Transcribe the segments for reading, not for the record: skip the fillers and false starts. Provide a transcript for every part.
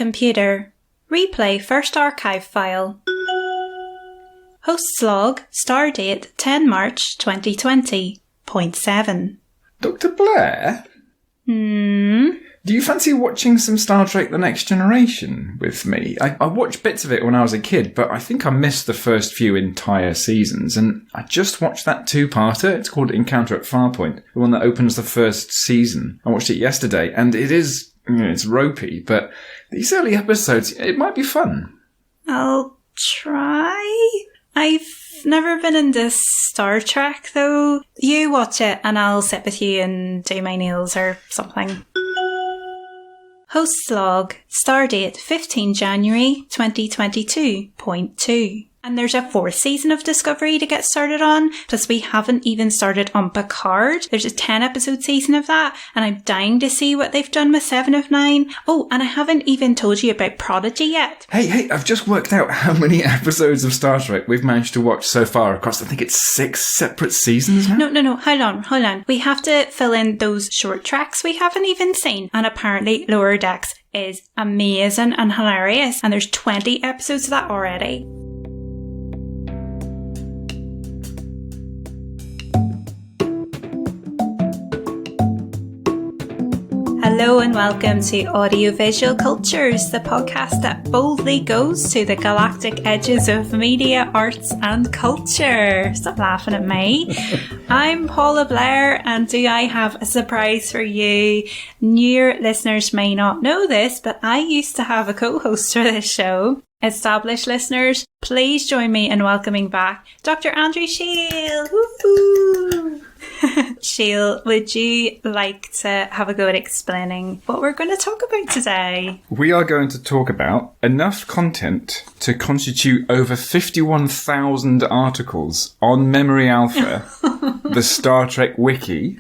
Computer. Replay first archive file. Host's log, stardate 10 March 2020. Point 7. Dr. Blair? Do you fancy watching some Star Trek The Next Generation with me? I watched bits of it when I was a kid, but I think I missed the first few entire seasons, and I just watched that two-parter. It's called Encounter at Farpoint, the one that opens the first season. I watched it yesterday, and it is, it's ropey, but these early episodes, it might be fun. I'll try. I've never been into Star Trek, though. You watch it, and I'll sit with you and do my nails or something. Host's log, stardate 15 January 2022.2. And there's a 4th season of Discovery to get started on, plus we haven't even started on Picard. There's a 10-episode season of that, and I'm dying to see what they've done with 7 of 9. Oh, and I haven't even told you about Prodigy yet. Hey, I've just worked out how many episodes of Star Trek we've managed to watch so far across, I think it's 6 separate seasons now? No, hold on. We have to fill in those short tracks we haven't even seen, and apparently Lower Decks is amazing and hilarious, and there's 20 episodes of that already. Hello and welcome to Audiovisual Cultures, the podcast that boldly goes to the galactic edges of media, arts and culture. Stop laughing at me. I'm Paula Blair, and do I have a surprise for you? Newer listeners may not know this, but I used to have a co-host for this show. Established listeners, please join me in welcoming back Dr. Andrew Shail. Woo-hoo! Shail, would you like to have a go at explaining what we're going to talk about today? We are going to talk about enough content to constitute over 51,000 articles on Memory Alpha, the Star Trek wiki.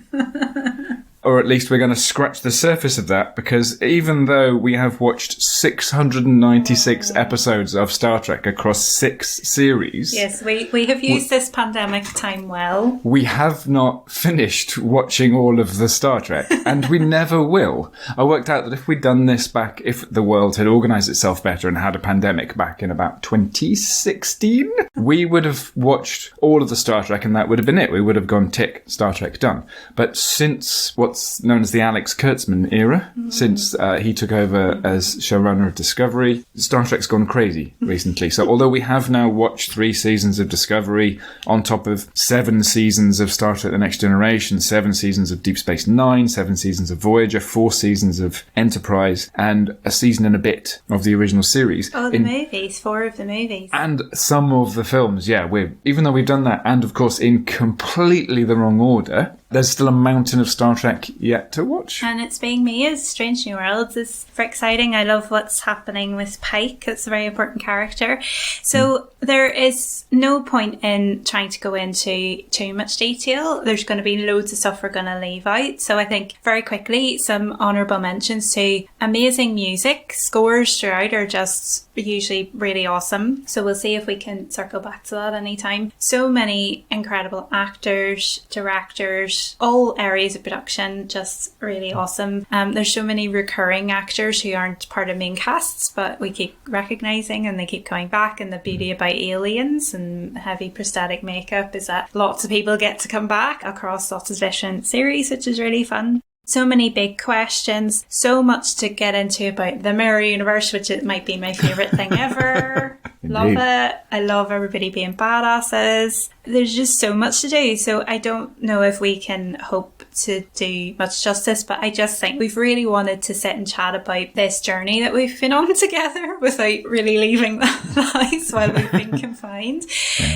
Or at least we're going to scratch the surface of that, because even though we have watched 696 episodes of Star Trek across 6 series... Yes, we have used this pandemic time well. We have not finished watching all of the Star Trek, and we never will. I worked out that if we'd done this back, if the world had organised itself better and had a pandemic back in about 2016, we would have watched all of the Star Trek and that would have been it. We would have gone tick, Star Trek done. But since what's known as the Alex Kurtzman era, since he took over as showrunner of Discovery, Star Trek's gone crazy recently. So although we have now watched 3 seasons of Discovery on top of 7 seasons of Star Trek The Next Generation, 7 seasons of Deep Space Nine, 7 seasons of Voyager, 4 seasons of Enterprise, and a season and a bit of the original series. Oh, the movies, 4 of the movies. And some of the films, yeah. Even though we've done that, and of course in completely the wrong order, there's still a mountain of Star Trek yet to watch. And it's being me as Strange New Worlds is very exciting. I love what's happening with Pike. It's a very important character. So there is no point in trying to go into too much detail. There's going to be loads of stuff we're going to leave out. So I think very quickly, some honourable mentions to amazing music. Scores throughout are just usually really awesome. So we'll see if we can circle back to that anytime. So many incredible actors, directors, all areas of production, just really awesome. There's so many recurring actors who aren't part of main casts, but we keep recognising and they keep coming back. And the beauty about Aliens and heavy prosthetic makeup is that lots of people get to come back across lots of different series, which is really fun. So many big questions, so much to get into about the Mirror Universe, which it might be my favourite thing ever. Love it. I love everybody being badasses. There's just so much to do. So I don't know if we can hope to do much justice, but I just think we've really wanted to sit and chat about this journey that we've been on together without really leaving the house while we've been confined.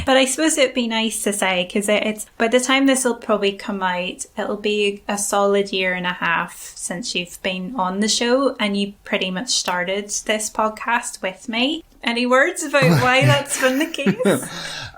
But I suppose it'd be nice to say, because it's by the time this will probably come out, it'll be a solid year and a half since you've been on the show, and you pretty much started this podcast with me. Any words about why that's been the case?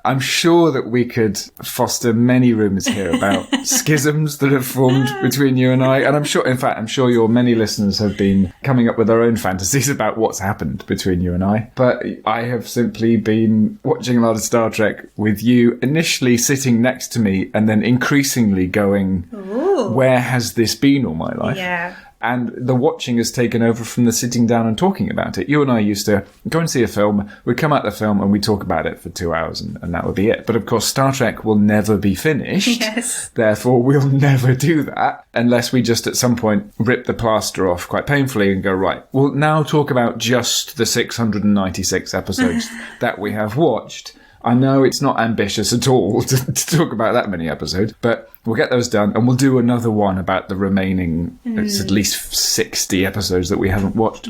I'm sure that we could foster many rumours here about schisms that have formed between you and I. And I'm sure your many listeners have been coming up with their own fantasies about what's happened between you and I. But I have simply been watching a lot of Star Trek with you, initially sitting next to me and then increasingly going, Ooh. Where has this been all my life? Yeah. And the watching has taken over from the sitting down and talking about it. You and I used to go and see a film, we'd come out the film and we'd talk about it for 2 hours and that would be it. But of course, Star Trek will never be finished. Yes. Therefore, we'll never do that unless we just at some point rip the plaster off quite painfully and go, right, we'll now talk about just the 696 episodes that we have watched. I know it's not ambitious at all to talk about that many episodes, but we'll get those done and we'll do another one about the remaining, it's at least 60 episodes that we haven't watched.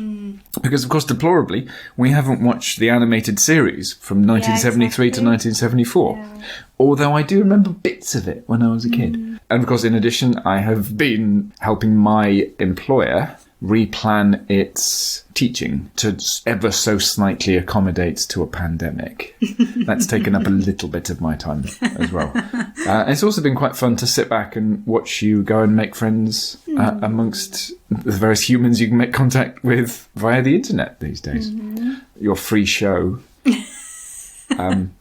Because, of course, deplorably, we haven't watched the animated series from 1973 to 1974. Yeah. Although I do remember bits of it when I was a kid. And, of course, in addition, I have been helping my employer replan its teaching to ever so slightly accommodate to a pandemic. That's taken up a little bit of my time as well. It's also been quite fun to sit back and watch you go and make friends amongst the various humans you can make contact with via the internet these days. Your free show.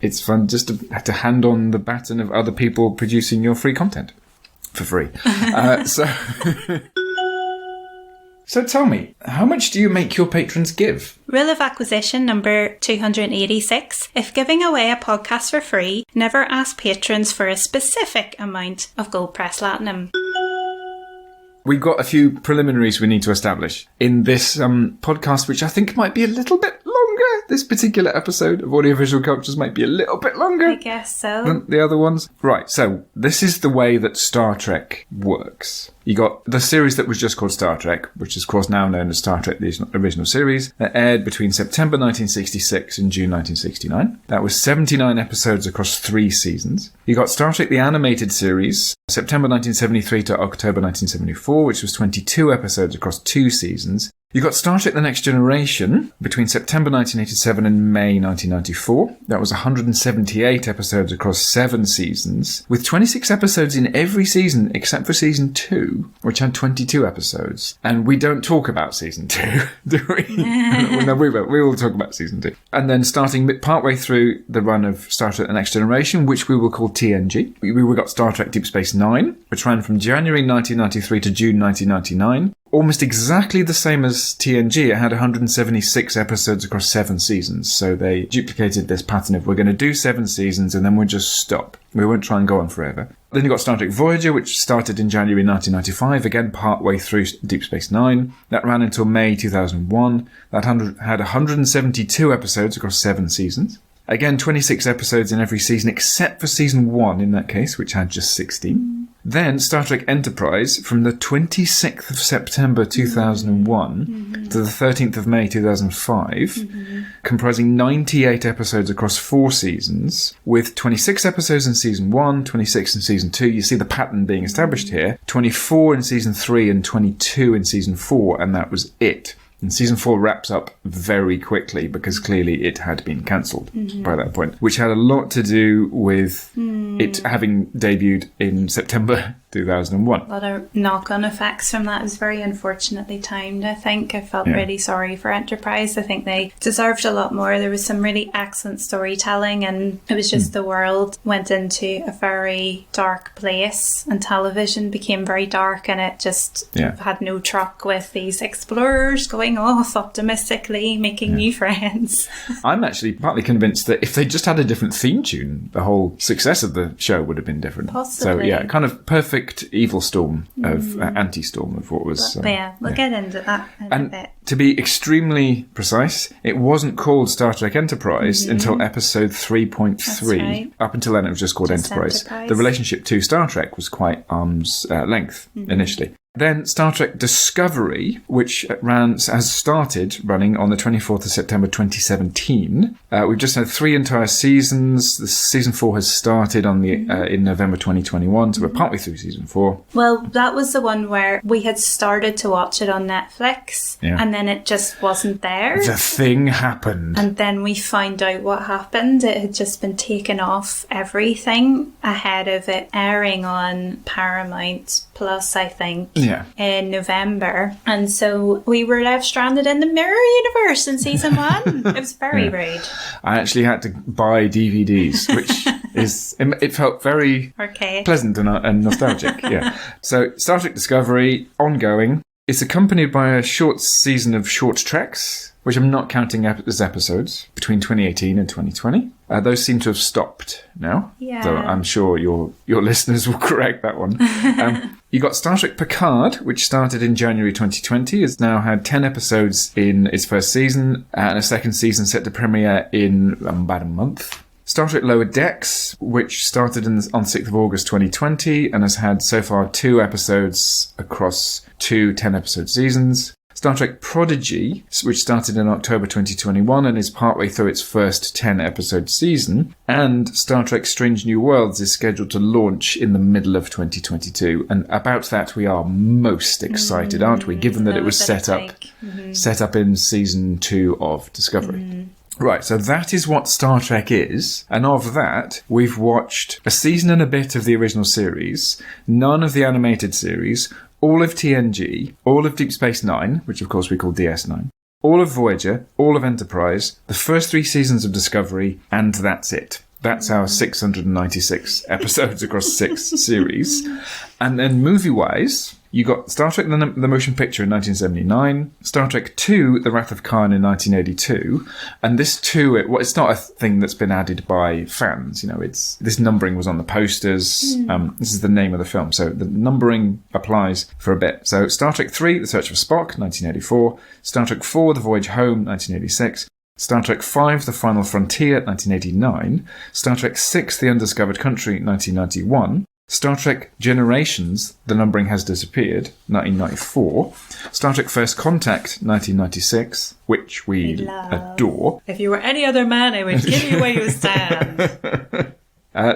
It's fun just to hand on the baton of other people producing your free content for free. So tell me, how much do you make your patrons give? Rule of acquisition number 286. If giving away a podcast for free, never ask patrons for a specific amount of gold press platinum. We've got a few preliminaries we need to establish in this podcast, which I think might be a little bit longer. This particular episode of Audiovisual Cultures might be a little bit longer. I guess so. Than the other ones. Right, so this is the way that Star Trek works. You got the series that was just called Star Trek, which is of course now known as Star Trek, the original series, that aired between September 1966 and June 1969. That was 79 episodes across 3 seasons. You got Star Trek, the animated series, September 1973 to October 1974, which was 22 episodes across 2 seasons. You got Star Trek The Next Generation between September 1987 and May 1994. That was 178 episodes across 7 seasons, with 26 episodes in every season except for season 2, which had 22 episodes. And we don't talk about season 2, do we? No, we will. We will talk about season 2. And then starting partway through the run of Star Trek The Next Generation, which we will call TNG, we got Star Trek Deep Space Nine, which ran from January 1993 to June 1999. Almost exactly the same as TNG. It had 176 episodes across 7 seasons. So they duplicated this pattern of we're going to do 7 seasons and then we'll just stop. We won't try and go on forever. Then you got Star Trek Voyager, which started in January 1995, again partway through Deep Space Nine. That ran until May 2001. That had 172 episodes across 7 seasons. Again, 26 episodes in every season, except for season 1 in that case, which had just 16. Then Star Trek Enterprise from the 26th of September 2001 to the 13th of May 2005, comprising 98 episodes across 4 seasons, with 26 episodes in season 1, 26 in season 2. You see the pattern being established here. 24 in season 3 and 22 in season 4, and that was it. And season 4 wraps up very quickly because clearly it had been cancelled by that point, which had a lot to do with it having debuted in September 2001. A lot of knock-on effects from that. It was very unfortunately timed, I think. I felt really sorry for Enterprise. I think they deserved a lot more. There was some really excellent storytelling, and it was just the world went into a very dark place and television became very dark, and it just had no truck with these explorers going off optimistically, making new friends. I'm actually partly convinced that if they just had a different theme tune, the whole success of the show would have been different. Possibly. So kind of perfect evil storm of anti-storm of what was. We'll get into that in a bit. To be extremely precise, it wasn't called Star Trek Enterprise until episode 3.3. Right. Up until then, it was just called Enterprise. The relationship to Star Trek was quite arm's length initially. Then Star Trek Discovery, which has started running on the 24th of September 2017. We've just had 3 entire seasons. The season 4 has started on in November 2021, so we're partway through season 4. Well, that was the one where we had started to watch it on Netflix, and then it just wasn't there. The thing happened. And then we found out what happened. It had just been taken off everything ahead of it airing on Paramount Plus, I think. In November, and so we were left stranded in the mirror universe in season 1. It was very rude. I actually had to buy DVDs, which it felt very archaic, pleasant and nostalgic. So Star Trek Discovery ongoing. It's accompanied by a short season of short treks, which I'm not counting as episodes, between 2018 and 2020. Those seem to have stopped now. Yeah. So I'm sure your listeners will correct that one. You got Star Trek Picard, which started in January 2020. It's now had 10 episodes in its first season, and a second season set to premiere in about a month. Star Trek Lower Decks, which started on 6th of August 2020 and has had so far 2 episodes across 2 10-episode seasons. Star Trek Prodigy, which started in October 2021 and is partway through its first 10-episode season. And Star Trek Strange New Worlds is scheduled to launch in the middle of 2022. And about that we are most excited, aren't we? Given that it was set up in season 2 of Discovery. Right, so that is what Star Trek is, and of that, we've watched a season and a bit of the original series, none of the animated series, all of TNG, all of Deep Space Nine, which of course we call DS9, all of Voyager, all of Enterprise, the first 3 seasons of Discovery, and that's it. That's our 696 episodes across 6 series. And then movie-wise, you got Star Trek the Motion Picture in 1979, Star Trek II, The Wrath of Khan in 1982, and this too, it's not a thing that's been added by fans, this numbering was on the posters, this is the name of the film, so the numbering applies for a bit. So Star Trek III, The Search for Spock, 1984, Star Trek IV, The Voyage Home, 1986, Star Trek V, The Final Frontier, 1989, Star Trek VI, The Undiscovered Country, 1991, Star Trek Generations, the numbering has disappeared, 1994. Star Trek First Contact, 1996, which we adore. If you were any other man, I would give you where you stand.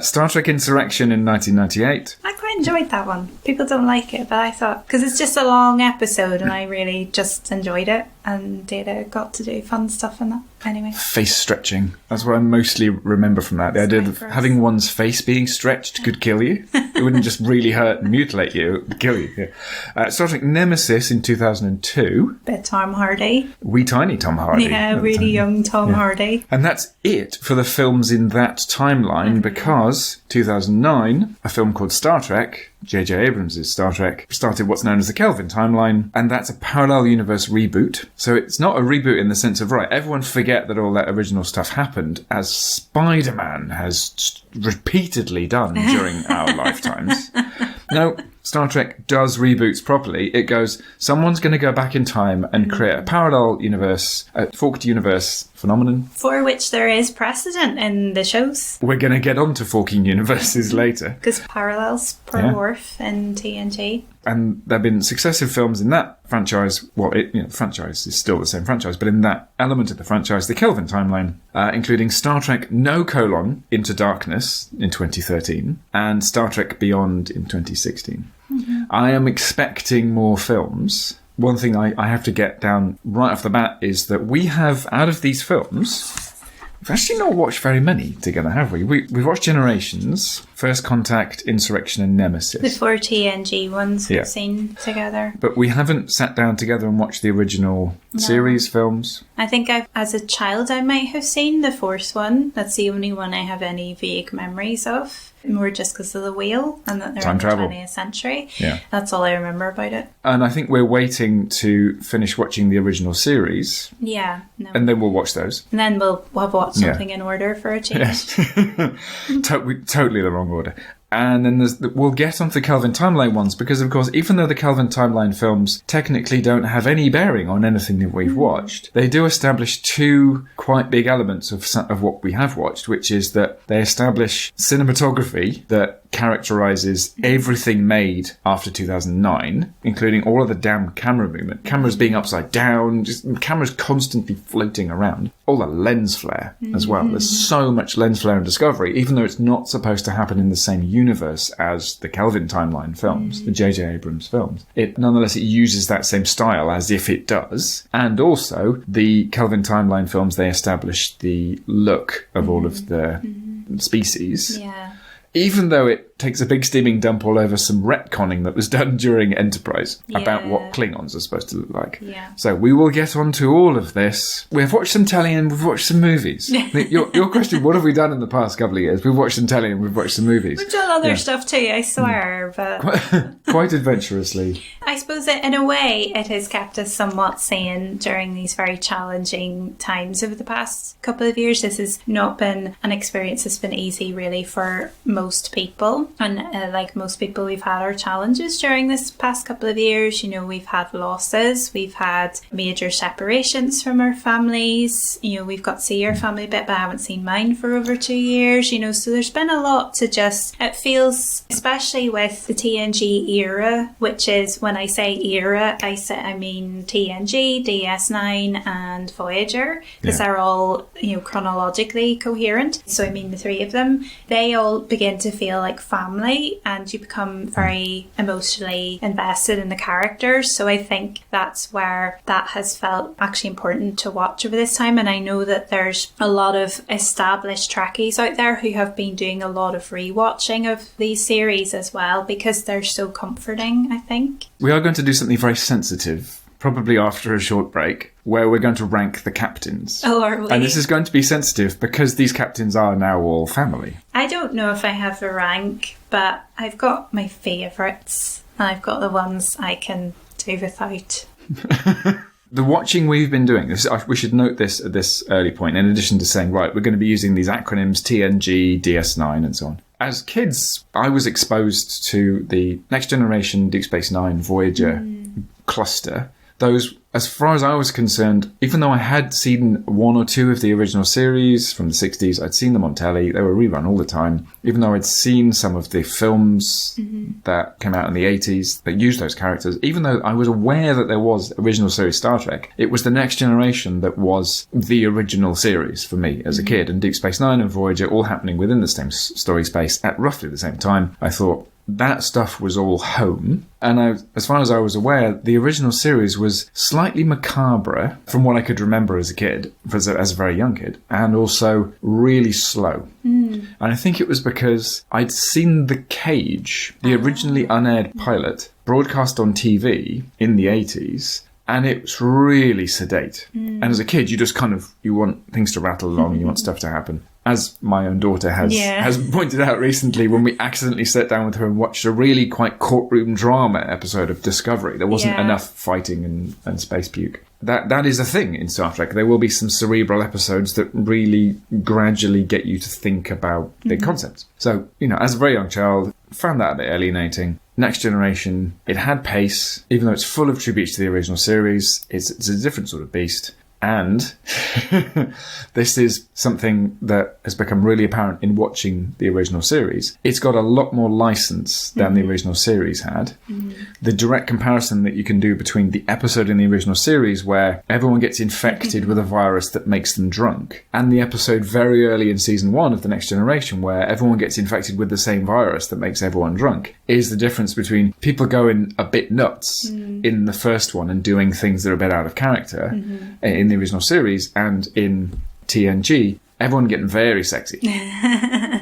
Star Trek Insurrection in 1998. I quite enjoyed that one. People don't like it, but I thought, because it's just a long episode and I really just enjoyed it, and Data got to do fun stuff in that. Anyway. Face stretching. That's what I mostly remember from that. The idea of having one's face being stretched could kill you. It wouldn't just really hurt and mutilate you, it would kill you. Yeah. Star Trek Nemesis in 2002. Bit Tom Hardy. Wee tiny Tom Hardy. Yeah, really young Tom Hardy. And that's it for the films in that timeline, because 2009, a film called Star Trek, J.J. Abrams' Star Trek, started what's known as the Kelvin timeline, and that's a parallel universe reboot. So it's not a reboot in the sense of, right, everyone forget that all that original stuff happened, as Spider-Man has repeatedly done during our lifetimes. No, Star Trek does reboots properly. It goes, someone's going to go back in time and create a parallel universe, a forked universe phenomenon. For which there is precedent in the shows. We're going to get on to forking universes later. Because parallels per Worf in TNG. And there have been successive films in that franchise. Well, the franchise is still the same franchise, but in that element of the franchise, the Kelvin timeline, including Star Trek Into Darkness in 2013 and Star Trek Beyond in 2016. Mm-hmm. I am expecting more films. One thing I have to get down right off the bat is that we have, out of these films, we've actually not watched very many together, have we? We've watched Generations, First Contact, Insurrection, and Nemesis. The 4 TNG ones we've seen together. But we haven't sat down together and watched the original series films. I think as a child I might have seen the fourth one. That's the only one I have any vague memories of. More just because of the wheel and that they're in the 20th century. Yeah. That's all I remember about it. And I think we're waiting to finish watching the original series. Yeah. No. And then we'll watch those. And then we'll watch something in order for a change. Yes. Totally the wrong order. And then we'll get onto the Kelvin timeline ones, because of course, even though the Kelvin timeline films technically don't have any bearing on anything that we've watched, they do establish 2 quite big elements of what we have watched, which is that they establish cinematography that characterizes everything made after 2009, including all of the damn camera movement, cameras being upside down, just cameras constantly floating around, all the lens flare as well. There's so much lens flare in Discovery, even though it's not supposed to happen in the same universe as the Kelvin timeline films, the J.J. Abrams films. Nonetheless, it uses that same style as if it does. And also, the Kelvin timeline films, they establish the look of all of the species. Yeah. even though it takes a big steaming dump all over some retconning that was done during Enterprise about what Klingons are supposed to look like. Yeah. So we will get on to all of this. We've watched some telly and we've watched some movies. Your question, what have we done in the past couple of years? We've watched some telly and we've watched some movies. We've done other stuff too, I swear. But Quite adventurously. I suppose that in a way it has kept us somewhat sane during these very challenging times over the past couple of years. This has not been an experience that's been easy really for most people. And like most people, we've had our challenges during this past couple of years. You know, we've had losses, we've had major separations from our families. You know, we've got to see your family a bit, but I haven't seen mine for over 2 years. You know, so there's been a lot to just, it feels, especially with the TNG era, which is, when I say era, I mean TNG, DS9 and Voyager, because they're all, you know, chronologically coherent. So I mean the three of them, they all begin to feel like family, and you become very emotionally invested in the characters. So I think that's where that has felt actually important to watch over this time. And I know that there's a lot of established Trekkies out there who have been doing a lot of rewatching of these series as well, because they're so comforting, I think. We are going to do something very sensitive, probably after a short break, where we're going to rank the captains. Oh, are we? And this is going to be sensitive because these captains are now all family. I don't know if I have a rank, but I've got my favourites, and I've got the ones I can do without. The watching we've been doing, we should note this at this early point, in addition to saying, right, we're going to be using these acronyms TNG, DS9 and so on. As kids, I was exposed to the Next Generation, Deep Space Nine, Voyager cluster. Those, as far as I was concerned, even though I had seen one or two of the original series from the 60s, I'd seen them on telly, they were rerun all the time. Even though I'd seen some of the films that came out in the 80s that used those characters, even though I was aware that there was original series Star Trek, it was the Next Generation that was the original series for me as a kid. And Deep Space Nine and Voyager all happening within the same story space at roughly the same time. I thought, that stuff was all home. And as far as I was aware, the original series was slightly macabre from what I could remember as a kid, as a very young kid, and also really slow. And I think it was because I'd seen The Cage, the originally unaired pilot, broadcast on TV in the 80s, and it's really sedate. And as a kid, you just you want things to rattle along, you want stuff to happen. As my own daughter has pointed out recently, when we accidentally sat down with her and watched a really quite courtroom drama episode of Discovery, there wasn't enough fighting and space puke. That is a thing in Star Trek. There will be some cerebral episodes that really gradually get you to think about big concepts. So, you know, as a very young child, found that a bit alienating. Next Generation, it had pace, even though it's full of tributes to the original series. It's a different sort of beast. And this is something that has become really apparent in watching the original series. It's got a lot more license than the original series had. The direct comparison that you can do between the episode in the original series where everyone gets infected with a virus that makes them drunk, and the episode very early in season 1 of The Next Generation where everyone gets infected with the same virus that makes everyone drunk, is the difference between people going a bit nuts in the first one and doing things that are a bit out of character in the original series, and in TNG, everyone getting very sexy.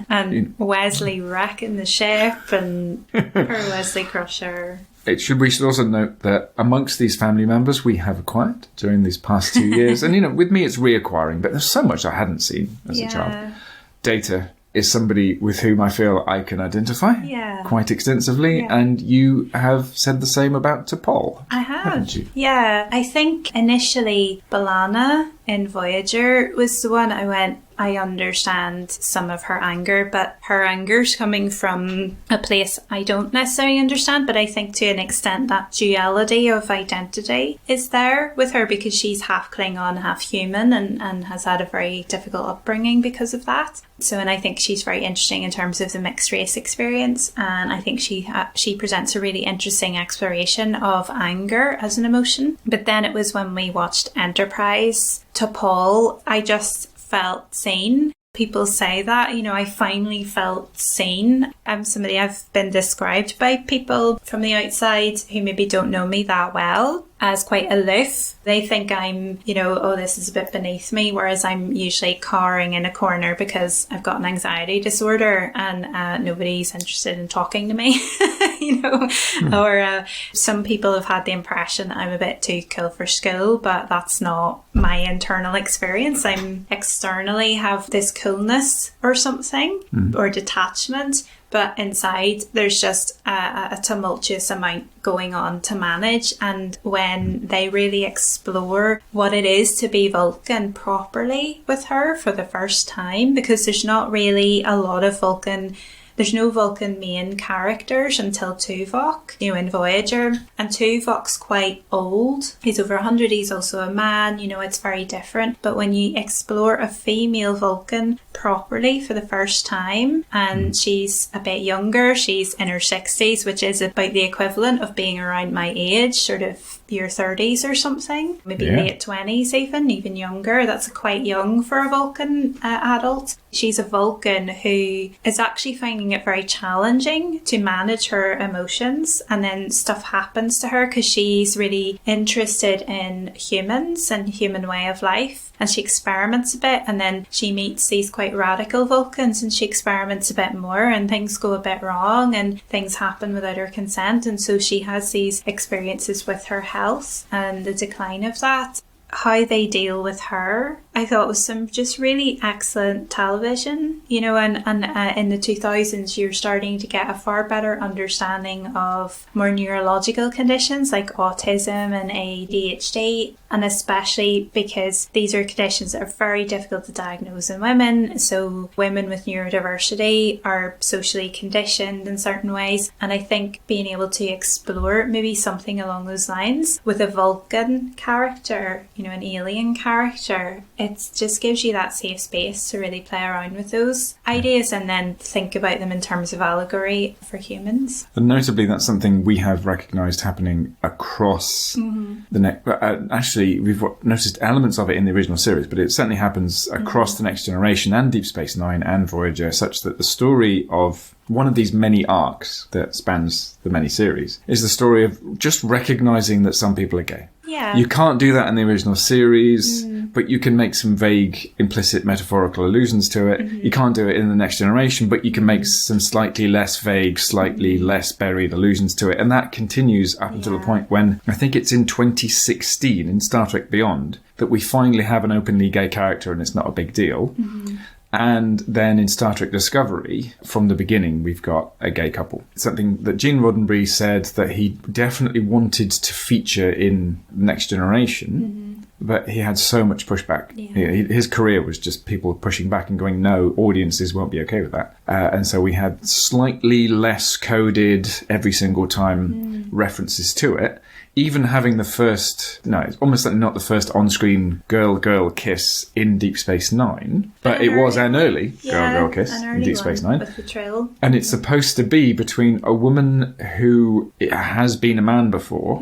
And Wesley wrecking the ship and her Wesley Crusher. We should also note that amongst these family members we have acquired during these past 2 years, and you know, with me it's reacquiring, but there's so much I hadn't seen as a child. Data is somebody with whom I feel I can identify quite extensively, and you have said the same about T'Pol. I have, haven't you? Yeah. I think initially B'Elanna in Voyager was the one I went, I understand some of her anger, but her anger's coming from a place I don't necessarily understand, but I think to an extent that duality of identity is there with her because she's half Klingon, half human, and has had a very difficult upbringing because of that. So, and I think she's very interesting in terms of the mixed race experience, and I think she presents a really interesting exploration of anger as an emotion. But then it was when we watched Enterprise, T'Pol, I just felt seen. People say that, you know, I finally felt seen. I'm somebody I've been described by people from the outside who maybe don't know me that well as quite aloof. They think I'm, oh, this is a bit beneath me, whereas I'm usually cowering in a corner because I've got an anxiety disorder and nobody's interested in talking to me, Or some people have had the impression that I'm a bit too cool for school, but that's not my internal experience. I'm externally have this coolness or something, or detachment. But inside, there's just a tumultuous amount going on to manage. And when they really explore what it is to be Vulcan properly with her for the first time, because there's not really a lot of Vulcan... There's no Vulcan main characters until Tuvok, in Voyager. And Tuvok's quite old. He's over 100. He's also a man. It's very different. But when you explore a female Vulcan properly for the first time, and she's a bit younger, she's in her 60s, which is about the equivalent of being around my age, sort of your 30s or something, maybe late 20s even younger. That's quite young for a Vulcan adult. She's a Vulcan who is actually finding it very challenging to manage her emotions, and then stuff happens to her because she's really interested in humans and human way of life, and she experiments a bit, and then she meets these quite radical Vulcans and she experiments a bit more, and things go a bit wrong and things happen without her consent, and so she has these experiences with her health and the decline of that. How they deal with her, I thought was some just really excellent television, and in the 2000s you're starting to get a far better understanding of more neurological conditions like autism and ADHD, and especially because these are conditions that are very difficult to diagnose in women. So women with neurodiversity are socially conditioned in certain ways, and I think being able to explore maybe something along those lines with a Vulcan character, an alien character, it just gives you that safe space to really play around with those ideas and then think about them in terms of allegory for humans. And notably, that's something we have recognised happening across the next... actually, we've noticed elements of it in the original series, but it certainly happens across the Next Generation and Deep Space Nine and Voyager, such that the story of one of these many arcs that spans the many series is the story of just recognising that some people are gay. Yeah. You can't do that in the original series, but you can make some vague, implicit, metaphorical allusions to it. You can't do it in the Next Generation, but you can make some slightly less vague, slightly less buried allusions to it. And that continues up until the point when, I think it's in 2016, in Star Trek Beyond, that we finally have an openly gay character and it's not a big deal. And then in Star Trek Discovery, from the beginning, we've got a gay couple. Something that Gene Roddenberry said that he definitely wanted to feature in Next Generation, but he had so much pushback. His career was just people pushing back and going, no, audiences won't be okay with that. And so we had slightly less coded every single time references to it. Even having the first, it's almost like not the first on-screen girl-girl kiss in Deep Space Nine, but it was an early girl-girl kiss in Deep Space Nine. With the trail. And it's supposed to be between a woman who has been a man before,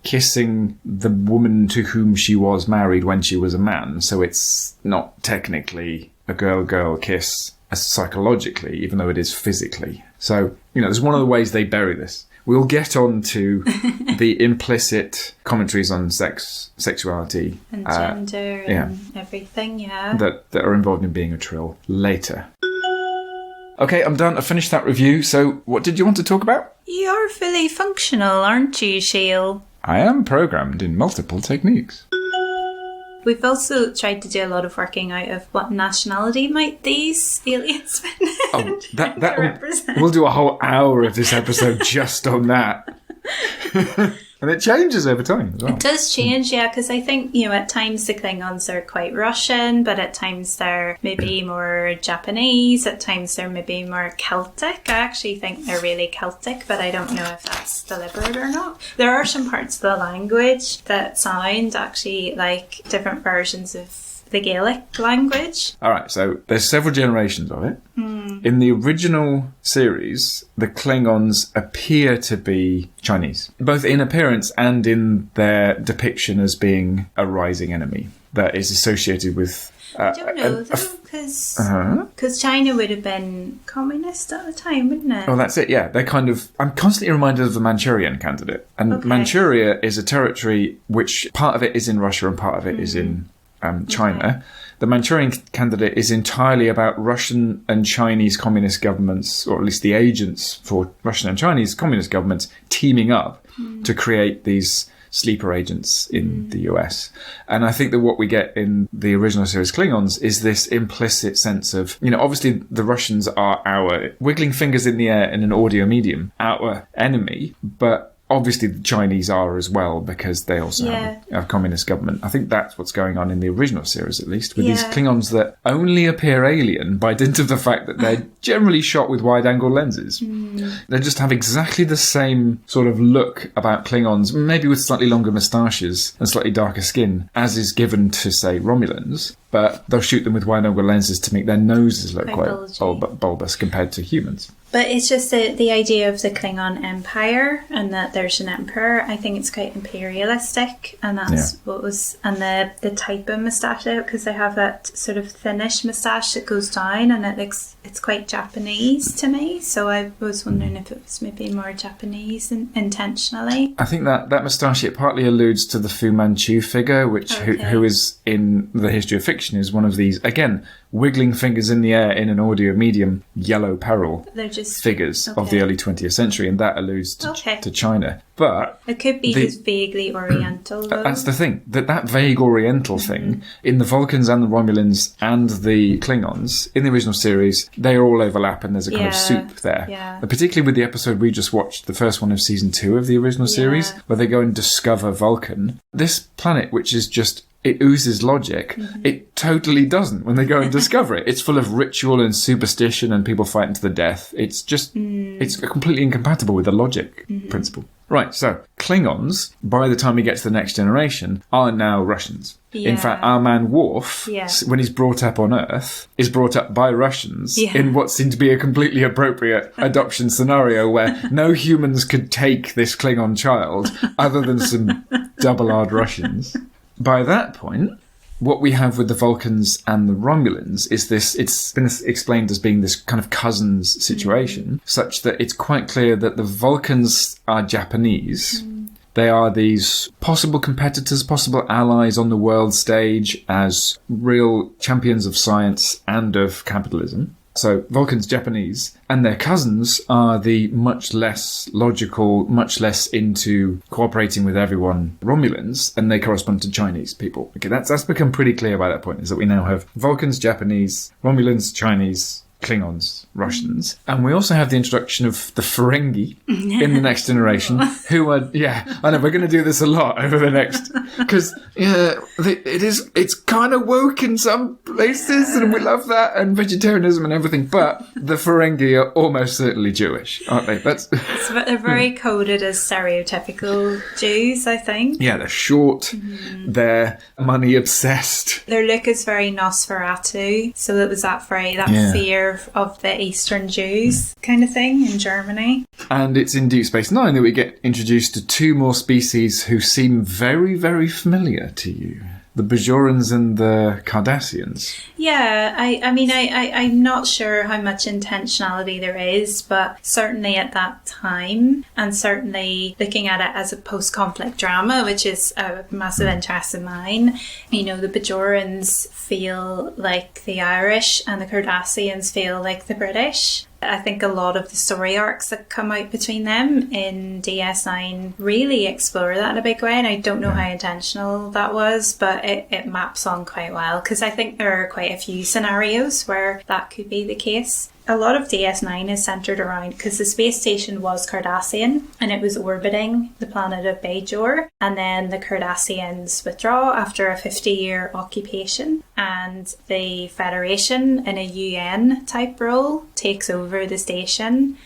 kissing the woman to whom she was married when she was a man. So it's not technically a girl-girl kiss psychologically, even though it is physically. So, there's one of the ways they bury this. We'll get on to the implicit commentaries on sexuality. And gender and everything, that are involved in being a Trill later. Okay, I'm done. I finished that review. So what did you want to talk about? You're fully functional, aren't you, Shail? I am programmed in multiple techniques. We've also tried to do a lot of working out of what nationality might these aliens be. Oh, we'll do a whole hour of this episode just on that. And it changes over time as well. It does change, because I think, at times the Klingons are quite Russian, but at times they're maybe more Japanese, at times they're maybe more Celtic. I actually think they're really Celtic, but I don't know if that's deliberate or not. There are some parts of the language that sound actually like different versions of the Gaelic language. All right, so there's several generations of it. In the original series, the Klingons appear to be Chinese, both in appearance and in their depiction as being a rising enemy. that is associated with... I don't know, though, because China would have been communist at the time, wouldn't it? Oh, that's it, yeah. They're kind of... I'm constantly reminded of the Manchurian candidate. And Manchuria is a territory which part of it is in Russia and part of it is in China. Okay. The Manchurian candidate is entirely about Russian and Chinese communist governments, or at least the agents for Russian and Chinese communist governments, teaming up to create these sleeper agents in the US. And I think that what we get in the original series Klingons is this implicit sense of, obviously the Russians are our wiggling fingers in the air in an audio medium, our enemy, but obviously the Chinese are as well, because they also have a communist government. I think that's what's going on in the original series, at least, with these Klingons that only appear alien by dint of the fact that they're generally shot with wide-angle lenses. They just have exactly the same sort of look about Klingons, maybe with slightly longer moustaches and slightly darker skin, as is given to, say, Romulans. But they'll shoot them with wide-angle lenses to make their noses look quite bulbous compared to humans. But it's just the idea of the Klingon Empire and that there's an emperor. I think it's quite imperialistic, and that's what was... And the type of moustache, because they have that sort of thinnish moustache that goes down, and it's quite Japanese to me. So I was wondering if it was maybe more Japanese intentionally. I think that moustache, it partly alludes to the Fu Manchu figure, which who is in the history of fiction is one of these, again, wiggling fingers in the air in an audio medium, yellow peril figures of the early 20th century, and that alludes to China. But it could be just vaguely Oriental, though. That's the thing. That vague Oriental thing, in the Vulcans and the Romulans and the Klingons, in the original series, they all overlap and there's a kind of soup there. Yeah. Particularly with the episode we just watched, the first one of season 2 of the original series, where they go and discover Vulcan. This planet, which is just... It oozes logic. It totally doesn't when they go and discover it. It's full of ritual and superstition and people fighting to the death. It's just, it's completely incompatible with the logic principle. Right, so Klingons, by the time we get to the next generation, are now Russians. Yeah. In fact, our man Worf, when he's brought up on Earth, is brought up by Russians in what seemed to be a completely appropriate adoption scenario where no humans could take this Klingon child other than some double-R Russians. By that point, what we have with the Vulcans and the Romulans is this, it's been explained as being this kind of cousins situation, such that it's quite clear that the Vulcans are Japanese. They are these possible competitors, possible allies on the world stage as real champions of science and of capitalism. So Vulcans, Japanese, and their cousins are the much less logical, much less into cooperating with everyone Romulans, and they correspond to Chinese people. Okay, that's become pretty clear by that point, is that we now have Vulcans, Japanese, Romulans, Chinese, Klingons, Russians. And we also have the introduction of the Ferengi in the next generation, who are, I know, we're going to do this a lot over the next, because, it's kind of woke in some places, and we love that, and vegetarianism and everything, but the Ferengi are almost certainly Jewish, aren't they? They're very coded as stereotypical Jews, I think. Yeah, they're short, they're money obsessed. Their look is very Nosferatu, so it was that fear of the Eastern Jews kind of thing in Germany. And it's in Deep Space Nine that we get introduced to 2 more species who seem very, very familiar to you. The Bajorans and the Cardassians. Yeah, I'm not sure how much intentionality there is, but certainly at that time, and certainly looking at it as a post-conflict drama, which is a massive interest in mine, the Bajorans feel like the Irish and the Cardassians feel like the British. I think a lot of the story arcs that come out between them in DS9 really explore that in a big way, and I don't know how intentional that was, but it maps on quite well, because I think there are quite a few scenarios where that could be the case. A lot of DS9 is centred around, because the space station was Cardassian and it was orbiting the planet of Bajor, and then the Cardassians withdraw after a 50-year occupation, and the Federation in a UN type role takes over the station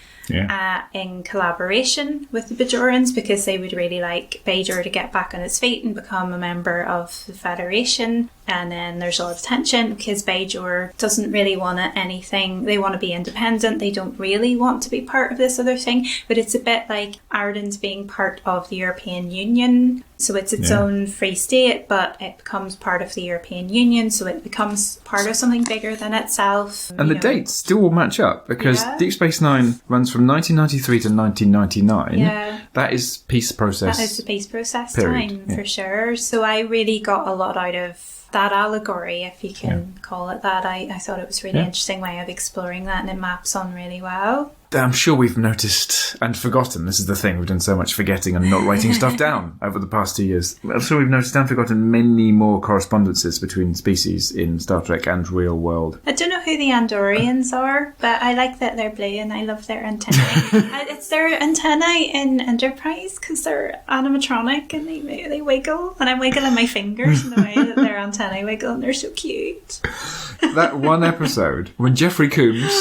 in collaboration with the Bajorans, because they would really like Bajor to get back on its feet and become a member of the Federation. And then there's a lot of tension because Voyager doesn't really want anything. They want to be independent. They don't really want to be part of this other thing. But it's a bit like Ireland's being part of the European Union. So it's its own free state, but it becomes part of the European Union. So it becomes part of something bigger than itself. And the dates still all match up because Deep Space Nine runs from 1993 to 1999. Yeah. That is peace process. That is the peace process period. time, for sure. So I really got a lot out of that allegory, if you can call it that. I thought it was a really interesting way of exploring that, and it maps on really well. I'm sure we've noticed and forgotten. This is the thing. We've done so much forgetting and not writing stuff down over the past 2 years. I'm sure we've noticed and forgotten many more correspondences between species in Star Trek and real world. I don't know who the Andorians are, but I like that they're blue and I love their antennae. It's their antennae in Enterprise because they're animatronic and they wiggle, and I'm wiggling my fingers in the way that their antennae wiggle, and they're so cute. That one episode when Jeffrey Combs...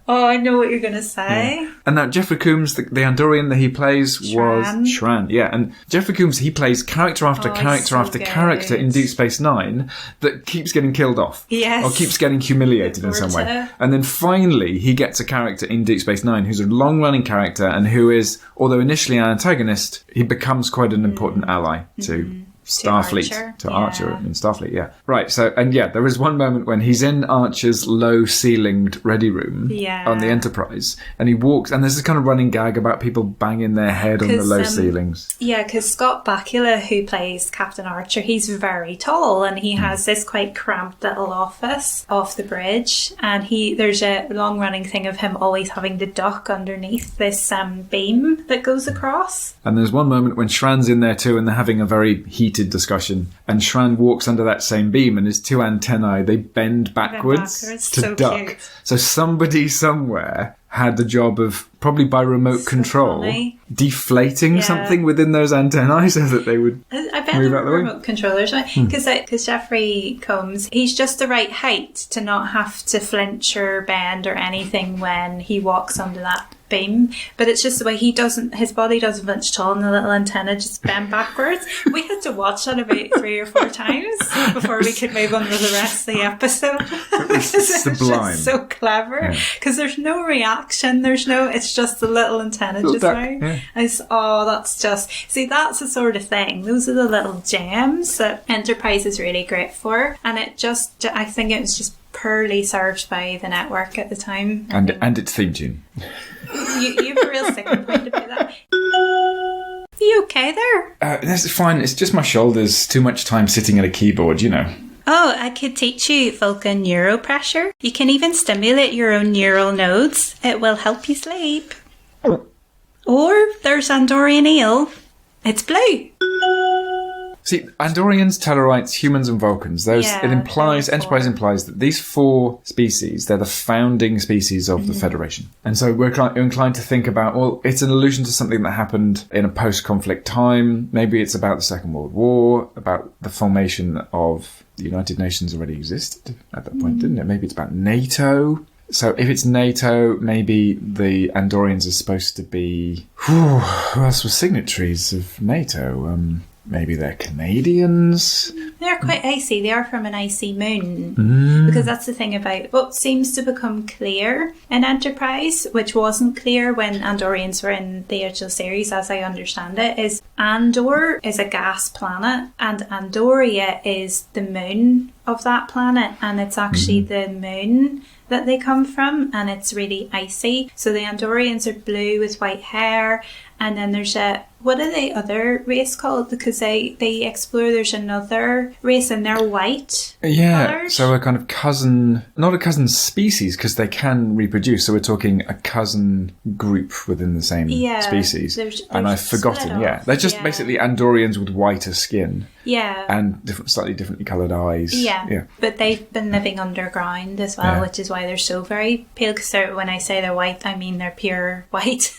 Oh, I know what you're going to say. Yeah. And that Jeffrey Combs, the Andorian that he plays was Shran. Yeah, and Jeffrey Combs, he plays character after character after character in Deep Space Nine that keeps getting killed off. Yes. Or keeps getting humiliated in some way. And then finally, he gets a character in Deep Space Nine who's a long-running character and who is, although initially an antagonist, he becomes quite an important ally to... Starfleet, to Archer in Starfleet, Right, so, and there is one moment when he's in Archer's low-ceilinged ready room on the Enterprise, and he walks, and there's this kind of running gag about people banging their head on the low ceilings. Yeah, because Scott Bakula, who plays Captain Archer, he's very tall, and he has this quite cramped little office off the bridge, and there's a long-running thing of him always having to duck underneath this beam that goes across. And there's one moment when Shran's in there too, and they're having a very heated discussion, and Shran walks under that same beam, and his two antennae, they bend backwards to so duck. Cute. So somebody somewhere had the job of, probably by remote control, deflating something within those antennae so that they would I bet move the out the way. Remote controllers, because Jeffrey Combs, he's just the right height to not have to flinch or bend or anything when he walks under that beam, but it's just the way his body doesn't flinch at all, and the little antenna just bend backwards. We had to watch that about 3 or 4 times before we could move on with the rest of the episode. It was sublime. Just so clever, because there's no reaction, it's just the little antenna just way. That's the sort of thing. Those are the little gems that Enterprise is really great for, and I think it was just poorly served by the network at the time. And its theme tune. You have a real sticking point about that. Are you okay there? That's fine. It's just my shoulders. Too much time sitting at a keyboard, Oh, I could teach you Vulcan neuropressure. You can even stimulate your own neural nodes. It will help you sleep. Or there's Andorian eel. It's blue. See, Andorians, Tellarites, humans and Vulcans, Enterprise implies that these 4 species, they're the founding species of the Federation. And so we're inclined to think about, well, it's an allusion to something that happened in a post-conflict time. Maybe it's about the Second World War, about the formation of the United Nations already existed at that point, didn't it? Maybe it's about NATO. So if it's NATO, maybe the Andorians are supposed to be... who else were signatories of NATO? Maybe they're Canadians. They're quite icy. They are from an icy moon. Because that's the thing about what seems to become clear in Enterprise, which wasn't clear when Andorians were in the original series, as I understand it, is Andor is a gas planet and Andoria is the moon of that planet, and it's actually the moon that they come from, and it's really icy. So the Andorians are blue with white hair, and then there's what are the other race called? Because they explore, there's another race and they're white. Colours. So a kind of cousin, not a cousin species, because they can reproduce. So we're talking a cousin group within the same species. And I've forgotten, they're just basically Andorians with whiter skin. Yeah. And slightly differently coloured eyes. Yeah. But they've been living underground as well, which is why they're so very pale. Because when I say they're white, I mean they're pure white.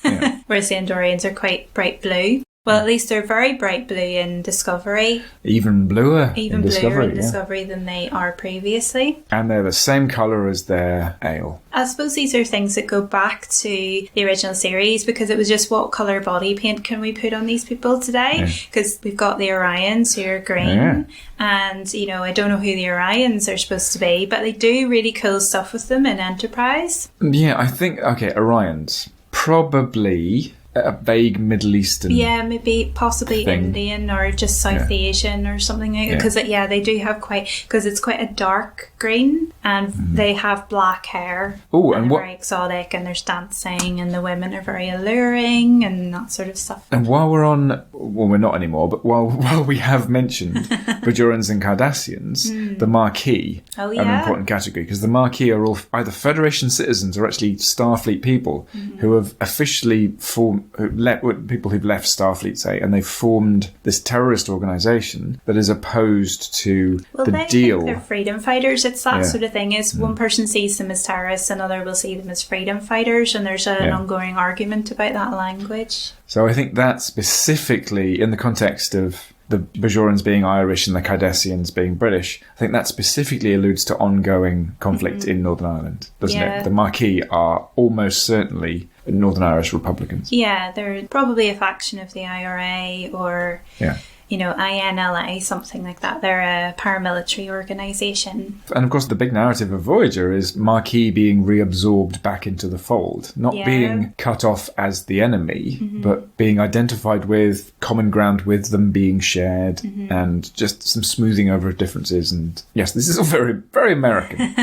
Whereas the Andorians are quite bright blue. Well, at least they're very bright blue in Discovery. Even bluer Even in bluer Discovery, in Discovery than they are previously. And they're the same colour as their ale. I suppose these are things that go back to the original series, because it was just what colour body paint can we put on these people today? Because we've got the Orions who are green, and, you know, I don't know who the Orions are supposed to be, but they do really cool stuff with them in Enterprise. Yeah, I think, okay, Orions. Probably a vague Middle Eastern. Yeah, maybe possibly thing. Indian or just South Asian or something like that. Because they do have because it's quite a dark green, and they have black hair. Oh, and they're very exotic, and there's dancing, and the women are very alluring and that sort of stuff. And while we're on, well, we're not anymore, but while we have mentioned Bajorans and Cardassians, the Maquis are an important category, because the Maquis are all either Federation citizens or actually Starfleet people who have officially formed, people who've left Starfleet, say, and they've formed this terrorist organisation that is opposed to the deal. Think they're freedom fighters. It's that sort of thing. Is one person sees them as terrorists, another will see them as freedom fighters, and there's an ongoing argument about that language. So I think that specifically in the context of the Bajorans being Irish and the Cardassians being British, I think that specifically alludes to ongoing conflict in Northern Ireland, doesn't it? The Maquis are almost certainly Northern Irish Republicans. Yeah, they're probably a faction of the IRA or... you know, INLA, something like that. They're a paramilitary organisation. And of course, the big narrative of Voyager is Maquis being reabsorbed back into the fold. Not being cut off as the enemy, but being identified with, common ground with them being shared, and just some smoothing over of differences. And yes, this is all very, very American.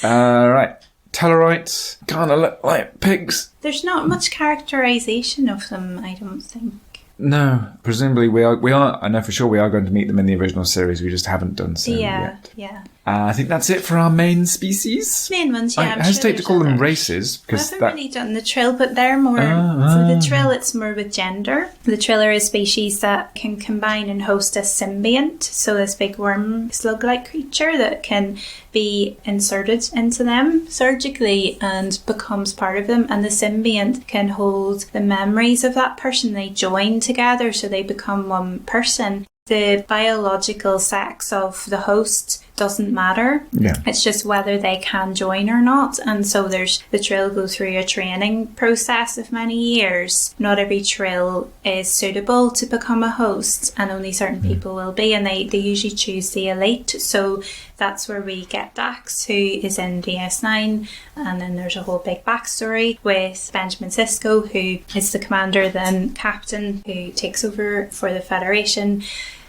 Right. Tellarites kind of look like pigs. There's not much characterisation of them, I don't think. No, presumably we are. I know for sure we are going to meet them in the original series. We just haven't done so yet. Yeah. I think that's it for our main species. Main ones, yeah. I hesitate to call them races because I haven't really done the trill, but they're more. So the trill, it's more with gender. The trill are a species that can combine and host a symbiont, so this big worm slug-like creature that can be inserted into them surgically and becomes part of them. And the symbiont can hold the memories of that person. They join together, so they become one person. The biological sex of the host doesn't matter. It's just whether they can join or not. And so the trill go through a training process of many years. Not every trill is suitable to become a host, and only certain people will be, and they usually choose the elite. So that's where we get Dax, who is in DS9, and then there's a whole big backstory with Benjamin Sisko, who is the commander, then captain, who takes over for the Federation,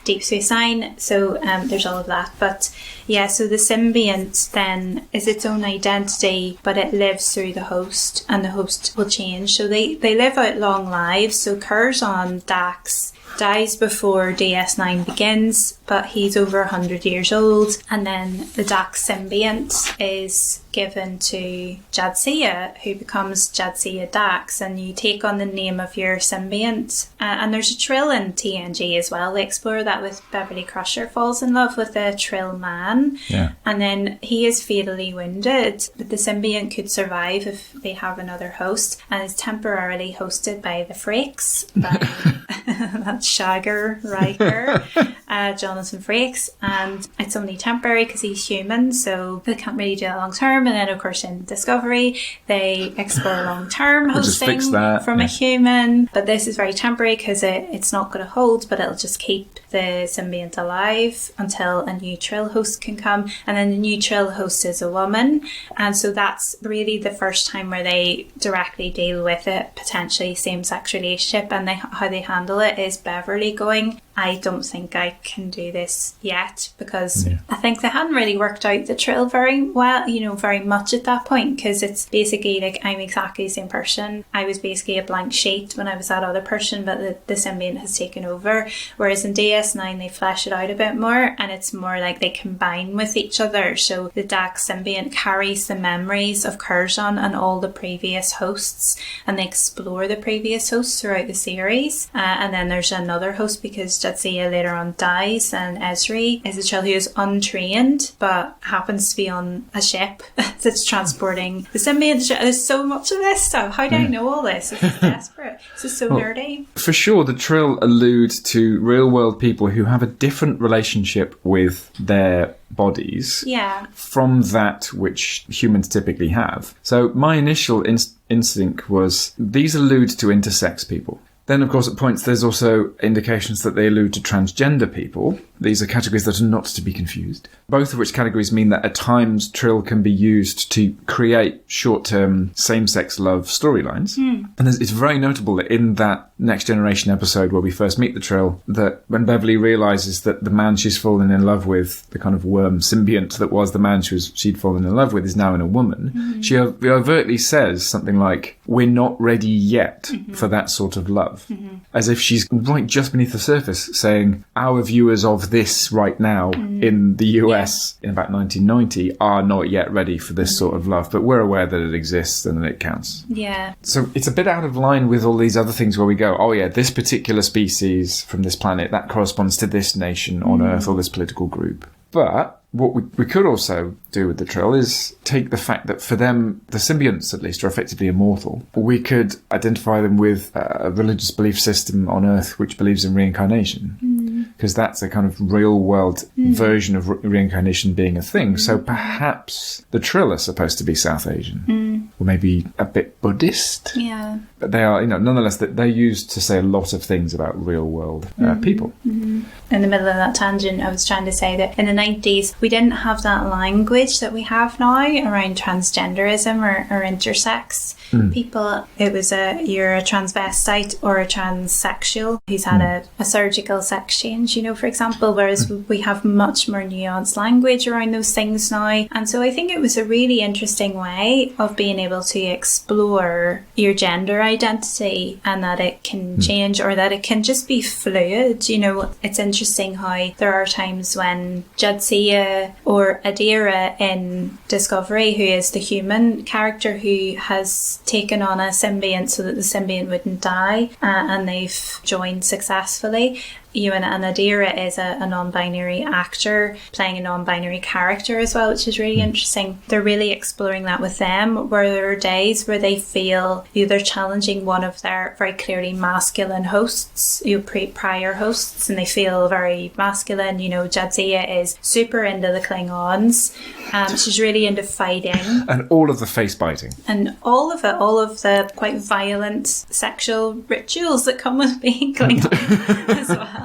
Deep Space Nine. So there's all of that. But yeah, so the symbiont then is its own identity, but it lives through the host, and the host will change. So they live out long lives. So Curzon, Dax, dies before DS9 begins, but he's over 100 years old. And then the Dax symbiont is given to Jadzia, who becomes Jadzia Dax, and you take on the name of your symbiont. And there's a trill in TNG as well. They explore that with Beverly Crusher falls in love with a trill man, and then he is fatally wounded, but the symbiont could survive if they have another host, and is temporarily hosted by the Frakes, that's Shagger, Riker, Jonathan Frakes, and it's only temporary because he's human, so they can't really do that long term. And then of course in Discovery they explore long term hosting from a human, but this is very temporary because it's not going to hold, but it'll just keep the symbiont alive until a new trill host can come, and then the new trill host is a woman. And so that's really the first time where they directly deal with a potentially same-sex relationship, and how they handle it is Beverly going, I don't think I can do this yet, because I think they hadn't really worked out the trill very well, very much at that point, because it's basically like, I'm exactly the same person. I was basically a blank sheet when I was that other person, but the symbiont has taken over. Whereas in DS DS9 they flesh it out a bit more, and it's more like they combine with each other. So the Dax symbiont carries the memories of Curzon and all the previous hosts, and they explore the previous hosts throughout the series. And then there's another host because Jadzia later on dies, and Ezri is a child who is untrained but happens to be on a ship that's transporting the symbiont. There's so much of this stuff. How do I know all this? This is desperate. This is so nerdy. For sure, the Trill allude to real-world people who have a different relationship with their bodies from that which humans typically have. So my initial instinct was these allude to intersex people. Then, of course, at points there's also indications that they allude to transgender people. These are categories that are not to be confused. Both of which categories mean that at times Trill can be used to create short-term same-sex love storylines. And it's very notable that in that Next Generation episode where we first meet the Trill, that when Beverly realises that the man she's fallen in love with, the kind of worm symbiont that was the man she'd fallen in love with, is now in a woman, she overtly says something like, "We're not ready yet for that sort of love." As if she's right just beneath the surface saying, our viewers of this right now in the US in about 1990 are not yet ready for this sort of love, but we're aware that it exists and that it counts. Yeah. So it's a bit out of line with all these other things where we go, oh yeah, this particular species from this planet, that corresponds to this nation on Earth or this political group. But what we could also do with the Trill is take the fact that for them, the symbionts at least are effectively immortal. We could identify them with a religious belief system on Earth which believes in reincarnation. Because that's a kind of real-world version of reincarnation being a thing. So perhaps the Trill are supposed to be South Asian. Or maybe a bit Buddhist. Yeah. But they are, nonetheless, they're used to say a lot of things about real-world people. In the middle of that tangent, I was trying to say that in the 90s, we didn't have that language that we have now around transgenderism or intersex people. It was you're a transvestite or a transsexual who's had a surgical sex change, for example, whereas we have much more nuanced language around those things now. And so I think it was a really interesting way of being able to explore your gender identity, and that it can change or that it can just be fluid. It's interesting how there are times when Jadzia or Adira in Discovery, who is the human character who has taken on a symbiont so that the symbiont wouldn't die, and they've joined successfully. And Adira is a non-binary actor playing a non-binary character as well, which is really interesting. They're really exploring that with them, where there are days where they feel they're challenging one of their very clearly masculine hosts, prior hosts, and they feel very masculine. Jadzia is super into the Klingons. She's really into fighting. And all of the face biting. And all of the quite violent sexual rituals that come with being Klingon as well.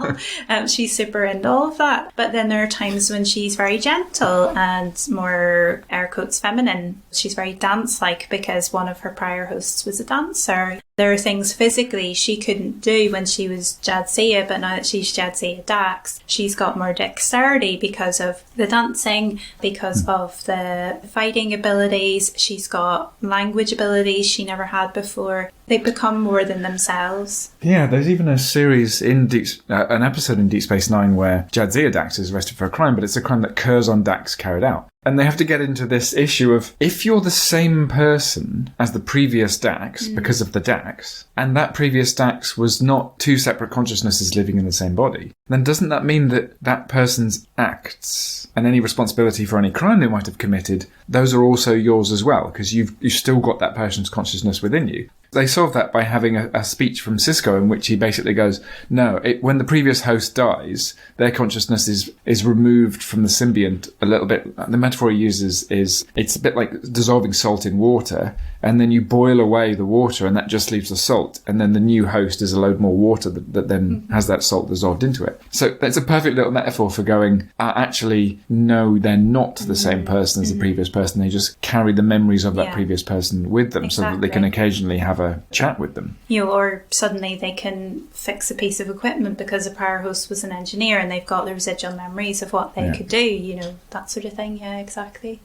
She's super into all of that. But then there are times when she's very gentle and more, air quotes, feminine. She's very dance-like because one of her prior hosts was a dancer. There are things physically she couldn't do when she was Jadzia, but now that she's Jadzia Dax, she's got more dexterity because of the dancing, because of the fighting abilities. She's got language abilities she never had before. They become more than themselves. Yeah, there's even a series in an episode in Deep Space Nine where Jadzia Dax is arrested for a crime, but it's a crime that Curzon Dax carried out. And they have to get into this issue of, if you're the same person as the previous Dax because of the Dax, and that previous Dax was not two separate consciousnesses living in the same body, then doesn't that mean that that person's acts and any responsibility for any crime they might have committed, those are also yours as well, because you've still got that person's consciousness within you? They solve that by having a speech from Sisko in which he basically goes, no, when the previous host dies, their consciousness is removed from the symbiont a little bit. The metaphor he uses is, it's a bit like dissolving salt in water, and then you boil away the water and that just leaves the salt, and then the new host is a load more water that then has that salt dissolved into it. So that's a perfect little metaphor for going, actually, no, they're not the same person as the previous person. They just carry the memories of that previous person with them, so that they can occasionally have a chat with them. Or suddenly they can fix a piece of equipment because a prior host was an engineer and they've got the residual memories of what they could do, that sort of thing. Yeah, exactly.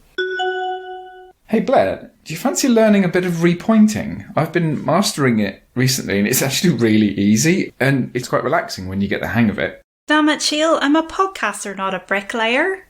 Hey Blair, do you fancy learning a bit of repointing? I've been mastering it recently and it's actually really easy and it's quite relaxing when you get the hang of it. Damn it, Shail, I'm a podcaster, not a bricklayer.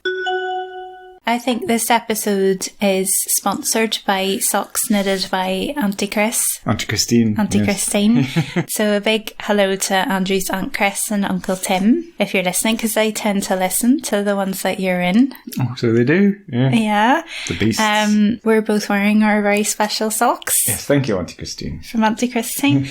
I think this episode is sponsored by socks knitted by Auntie Chris. Auntie Christine. Auntie Christine. So a big hello to Andrew's Aunt Chris and Uncle Tim, if you're listening, because they tend to listen to the ones that you're in. Oh, so they do? Yeah. The beasts. We're both wearing our very special socks. Yes, thank you, Auntie Christine. From Auntie Christine.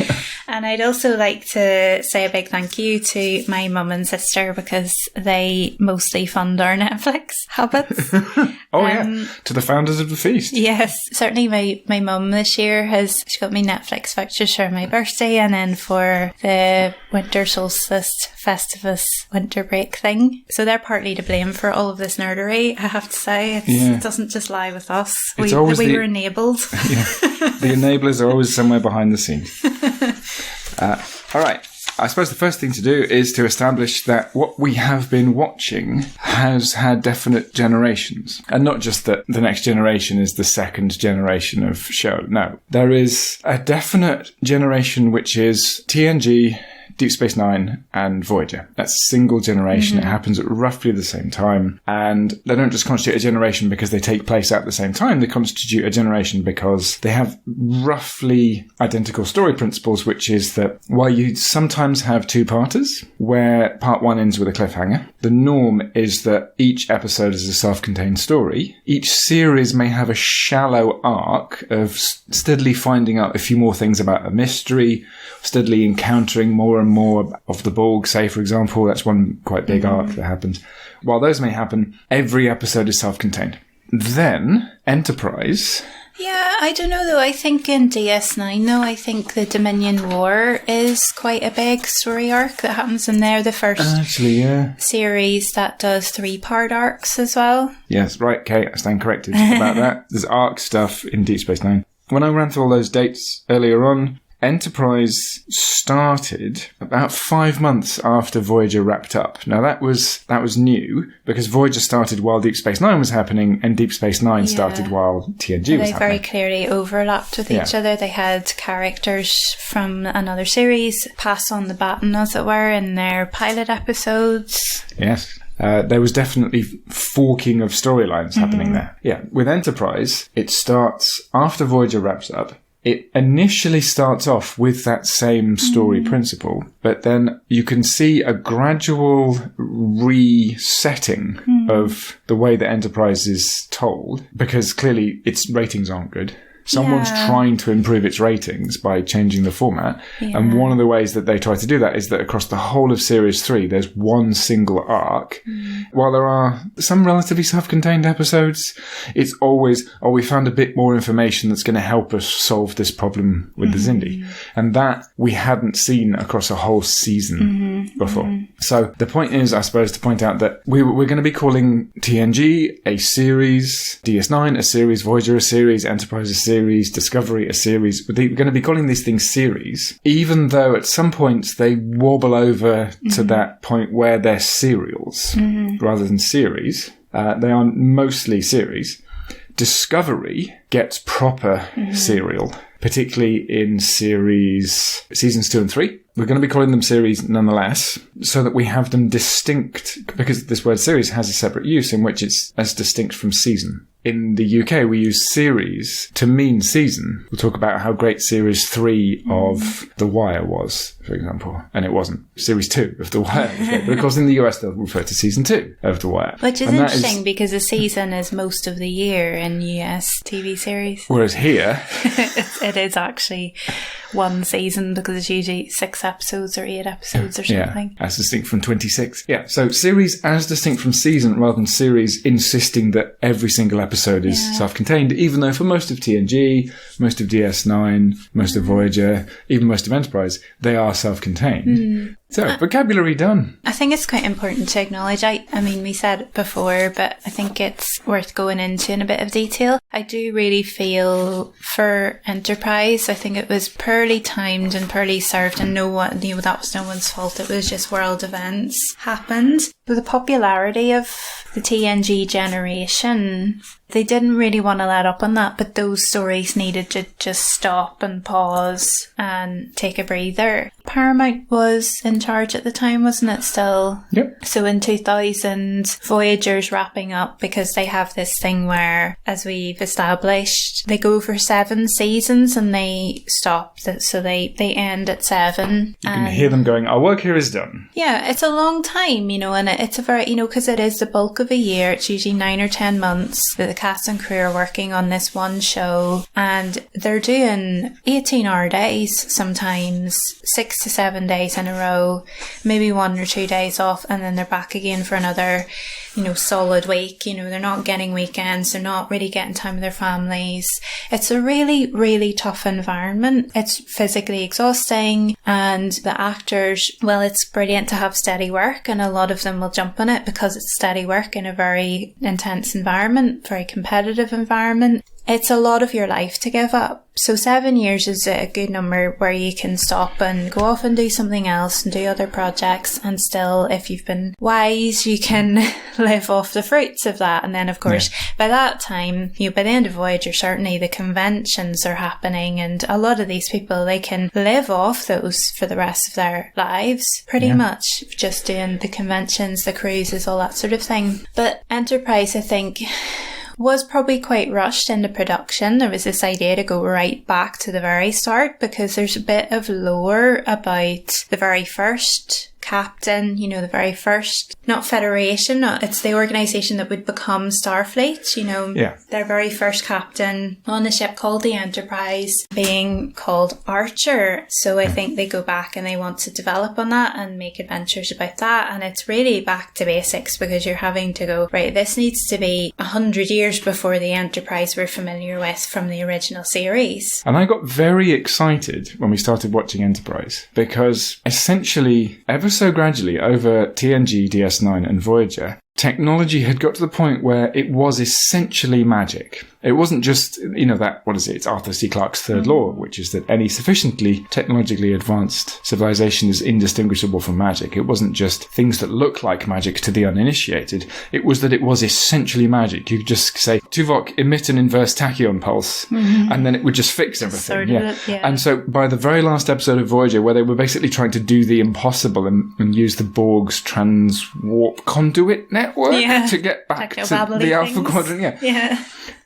And I'd also like to say a big thank you to my mum and sister, because they mostly fund our Netflix habits. To the founders of the feast. Yes, certainly my mum this year she got me Netflix vouchers for my birthday, and then for the winter solstice festivus winter break thing. So they're partly to blame for all of this nerdery, I have to say. It doesn't just lie with us. We were enabled. The enablers are always somewhere behind the scenes. All right. I suppose the first thing to do is to establish that what we have been watching has had definite generations. And not just that the next generation is the second generation of show. No, there is a definite generation which is TNG, Deep Space Nine, and Voyager. That's a single generation. It happens at roughly the same time. And they don't just constitute a generation because they take place at the same time. They constitute a generation because they have roughly identical story principles, which is that while you sometimes have two-parters, where part one ends with a cliffhanger, the norm is that each episode is a self-contained story. Each series may have a shallow arc of steadily finding out a few more things about a mystery, steadily encountering more and more of the Borg, say, for example. That's one quite big arc that happens. While those may happen, every episode is self-contained. Then, Enterprise... Yeah, I don't know though. I think in DS9 though, I think the Dominion War is quite a big story arc that happens in there. The first series that does 3-part arcs as well. Yes, right, Kate, I stand corrected about that. There's arc stuff in Deep Space Nine. When I ran through all those dates earlier on, Enterprise started about 5 months after Voyager wrapped up. Now that was new because Voyager started while Deep Space Nine was happening, and Deep Space Nine started while TNG was happening. They very clearly overlapped with each other. They had characters from another series pass on the baton, as it were, in their pilot episodes. Yes. There was definitely forking of storylines happening there. Yeah, with Enterprise, it starts after Voyager wraps up. It initially starts off with that same story principle, but then you can see a gradual resetting of the way that Enterprise is told, because clearly its ratings aren't good. Someone's trying to improve its ratings by changing the format. Yeah. And one of the ways that they try to do that is that across the whole of Series 3, there's one single arc. While there are some relatively self-contained episodes, it's always, we found a bit more information that's going to help us solve this problem with the Xindi. And that we hadn't seen across a whole season before. So the point is, I suppose, to point out that we're going to be calling TNG a series, DS9 a series, Voyager a series, Enterprise a series, Discovery a series. We're going to be calling these things series, even though at some points they wobble over to that point where they're serials rather than series. They are mostly series. Discovery gets proper serial, particularly in seasons 2 and 3. We're going to be calling them series nonetheless, so that we have them distinct, because this word series has a separate use in which it's as distinct from season. In the UK, we use series to mean season. We'll talk about how great Series 3 of The Wire was, for example. And it wasn't. Series 2 of The Wire was great. But of course, in the US, they'll refer to Season 2 of The Wire. Which is interesting because a season is most of the year in US TV series. Whereas here... it is actually one season, because it's usually 6 episodes or 8 episodes or something. Yeah, as distinct from 26. Yeah, so series as distinct from season, rather than series insisting that every single episode is self-contained, even though for most of TNG, most of DS9, most of Voyager, even most of Enterprise, they are self-contained. So, vocabulary done. I think it's quite important to acknowledge. I mean, we said it before, but I think it's worth going into in a bit of detail. I do really feel for Enterprise, I think it was poorly timed and poorly served, and that was no one's fault. It was just world events happened. But the popularity of the TNG generation they didn't really want to let up on that, but those stories needed to just stop and pause and take a breather. Paramount was in charge at the time, wasn't it, still? Yep. So in 2000, Voyager's wrapping up because they have this thing where, as we've established, they go for 7 seasons and they stop. So they end at 7. You can hear them going, our work here is done. Yeah, it's a long time, and it's a very, because it is the bulk of a year. It's usually 9 or 10 months that the cast and crew are working on this one show, and they're doing 18-hour days sometimes, 6 to 7 days in a row, maybe 1 or 2 days off, and then they're back again for another, solid week. They're not getting weekends, they're not really getting time with their families. It's a really, really tough environment. It's physically exhausting, and the actors, well, it's brilliant to have steady work, and a lot of them will jump on it because it's steady work in a very intense environment, very competitive environment. It's a lot of your life to give up. So 7 years is a good number where you can stop and go off and do something else and do other projects, and still, if you've been wise, you can live off the fruits of that. And then, of course, by that time, by the end of Voyager, certainly the conventions are happening, and a lot of these people, they can live off those for the rest of their lives, pretty much, just doing the conventions, the cruises, all that sort of thing. But Enterprise, I think, was probably quite rushed into production. There was this idea to go right back to the very start because there's a bit of lore about the very first captain, the very first, not Federation, it's the organisation that would become Starfleet, their very first captain on a ship called the Enterprise being called Archer. So I think they go back and they want to develop on that and make adventures about that. And it's really back to basics because you're having to go, right, this needs to be 100 years before the Enterprise we're familiar with from the original series. And I got very excited when we started watching Enterprise because essentially, ever so gradually over TNG, DS9 and Voyager, technology had got to the point where it was essentially magic. It wasn't just, it's Arthur C. Clarke's third law, which is that any sufficiently technologically advanced civilization is indistinguishable from magic. It wasn't just things that look like magic to the uninitiated. It was that it was essentially magic. You could just say, Tuvok, emit an inverse tachyon pulse, and then it would just fix everything. And so by the very last episode of Voyager, where they were basically trying to do the impossible and use the Borg's transwarp conduit network to get back to the Alpha Quadrant.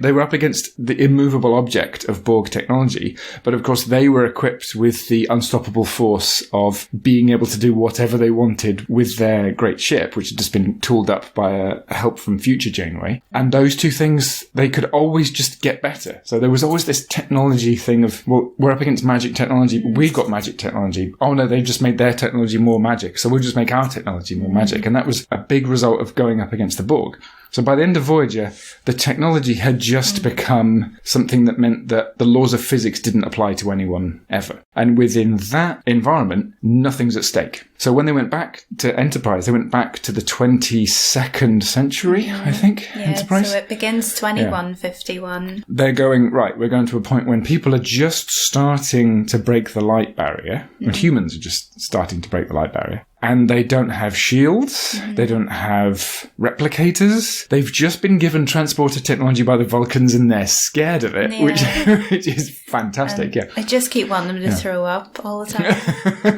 They were up against the immovable object of Borg technology, but of course they were equipped with the unstoppable force of being able to do whatever they wanted with their great ship, which had just been tooled up by a help from future Janeway. And those two things, they could always just get better. So there was always this technology thing of, well, we're up against magic technology, but we've got magic technology. Oh no, they've just made their technology more magic, so we'll just make our technology more magic. And that was a big result of going up against the Borg. So by the end of Voyager, the technology had just become something that meant that the laws of physics didn't apply to anyone ever. And within that environment, nothing's at stake. So when they went back to Enterprise, they went back to the 22nd century, I think, Enterprise. So it begins 2151. They're going, right, we're going to a point when people are just starting to break the light barrier, when humans are just starting to break the light barrier. And they don't have shields. They don't have replicators. They've just been given transporter technology by the Vulcans and they're scared of it, which is fantastic. I just keep wanting them to throw up all the time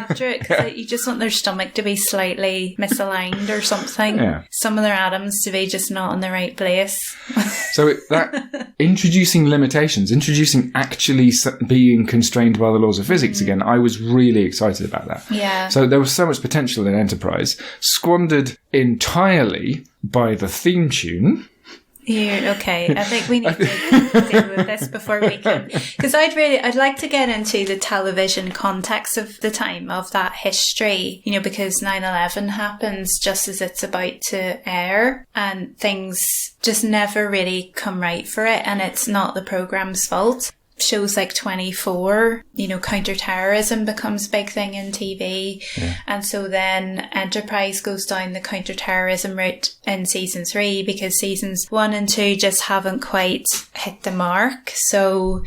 after it, because you just want their stomach to be slightly misaligned or something. Some of their atoms to be just not in the right place. So that introducing limitations, introducing actually being constrained by the laws of physics again, I was really excited about that. Yeah. So there was so much potential in Enterprise, squandered entirely by the theme tune. Okay, I think we need to deal with this before we can, because I'd like to get into the television context of the time, of that history, because 9/11 happens just as it's about to air, and things just never really come right for it, and it's not the programme's fault. Shows like 24, counter-terrorism becomes a big thing in TV. And so then Enterprise goes down the counter-terrorism route in season 3 because seasons 1 and 2 just haven't quite hit the mark. So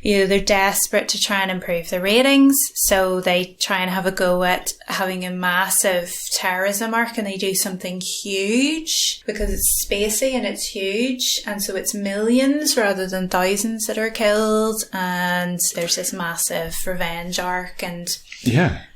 they're desperate to try and improve their ratings. So they try and have a go at having a massive terrorism arc, and they do something huge because it's spacey and it's huge. And so it's millions rather than thousands that are killed. And there's this massive revenge arc and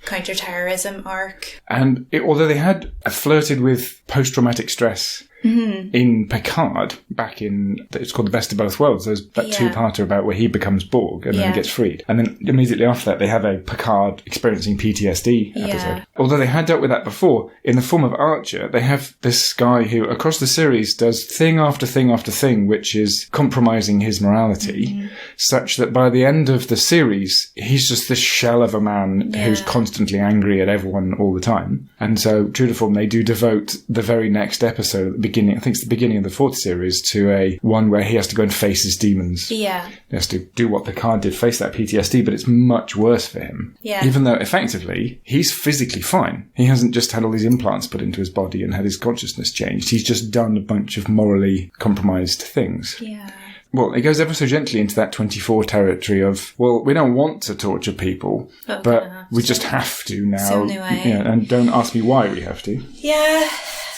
counter-terrorism arc. And although they had flirted with post-traumatic stress in Picard, back in, it's called The Best of Both Worlds, there's that two-parter about where he becomes Borg and then he gets freed. And then immediately after that, they have a Picard experiencing PTSD episode. Although they had dealt with that before, in the form of Archer, they have this guy who, across the series, does thing after thing after thing, which is compromising his morality, such that by the end of the series, he's just this shell of a man who's constantly angry at everyone all the time. And so, true to form, they do devote the very next episode, at the beginning, I think it's the beginning of the fourth series, to a one where he has to go and face his demons. Yeah. He has to do what Picard did, face that PTSD, but it's much worse for him. Yeah. Even though, effectively, he's physically fine. He hasn't just had all these implants put into his body and had his consciousness changed. He's just done a bunch of morally compromised things. Yeah. Well, it goes ever so gently into that 24 territory of, well, we don't want to torture people, but we just have to now. So anyway. And don't ask me why we have to. Yeah.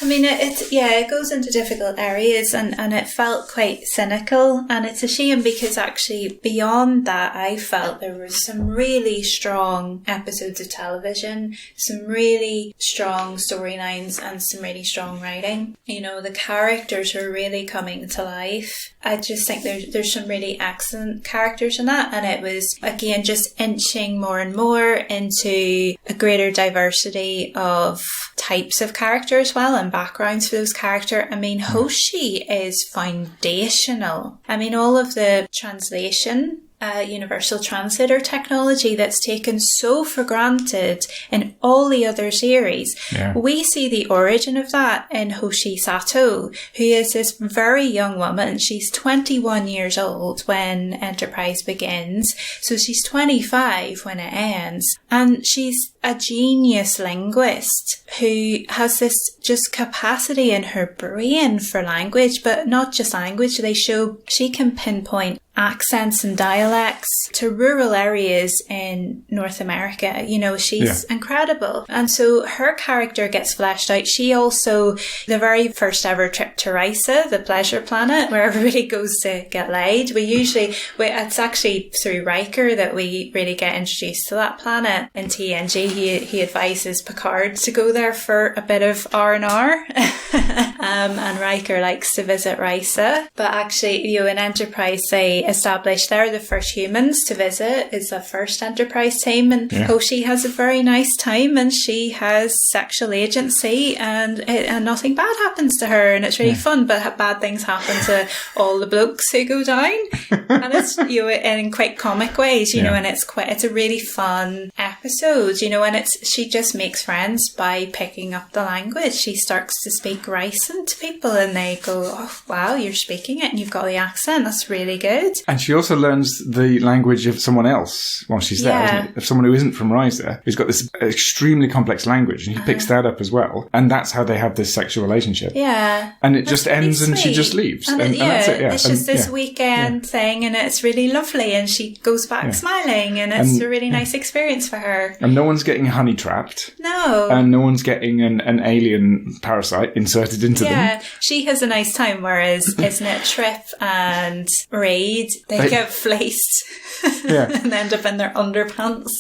I mean, it goes into difficult areas and it felt quite cynical, and it's a shame because actually beyond that I felt there was some really strong episodes of television, some really strong storylines and some really strong writing. The characters are really coming to life. I just think there's some really excellent characters in that, and it was again just inching more and more into a greater diversity of types of character as well and backgrounds for those characters. I mean, Hoshi is foundational. I mean, all of the translation, universal translator technology that's taken so for granted in all the other series. Yeah. We see the origin of that in Hoshi Sato, who is this very young woman. She's 21 years old when Enterprise begins, so she's 25 when it ends, and she's a genius linguist who has this just capacity in her brain for language, but not just language. They show she can pinpoint accents and dialects to rural areas in North America. She's incredible. And so her character gets fleshed out. She also, the very first ever trip to Risa, the pleasure planet, where everybody goes to get laid. It's actually through Riker that we really get introduced to that planet in TNG. He advises Picard to go there for a bit of R&R. And Riker likes to visit Risa. But actually, in Enterprise, they established they're the first humans to visit. It's the first Enterprise team, and Hoshi has a very nice time, and she has sexual agency, and nothing bad happens to her, and it's really fun. But bad things happen to all the blokes who go down, and it's in quite comic ways, and it's a really fun episode, and she just makes friends by picking up the language. She starts to speak Ryson to people, and they go, "Oh wow, you're speaking it, and you've got the accent. That's really good." And she also learns the language of someone else while she's there, isn't it? Of someone who isn't from Risa, who's got this extremely complex language, and he picks that up as well. And that's how they have this sexual relationship. Yeah. And it just ends and she just leaves. And that's it, It's just this weekend thing, and it's really lovely, and she goes back smiling, and it's a really nice experience for her. And no one's getting honey trapped. No. And no one's getting an alien parasite inserted into them. Yeah. She has a nice time, whereas, isn't it, Trip and Reed, they get fleeced and end up in their underpants.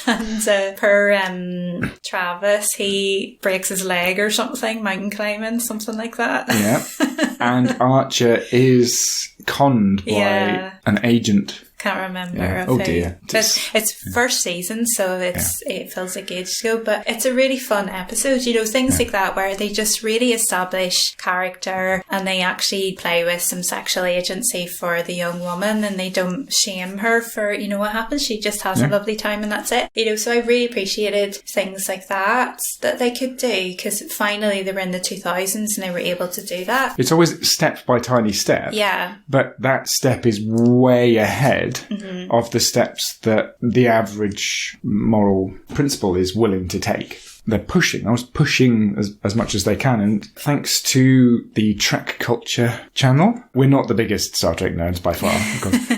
And Travis, he breaks his leg or something, mountain climbing, something like that. Yeah. And Archer is conned by an agent. Can't remember. Yeah. Oh dear. It's first season, so it feels like ages ago, but it's a really fun episode. Things like that where they just really establish character, and they actually play with some sexual agency for the young woman, and they don't shame her for, what happens. She just has a lovely time, and that's it. So I really appreciated things like that they could do, because finally they were in the 2000s and they were able to do that. It's always step by tiny step. Yeah. But that step is way ahead of the steps that the average moral principle is willing to take. they're pushing. I was pushing as much as they can. And thanks to the Trek Culture channel, we're not the biggest Star Trek nerds by far.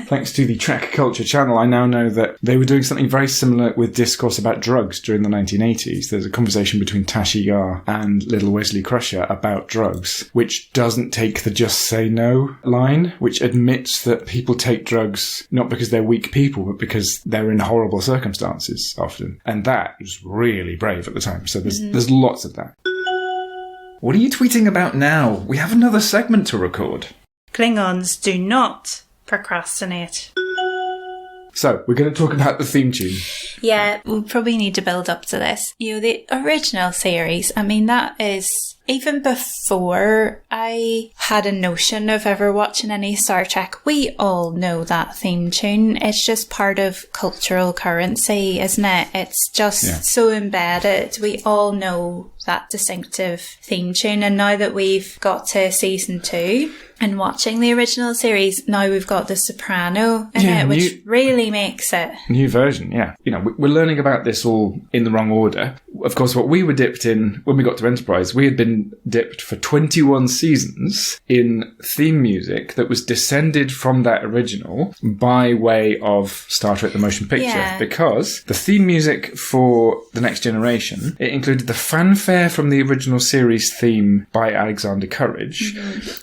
Thanks to the Trek Culture channel, I now know that they were doing something very similar with discourse about drugs during the 1980s. There's a conversation between Tashi Yar and Little Wesley Crusher about drugs, which doesn't take the just say no line, which admits that people take drugs not because they're weak people, but because they're in horrible circumstances often. And that was really brave at the time. So there's lots of that. What are you tweeting about now? We have another segment to record. Klingons do not procrastinate. So, we're going to talk about the theme tune. Yeah, we'll probably need to build up to this. The original series, I mean, that is... Even before I had a notion of ever watching any Star Trek, we all know that theme tune. It's just part of cultural currency, isn't it? It's just so embedded. We all know that distinctive theme tune. And now that we've got to season 2 and watching the original series, now we've got the soprano in it, which really makes it. New version, yeah. We're learning about this all in the wrong order. Of course, what we were dipped in when we got to Enterprise, we had been dipped for 21 seasons in theme music that was descended from that original by way of Star Trek The Motion Picture, because the theme music for The Next Generation, it included the fanfare from the original series theme by Alexander Courage,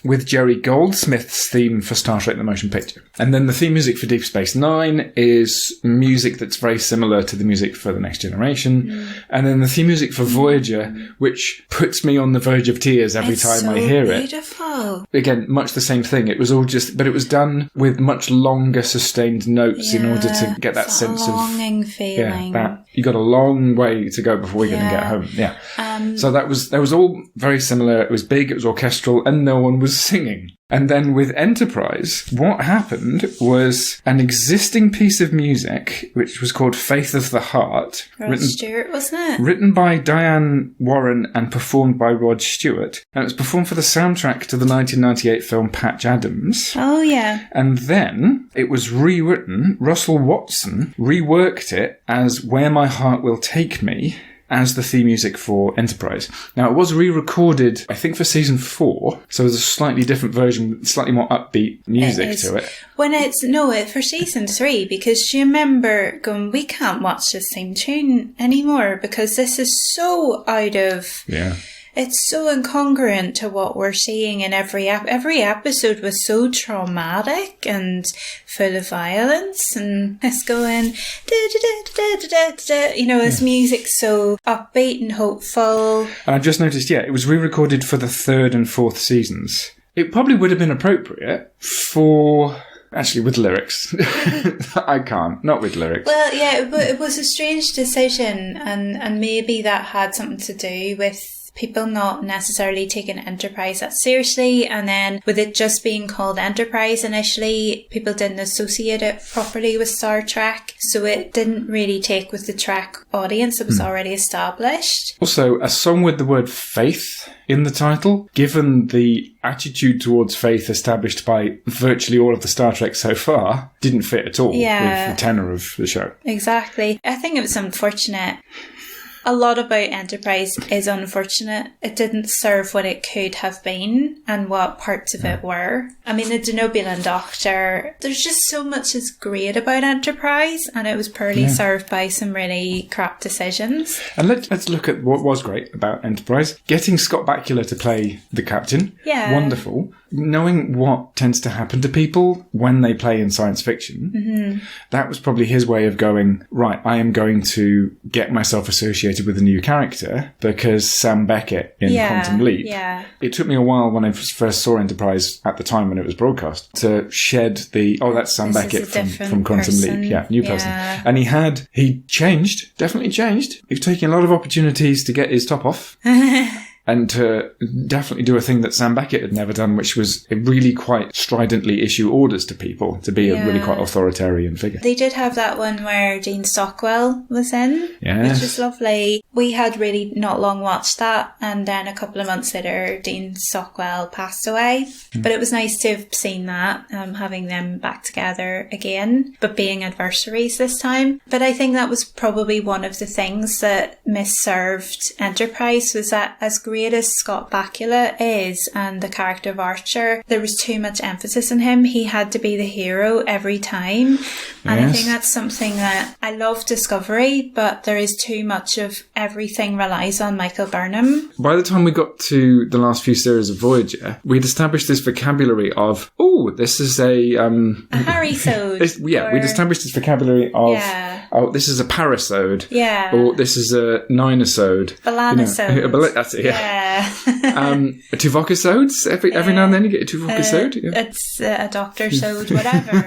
with Jerry Goldsmith's theme for Star Trek The Motion Picture. And then the theme music for Deep Space Nine is music that's very similar to the music for The Next Generation. And then the theme music for Voyager, which puts me on the verge of tears every time I hear it. It's so beautiful. Again, much the same thing. It was all but it was done with much longer sustained notes in order to get that sense of longing feeling. That you got a long way to go before we're going to get home. Yeah. So that was all very similar. It was big, it was orchestral, and no one was singing. And then with Enterprise, what happened was an existing piece of music, which was called Faith of the Heart. Rod Stewart, wasn't it? Written by Diane Warren and performed by Rod Stewart. And it was performed for the soundtrack to the 1998 film Patch Adams. Oh, yeah. And then it was rewritten. Russell Watson reworked it as Where My Heart Will Take Me, as the theme music for Enterprise. Now, it was re-recorded, I think, for season 4, so there's a slightly different version, slightly more upbeat music to it. When for season 3, because you remember going, we can't watch this theme tune anymore because this is so out of... Yeah. It's so incongruent to what we're seeing in every episode was so traumatic and full of violence, and it's going this music's so upbeat and hopeful. And I just noticed, it was re-recorded for the 3rd and 4th seasons. It probably would have been appropriate for... Actually, with lyrics. I can't. Not with lyrics. Well, yeah, but it was a strange decision, and maybe that had something to do with people not necessarily taking Enterprise that seriously, and then with it just being called Enterprise initially, people didn't associate it properly with Star Trek, so it didn't really take with the Trek audience that was already established. Also, a song with the word faith in the title, given the attitude towards faith established by virtually all of the Star Trek so far, didn't fit at all with the tenor of the show. Exactly. I think it was unfortunate. A lot about Enterprise is unfortunate. It didn't serve what it could have been and what parts of it were. I mean, the Denobulan Doctor, there's just so much is great about Enterprise, and it was poorly served by some really crap decisions. And let's look at what was great about Enterprise. Getting Scott Bakula to play the captain. Yeah. Wonderful. Knowing what tends to happen to people when they play in science fiction, that was probably his way of going, right, I am going to get myself associated with a new character because Sam Beckett in Quantum Leap. Yeah. It took me a while when I first saw Enterprise at the time when it was broadcast to shed that's Sam Beckett from Quantum Leap. Yeah, new person. And he changed, definitely changed. He was taking a lot of opportunities to get his top off. and to definitely do a thing that Sam Beckett had never done, which was really quite stridently issue orders to people, to be a really quite authoritarian figure. They did have that one where Dean Stockwell was in, which was lovely. We had really not long watched that, and then a couple of months later Dean Stockwell passed away. But it was nice to have seen that, having them back together again, but being adversaries this time. But I think that was probably one of the things that misserved Enterprise, was that as great as Scott Bakula is and the character of Archer, there was too much emphasis on him. He had to be the hero every time. And I think that's something that I love Discovery, but there is too much of everything relies on Michael Burnham. By the time we got to the last few series of Voyager, we'd established this vocabulary of, this is a Harry-sode. We'd established this vocabulary of, this is a parasode. Yeah. Or this is a ninosode. Balanosode. That's it, Tuvocasodes. Every now and then you get a Tuvocasode. It's a doctor-sode, whatever.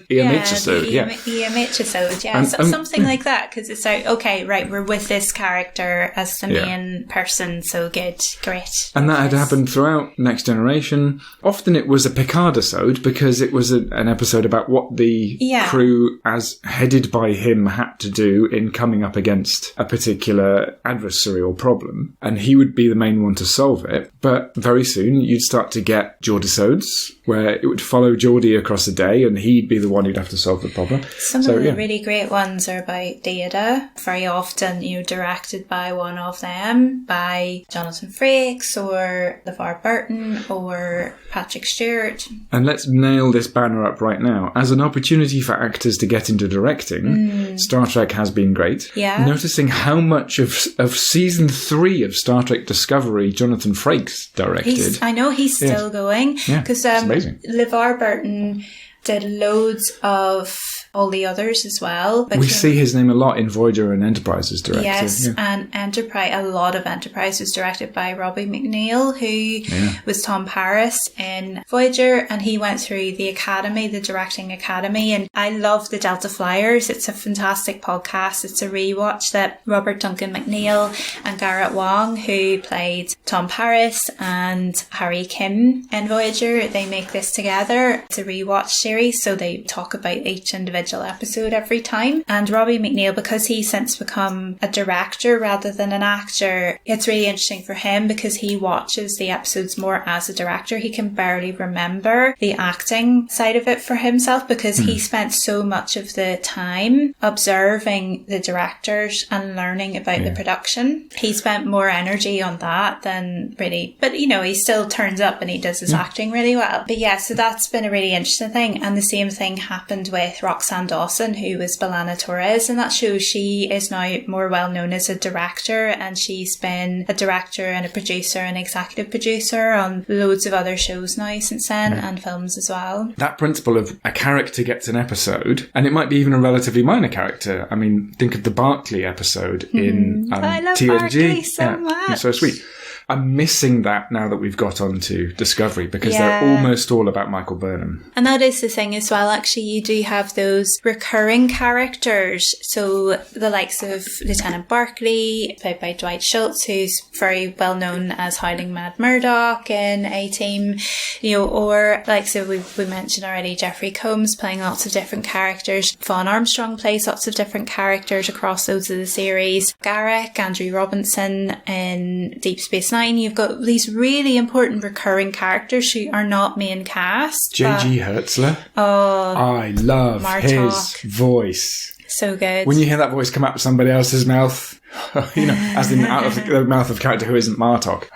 Eometrosode, Eometrosode, something like that, because it's like, okay, right, we're with this character as the main person, so good, great. And that had happened throughout Next Generation. Often it was a Picardisode, because it was an episode about what the crew, as headed by him, had to do in coming up against a particular adversary or problem, and he would be the main one to solve it. But very soon you'd start to get Geordisodes, where it would follow Geordie across a day, and he'd be the one who'd have to solve the problem. Some of the really great ones are about Data, very often directed by one of them, by Jonathan Frakes or LeVar Burton or Patrick Stewart. And let's nail this banner up right now. As an opportunity for actors to get into directing, Star Trek has been great. Yeah. Noticing how much of season 3 of Star Trek Discovery Jonathan Frakes directed. I know he's still going. Yeah, it's amazing. LeVar Burton did loads of all the others as well. We see his name a lot in Voyager and Enterprise as director. Yes, and a lot of Enterprise was directed by Robbie McNeil, who was Tom Paris in Voyager, and he went through the academy, the directing academy, and I love the Delta Flyers. It's a fantastic podcast. It's a rewatch that Robert Duncan McNeil and Garrett Wang, who played Tom Paris and Harry Kim in Voyager, they make this together. It's a rewatch series, so they talk about each individual episode every time. And Robbie McNeil, because he's since become a director rather than an actor, it's really interesting for him because he watches the episodes more as a director. He can barely remember the acting side of it for himself because he spent so much of the time observing the directors and learning about the production. He spent more energy on that than really, but he still turns up and he does his acting really well. But so that's been a really interesting thing. And the same thing happened with Roxanne Dawson, who was B'Elanna Torres in that show. She is now more well known as a director, and she's been a director and a producer and executive producer on loads of other shows now since then, and films as well. That principle of a character gets an episode, and it might be even a relatively minor character. I mean, think of the Barclay episode in I love TNG. Barclay so much. It's so sweet. I'm missing that now that we've got onto Discovery because they're almost all about Michael Burnham. And that is the thing as well, actually. You do have those recurring characters. So the likes of Lieutenant Barclay, played by Dwight Schultz, who's very well known as Howling Mad Murdoch in A-Team, or like so we mentioned already, Jeffrey Combs playing lots of different characters. Vaughn Armstrong plays lots of different characters across those of the series. Garrick, Andrew Robinson in Deep Space Nine. You've got these really important recurring characters who are not main cast. J.G. Hertzler. Oh, I love Martok. his voice. So good. When you hear that voice come out of somebody else's mouth, as in out of the mouth of a character who isn't Martok.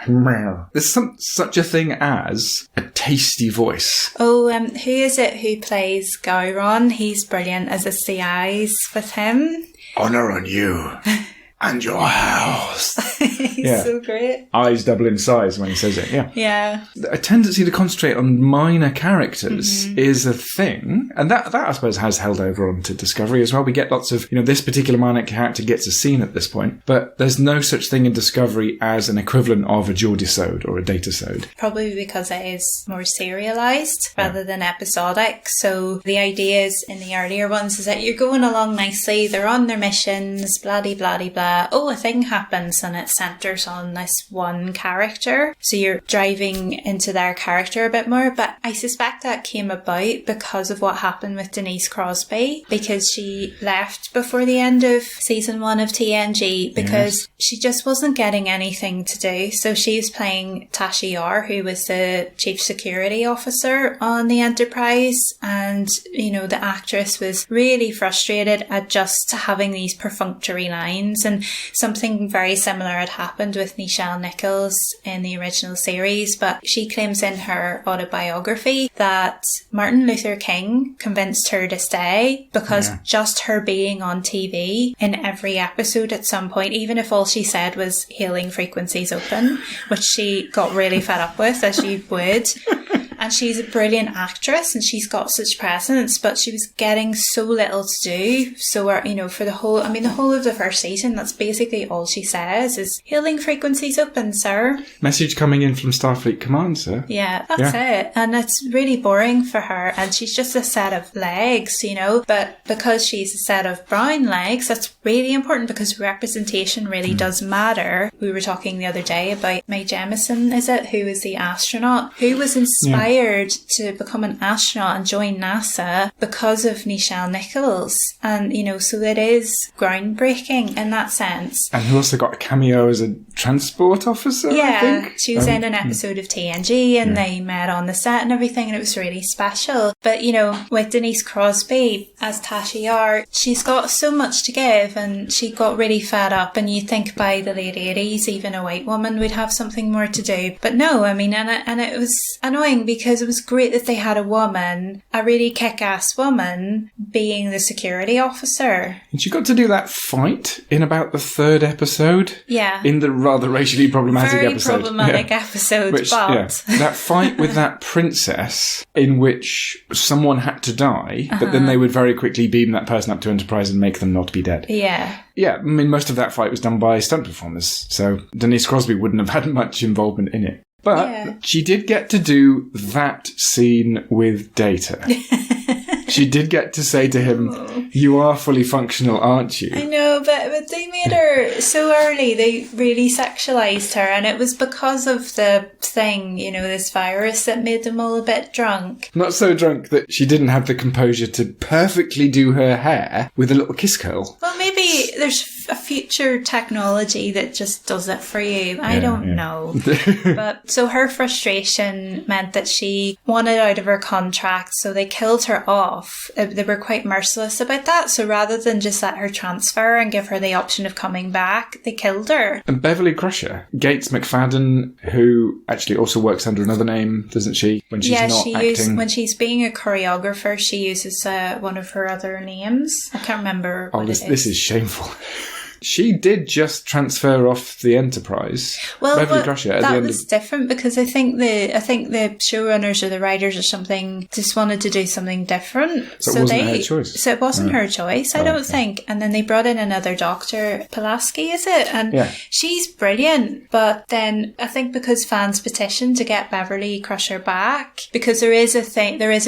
There's such a thing as a tasty voice. Oh, who is it who plays Gowron? He's brilliant as a CIs with him. Honour on you. And your house. He's so great. Eyes double in size when he says it, Yeah. A tendency to concentrate on minor characters is a thing. And that I suppose has held over onto Discovery as well. We get lots of, this particular minor character gets a scene at this point. But there's no such thing in Discovery as an equivalent of a Geordisode or a Datasode. Probably because it is more serialised rather than episodic. So the ideas in the earlier ones is that you're going along nicely, they're on their missions, blah-de-blah-de-blah. a thing happens and it centres on this one character. So you're driving into their character a bit more. But I suspect that came about because of what happened with Denise Crosby, because she left before the end of season 1 of TNG because she just wasn't getting anything to do. So she was playing Tasha Yar, who was the chief security officer on the Enterprise. And, you know, the actress was really frustrated at just having these perfunctory lines. And something very similar had happened with Nichelle Nichols in the original series. But she claims in her autobiography that Martin Luther King convinced her to stay because just her being on TV in every episode at some point, even if all she said was hailing frequencies open, which she got really fed up with, as you would. And she's a brilliant actress and she's got such presence, but she was getting so little to do. So, you know, for the whole of the first season, that's basically all she says is hailing frequencies open, sir. Message coming in from Starfleet Command, sir. Yeah, that's it. And it's really boring for her. And she's just a set of legs, you know, but because she's a set of brown legs, that's really important because representation really does matter. We were talking the other day about Mae Jemison, is it, who is the astronaut, who was inspired to become an astronaut and join NASA because of Nichelle Nichols. And, you know, so it is groundbreaking in that sense. And who also got a cameo as a transport officer, I think? She was in an episode of TNG and they met on the set and everything, and it was really special. But, you know, with Denise Crosby as Tasha Yar, she's got so much to give and she got really fed up, and you'd think by the late 80s even a white woman would have something more to do. But no, I mean, and it was annoying because it was great that they had a woman, a really kick-ass woman, being the security officer. And she got to do that fight in about the 3rd episode. Yeah. In the rather racially problematic episode. Very problematic episode, but... that fight with that princess in which someone had to die, but then they would very quickly beam that person up to Enterprise and make them not be dead. Yeah. Yeah, I mean, most of that fight was done by stunt performers, so Denise Crosby wouldn't have had much involvement in it. But she did get to do that scene with Data. She did get to say to him, you are fully functional, aren't you? I know, but they made her so early. They really sexualised her, and it was because of the thing, you know, this virus that made them all a bit drunk. Not so drunk that she didn't have the composure to perfectly do her hair with a little kiss curl. Well, maybe there's a future technology that just does it for you. I don't know. But so her frustration meant that she wanted out of her contract, so they killed her off. They were quite merciless about that. So rather than just let her transfer and give her the option of coming back, they killed her. And Beverly Crusher, Gates Mcfadden, who actually also works under another name, doesn't she? When she's not acting. When she's being a choreographer, she uses one of her other names. I can't remember what it is. This is shameful. She did just transfer off the Enterprise. Well, Beverly Crusher at the end was different because I think the showrunners or the writers or something just wanted to do something different. So it wasn't her choice. So it wasn't her choice, I don't think. And then they brought in another doctor, Pulaski, is it? And she's brilliant. But then I think because fans petitioned to get Beverly Crusher back, because there is a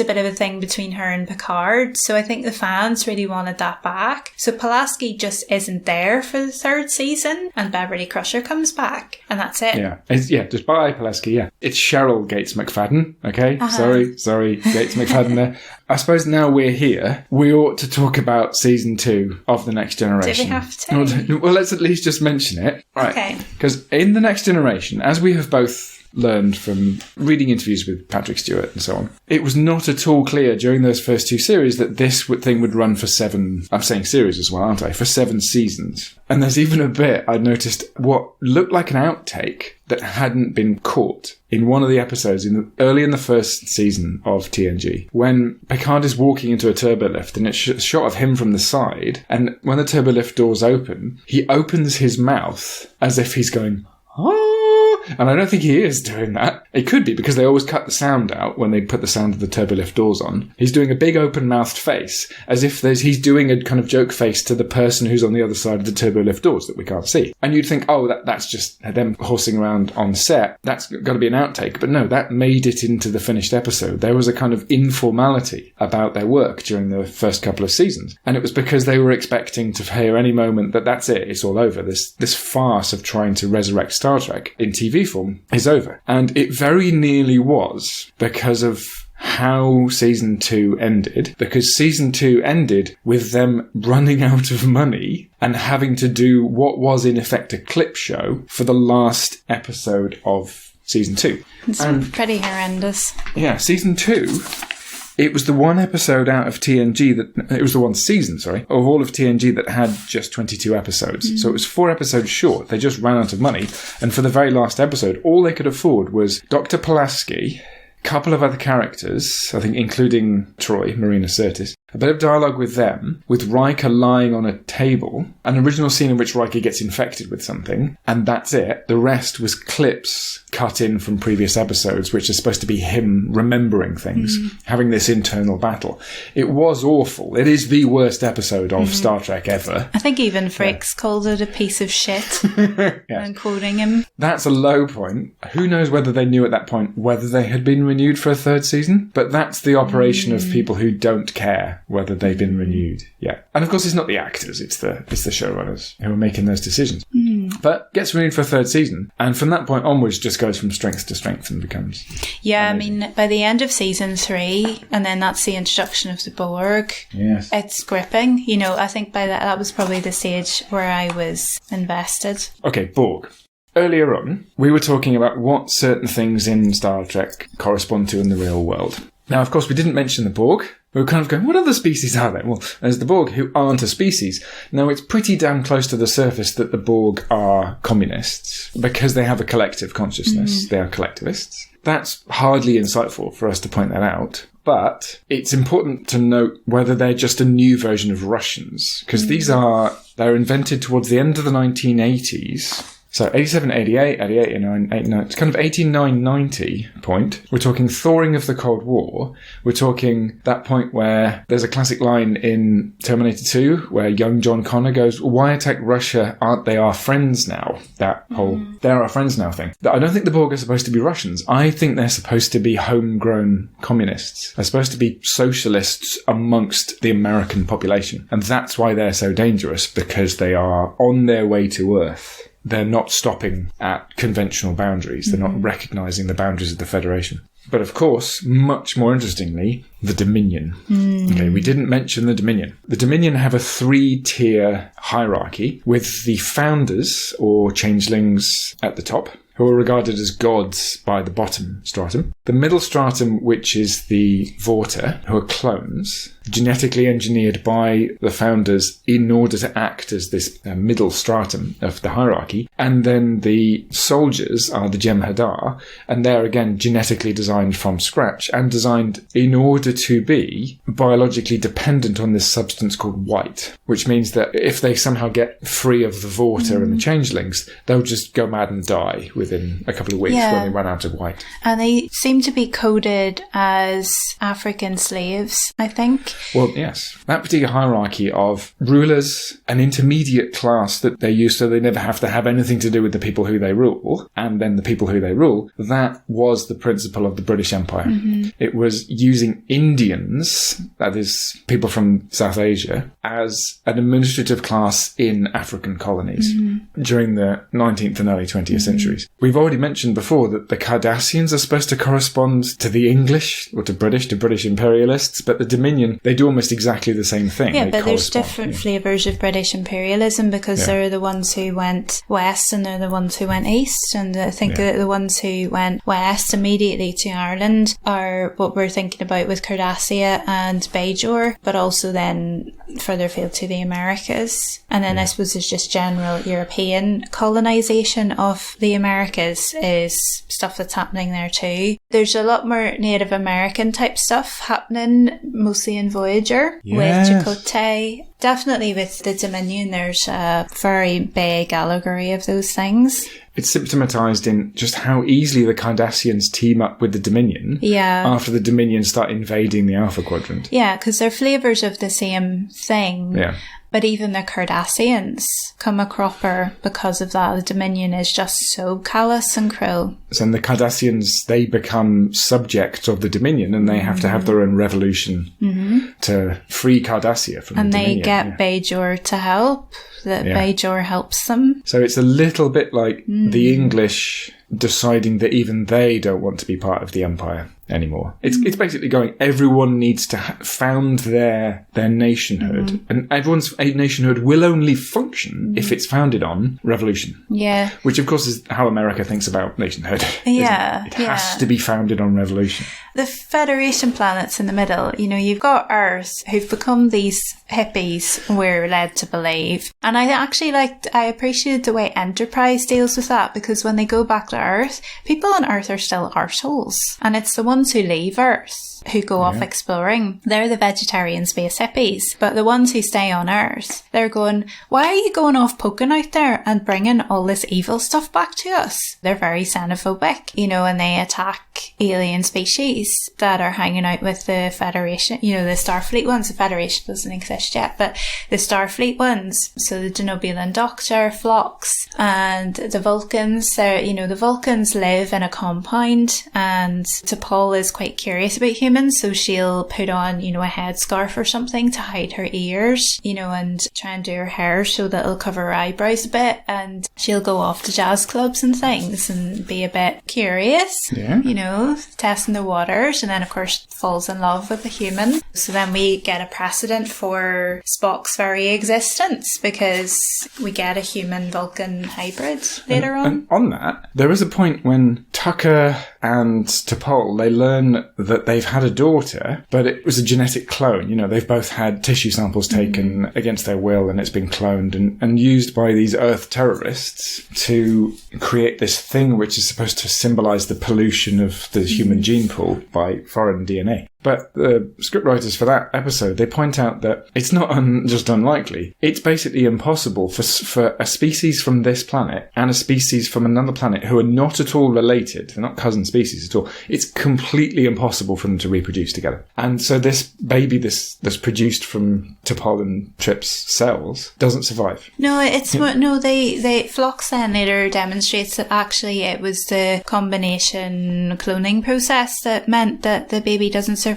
bit of a thing between her and Picard. So I think the fans really wanted that back. So Pulaski just isn't there for the 3rd season, and Beverly Crusher comes back, and that's it. Just bye Pulaski. It's Cheryl Gates Mcfadden. Okay, sorry, Gates Mcfadden there. I suppose now we're here, we ought to talk about season 2 of The Next Generation. Do we have to? Well, let's at least just mention it. Right. Okay. Because in The Next Generation, as we have both learned from reading interviews with Patrick Stewart and so on, it was not at all clear during those first 2 series that this thing would run for 7, I'm saying series as well, aren't I? For 7 seasons. And there's even a bit I noticed what looked like an outtake that hadn't been caught in one of the episodes early in the first season of TNG, when Picard is walking into a turbolift and it's a shot of him from the side, and when the turbolift doors open, he opens his mouth as if he's going, oh, and I don't think he is doing that. It could be, because they always cut the sound out when they put the sound of the turbolift doors on. He's doing a big open-mouthed face, as if he's doing a kind of joke face to the person who's on the other side of the turbolift doors that we can't see. And you'd think, oh, that's just them horsing around on set. That's got to be an outtake. But no, that made it into the finished episode. There was a kind of informality about their work during the first couple of seasons. And it was because they were expecting to hear any moment that that's it, it's all over. This farce of trying to resurrect Star Trek in TV form is over. And it very nearly was, because of how season 2 ended, because season 2 ended with them running out of money and having to do what was in effect a clip show for the last episode of season 2. It's pretty horrendous. Yeah, season 2, it was the one episode out of TNG it was the one season, of all of TNG that had just 22 episodes. So it was 4 episodes short. They just ran out of money. And for the very last episode, all they could afford was Dr. Pulaski, a couple of other characters, I think including Troy, Marina Sirtis, a bit of dialogue with them, with Riker lying on a table, an original scene in which Riker gets infected with something, and that's it. The rest was clips cut in from previous episodes, which are supposed to be him remembering things, having this internal battle. It was awful. It is the worst episode of Star Trek ever. I think even Frakes called it a piece of shit. And quoting him. That's a low point. Who knows whether they knew at that point whether they had been renewed for a 3rd season? But that's the operation of people who don't care whether they've been renewed yet. And of course, it's not the actors, it's the showrunners who are making those decisions. But gets renewed for a 3rd season, and from that point onwards just goes from strength to strength and becomes amazing. I mean, by the end of season 3, and then that's the introduction of the Borg, it's gripping. You know, I think by that was probably the stage where I was invested. Okay, Borg. Earlier on, we were talking about what certain things in Star Trek correspond to in the real world. Now, of course, we didn't mention the Borg. We were kind of going, what other species are there? Well, there's the Borg, who aren't a species. Now, it's pretty damn close to the surface that the Borg are communists, because they have a collective consciousness. They are collectivists. That's hardly insightful for us to point that out. But it's important to note whether they're just a new version of Russians, because they're invented towards the end of the 1980s. So 87, 88, 88, 89, 89, it's kind of 89, 90 point. We're talking thawing of the Cold War. We're talking that point where there's a classic line in Terminator 2 where young John Connor goes, why attack Russia? Aren't they our friends now? That whole, they're our friends now thing. I don't think the Borg are supposed to be Russians. I think they're supposed to be homegrown communists. They're supposed to be socialists amongst the American population. And that's why they're so dangerous, because they are on their way to Earth. They're not stopping at conventional boundaries. They're not recognising the boundaries of the Federation. But of course, much more interestingly, the Dominion. Okay, we didn't mention the Dominion. The Dominion have a 3-tier hierarchy with the founders, or changelings, at the top, who are regarded as gods by the bottom stratum. The middle stratum, which is the Vorta, who are clones, genetically engineered by the founders in order to act as this middle stratum of the hierarchy. And then the soldiers are the Jem'Hadar, and they're again genetically designed from scratch and designed in order to be biologically dependent on this substance called white, which means that if they somehow get free of the Vorta and the changelings, they'll just go mad and die within a couple of weeks when they run out of white. And they seem to be coded as African slaves, I think. Well, yes. That particular hierarchy of rulers, an intermediate class that they use so they never have to have anything to do with the people who they rule, and then the people who they rule, that was the principle of the British Empire. It was using Indians, that is, people from South Asia, as an administrative class in African colonies during the 19th and early 20th centuries. We've already mentioned before that the Cardassians are supposed to correspond to the English, or to British imperialists, but the Dominion, they do almost exactly the same thing. Yeah, but there's different flavours of British imperialism, because they're the ones who went west and they're the ones who went east, and I think that the ones who went west immediately to Ireland are what we're thinking about with Cardassia and Bajor, but also then further afield to the Americas. And then I suppose there's just general European colonisation of the Americas is stuff that's happening there too. There's a lot more Native American type stuff happening, mostly in Voyager, with Chakotay. definitely with the Dominion, there's a very big allegory of those things. It's symptomatized in just how easily the Cardassians team up with the Dominion after the Dominion start invading the Alpha Quadrant. Yeah, because they're flavours of the same thing. Yeah. But even the Cardassians come a cropper because of that. The Dominion is just so callous and cruel. So the Cardassians, they become subject of the Dominion, and they have to have their own revolution to free Cardassia from the Dominion. And they get Bajor to help. Bajor helps them. So it's a little bit like the English deciding that even they don't want to be part of the Empire anymore. It's basically going, everyone needs to found their nationhood, and everyone's nationhood will only function if it's founded on revolution. Yeah. Which, of course, is how America thinks about nationhood. Yeah. It has to be founded on revolution. The Federation planets in the middle, you've got Earth, who've become these hippies, we're led to believe. And I actually I appreciated the way Enterprise deals with that, because when they go back to Earth, people on Earth are still arseholes. And it's the ones who leave Earth who go off exploring. They're the vegetarian space hippies. But the ones who stay on Earth, they're going, why are you going off poking out there and bringing all this evil stuff back to us? They're very xenophobic, and they attack alien species that are hanging out with the Federation, the Starfleet ones. The Federation doesn't exist yet, but the Starfleet ones. So the Denobulan Doctor, Phlox, and the Vulcans. The Vulcans live in a compound, and T'Pol is quite curious about humans, so she'll put on, a headscarf or something to hide her ears, and try and do her hair so that it'll cover her eyebrows a bit, and she'll go off to jazz clubs and things and be a bit curious, testing the waters, and then of course falls in love with a human. So then we get a precedent for Spock's very existence, because we get a human-Vulcan hybrid later on. And on that, there is a point when Tucker and T'Pol, they learn that they've had a daughter, but it was a genetic clone. They've both had tissue samples taken against their will, and it's been cloned and used by these Earth terrorists to create this thing which is supposed to symbolize the pollution of the human gene pool by foreign DNA. But the scriptwriters for that episode, they point out that it's not just unlikely. It's basically impossible for a species from this planet and a species from another planet who are not at all related, they're not cousin species at all, it's completely impossible for them to reproduce together. And so this baby that's produced from T'Pol and Trip's cells doesn't survive. No, they Phlox then later demonstrates that actually it was the combination cloning process that meant that the baby doesn't survive,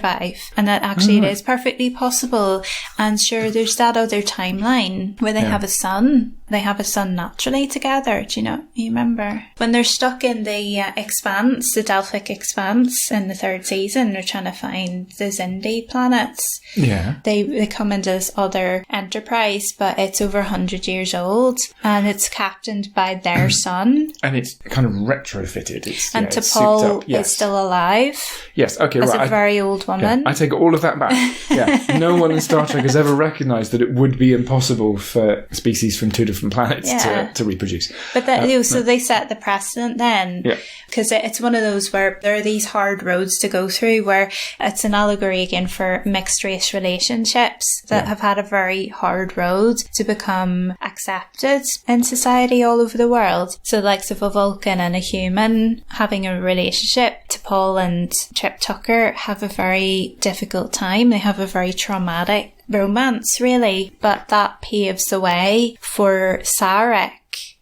and that actually it is perfectly possible. And sure, there's that other timeline where they have a son. They have a son naturally together. Do you remember? When they're stuck in the expanse, the Delphic expanse in the 3rd season, they're trying to find the Xindi planets. Yeah. They come into this other Enterprise, but it's over 100 years old, and it's captained by their son. And it's kind of retrofitted. T'Pol is still alive. Yes, okay, right. As a very old woman. Okay. I take all of that back. Yeah. No one in Star Trek has ever recognised that it would be impossible for species from two different planets to reproduce. But so they set the precedent then. Yeah. Because it's one of those where there are these hard roads to go through, where it's an allegory again for mixed race relationships that have had a very hard road to become accepted in society all over the world. So the likes of a Vulcan and a human having a relationship, T'Pol and Trip Tucker have a very difficult time. They have a very traumatic romance, really, but that paves the way for Sarek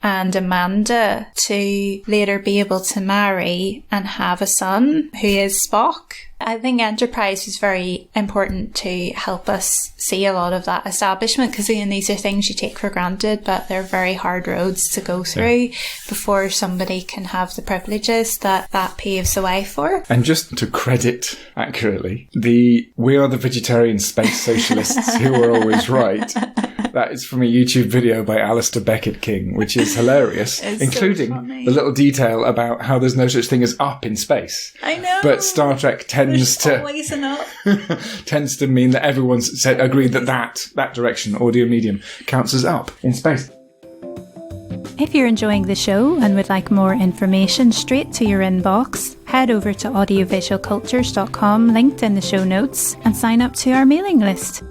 and Amanda to later be able to marry and have a son who is Spock. I think Enterprise is very important to help us see a lot of that establishment, because these are things you take for granted, but they're very hard roads to go through before somebody can have the privileges that paves the way for. And just to credit accurately, we are the vegetarian space socialists who are always right. That is from a YouTube video by Alistair Beckett King, which is hilarious, including the little detail about how there's no such thing as up in space. I know. But Star Trek tends to mean that everyone's agreed that direction, audio medium, counts as up in space. If you're enjoying the show and would like more information straight to your inbox, head over to audiovisualcultures.com, linked in the show notes, and sign up to our mailing list.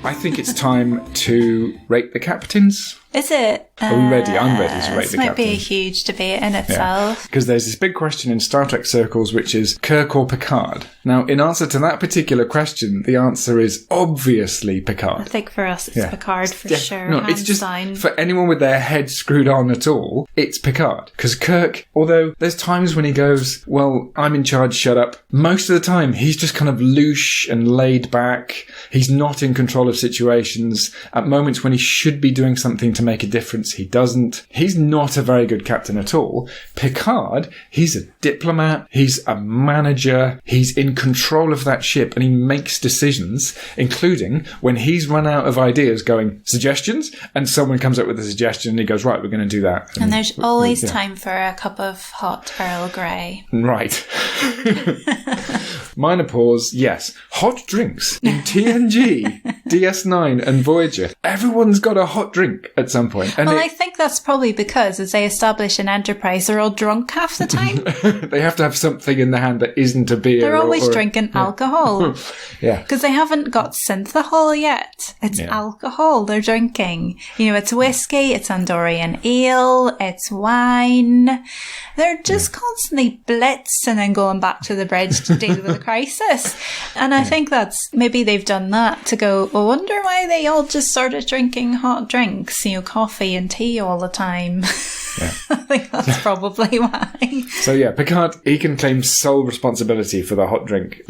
I think it's time to rate the captains. Is it? Are we ready? I'm ready to rate the captains. This might be a huge debate in itself. Because there's this big question in Star Trek circles, which is Kirk or Picard? Now, in answer to that particular question, the answer is obviously Picard. I think for us it's Picard for sure. No, it's just, for anyone with their head screwed on at all, it's Picard. Because Kirk, although there's times when he goes, well, I'm in charge, shut up. Most of the time, he's just kind of loose and laid back. He's not in control of situations. At moments when he should be doing something to make a difference, he doesn't. He's not a very good captain at all. Picard, he's a diplomat, he's a manager, he's in control of that ship, and he makes decisions, including when he's run out of ideas going, suggestions? And someone comes up with a suggestion and he goes, right, we're going to do that. And there's always time for a cup of hot Earl Grey. Right. Minor pause, yes. Hot drinks in TNG, DS9 and Voyager. Everyone's got a hot drink at some point. And I think that's probably because as they establish an Enterprise, they're all drunk half the time. They have to have something in their hand that isn't a beer. They're always drinking alcohol. Yeah. Because they haven't got synthahol yet. It's alcohol they're drinking. You know, it's whiskey, it's Andorian ale, it's wine. They're just constantly blitzing and going back to the bridge to deal with a crisis. And I think that's, maybe they've done that to go, I wonder why they all just started drinking hot drinks, you know, coffee and tea all the time. Yeah. I think that's probably why. So yeah, Picard, he can claim sole responsibility for the hot drink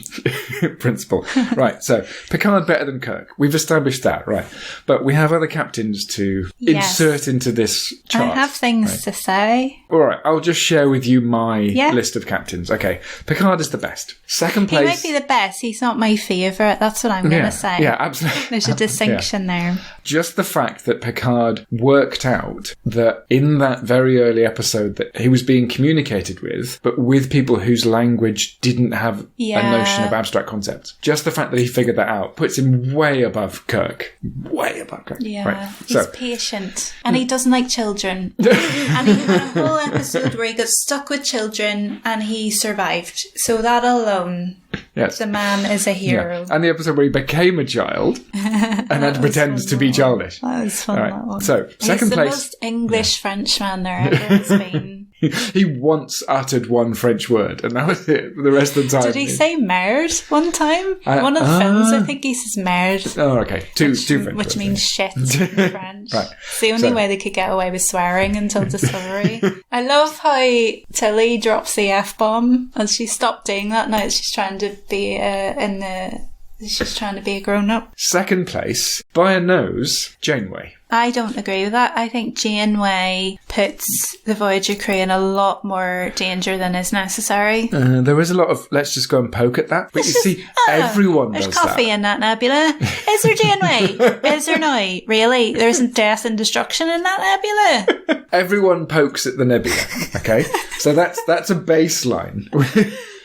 principle. Right, so Picard better than Kirk. We've established that, right. But we have other captains to insert into this chart. I have things to say. All right, I'll just share with you my list of captains. Okay, Picard is the best. Second place... He might be the best. He's not my favourite. That's what I'm going to say. Yeah, absolutely. There's a distinction there. Just the fact that Picard worked out that in that very early episode that he was being communicated with, but with people whose language didn't have a notion of abstract concepts. Just the fact that he figured that out puts him way above Kirk. Way above Kirk. Yeah, right. He's patient. And he doesn't like children. And he had a whole episode where he got stuck with children and he survived. So that alone... Yes. The man is a hero. Yeah. And the episode where he became a child and had to pretend to be childish. That was fun, right. that one. So, second place. He's the most English Frenchman there ever has been. He once uttered one French word, and that was it for the rest of the time. Did he say merde one time? One of the films, I think he says merde. Oh, okay. Two French which words, means shit in French. Right. It's the only way they could get away with swearing until Discovery. I love how Tilly drops the F-bomb, and she stopped doing that now. She's trying to be she's trying to be a grown-up. Second place, by a nose, Janeway. I don't agree with that. I think Janeway puts the Voyager crew in a lot more danger than is necessary. There is a lot of, let's just go and poke at that. But you see, everyone does that. There's coffee in that nebula. Is there, Janeway? Is there now? Really? There isn't death and destruction in that nebula? Everyone pokes at the nebula, okay? So that's a baseline.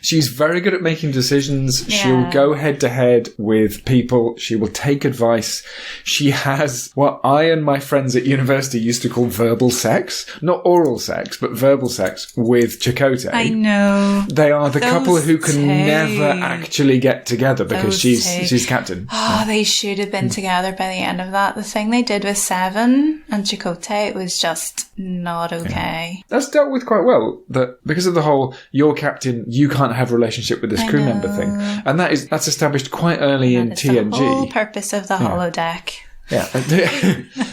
She's very good at making decisions. Yeah. She'll go head to head with people. She will take advice. She has what I and my friends at university used to call verbal sex. Not oral sex, but verbal sex with Chakotay. I know. They are the couple who can never actually get together because she's captain. Oh, they should have been together by the end of that. The thing they did with Seven and Chakotay, it was just not okay. Yeah. That's dealt with quite well. That because of the whole, you're captain, you can't have a relationship with this crew member thing. And that's established quite early in TNG. The whole purpose of the holodeck. Yeah,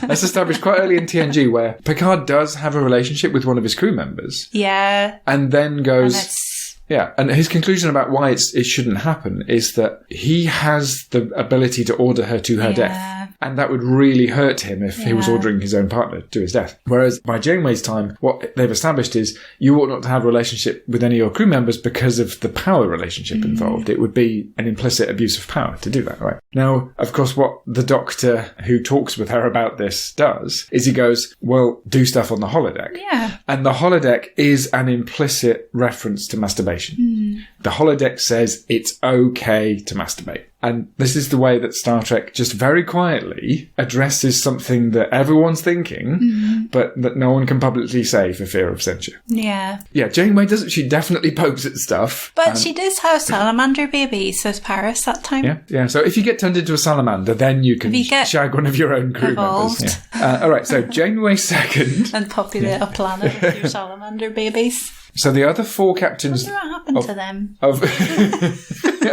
that's established quite early in TNG where Picard does have a relationship with one of his crew members. Yeah. And then goes... and his conclusion about why it shouldn't happen is that he has the ability to order her to her death. And that would really hurt him if he was ordering his own partner to his death. Whereas by Janeway's time, what they've established is you ought not to have a relationship with any of your crew members because of the power relationship involved. It would be an implicit abuse of power to do that, right? Now, of course, what the doctor who talks with her about this does is he goes, well, do stuff on the holodeck. Yeah. And the holodeck is an implicit reference to masturbation. the holodeck says it's okay to masturbate. And this is the way that Star Trek just very quietly addresses something that everyone's thinking, but that no one can publicly say for fear of censure. Yeah. Yeah, Janeway doesn't. She definitely pokes at stuff. But she does have salamander babies with Paris that time. Yeah, yeah. So if you get turned into a salamander, then you can shag one of your own crew members. Yeah. All right, so Janeway second. And populate a planet with your salamander babies. So the other 4 captains... I wonder what happened to them.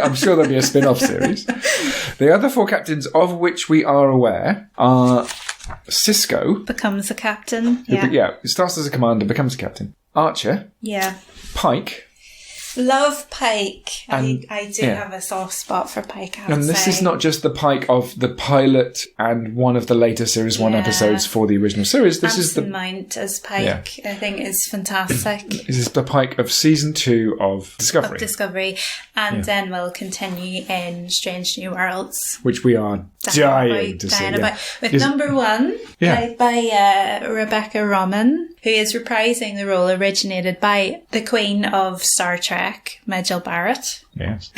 I'm sure there'll be a spin-off series. The other 4 captains of which we are aware are Cisco. Becomes a captain. Yeah, starts as a commander, becomes a captain. Archer. Yeah. Pike. Love Pike. And, I do have a soft spot for Pike, I would And this say. is not just the Pike of the pilot and one of the later Series 1 episodes for the original series. This is the Mount as Pike, I think, is fantastic. This is the Pike of Season 2 of Discovery. And then we'll continue in Strange New Worlds. Which we are dying to see. With number 1, played by Rebecca Roman, who is reprising the role originated by the Queen of Star Trek, Majel Barrett. Yes.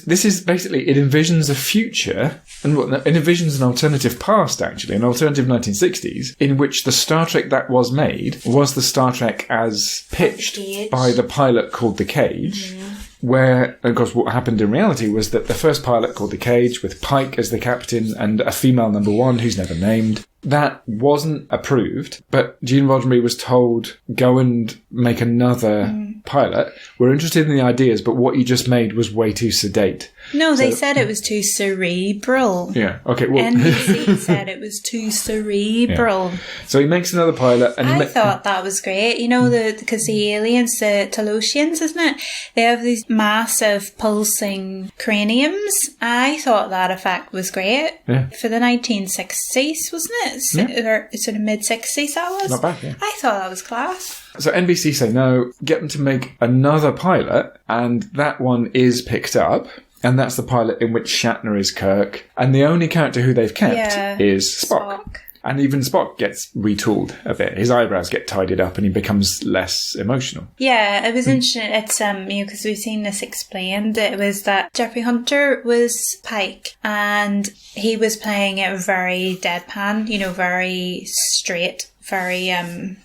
This is basically, it envisions a future, and it envisions an alternative past, actually, an alternative 1960s, in which the Star Trek that was made was the Star Trek as pitched by the pilot called The Cage. Where, of course, what happened in reality was that the first pilot called The Cage, with Pike as the captain and a female number 1 who's never named, that wasn't approved, but Gene Roddenberry was told, go and make another pilot. We're interested in the ideas, but what you just made was way too sedate. No, they said it was too cerebral. Yeah, okay, well... NBC said it was too cerebral. Yeah. So he makes another pilot, and I thought that was great. You know, because the aliens, the Talosians, isn't it? They have these massive pulsing craniums. I thought that effect was great. Yeah. For the 1960s, wasn't it? Or sort of mid-60s that was. Not bad, yeah. I thought that was class. So NBC say no, get them to make another pilot, and that one is picked up. And that's the pilot in which Shatner is Kirk. And the only character who they've kept is Spock. And even Spock gets retooled a bit. His eyebrows get tidied up and he becomes less emotional. Yeah, it was interesting. It's, because we've seen this explained. It was that Jeffrey Hunter was Pike and he was playing it very deadpan, very straight. Very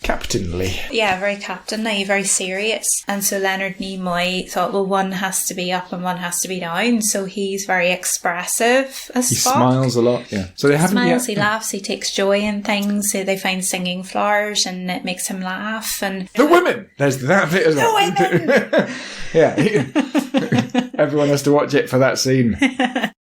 captainly. Yeah, very captainly, very serious. And so Leonard Nimoy thought, well, one has to be up and one has to be down. So he's very expressive as Spock. He smiles a lot, yeah. So they haven't smiles, he laughs, he takes joy in things. So they find singing flowers and it makes him laugh. And the women! There's that bit as well. The women! Yeah. Everyone has to watch it for that scene.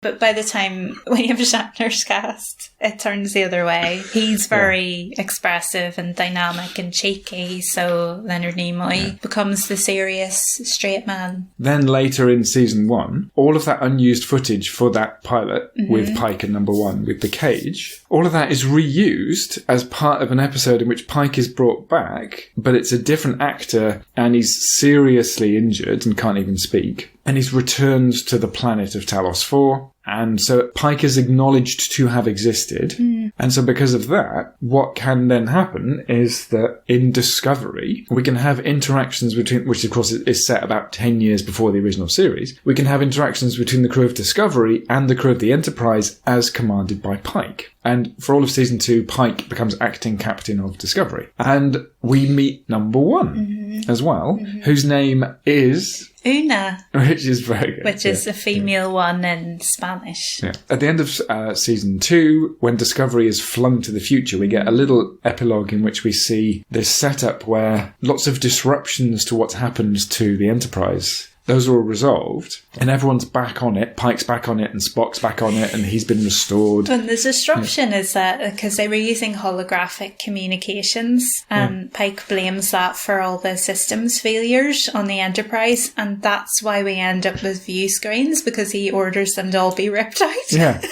But by the time William Shatner's cast, it turns the other way. He's very expressive and dynamic and cheeky, so Leonard Nimoy becomes the serious straight man. Then later in season 1, all of that unused footage for that pilot with Pike and number 1 with the cage, all of that is reused as part of an episode in which Pike is brought back, but it's a different actor and he's seriously injured and can't even speak. And he's returned to the planet of Talos 4. And so Pike is acknowledged to have existed. And so because of that, what can then happen is that in Discovery, we can have interactions between, which of course is set about 10 years before the original series, we can have interactions between the crew of Discovery and the crew of the Enterprise as commanded by Pike. And for all of season 2, Pike becomes acting captain of Discovery. And we meet number 1 as well, whose name is... Una. Which is very good. Which is a female one in Spanish. Yeah. At the end of season 2, when Discovery is flung to the future, we get a little epilogue in which we see this setup where lots of disruptions to what's happened to the Enterprise. Those are all resolved, and everyone's back on it. Pike's back on it, and Spock's back on it, and he's been restored. And the disruption is that because they were using holographic communications, and Pike blames that for all the systems failures on the Enterprise, and that's why we end up with view screens, because he orders them to all be ripped out. Yeah.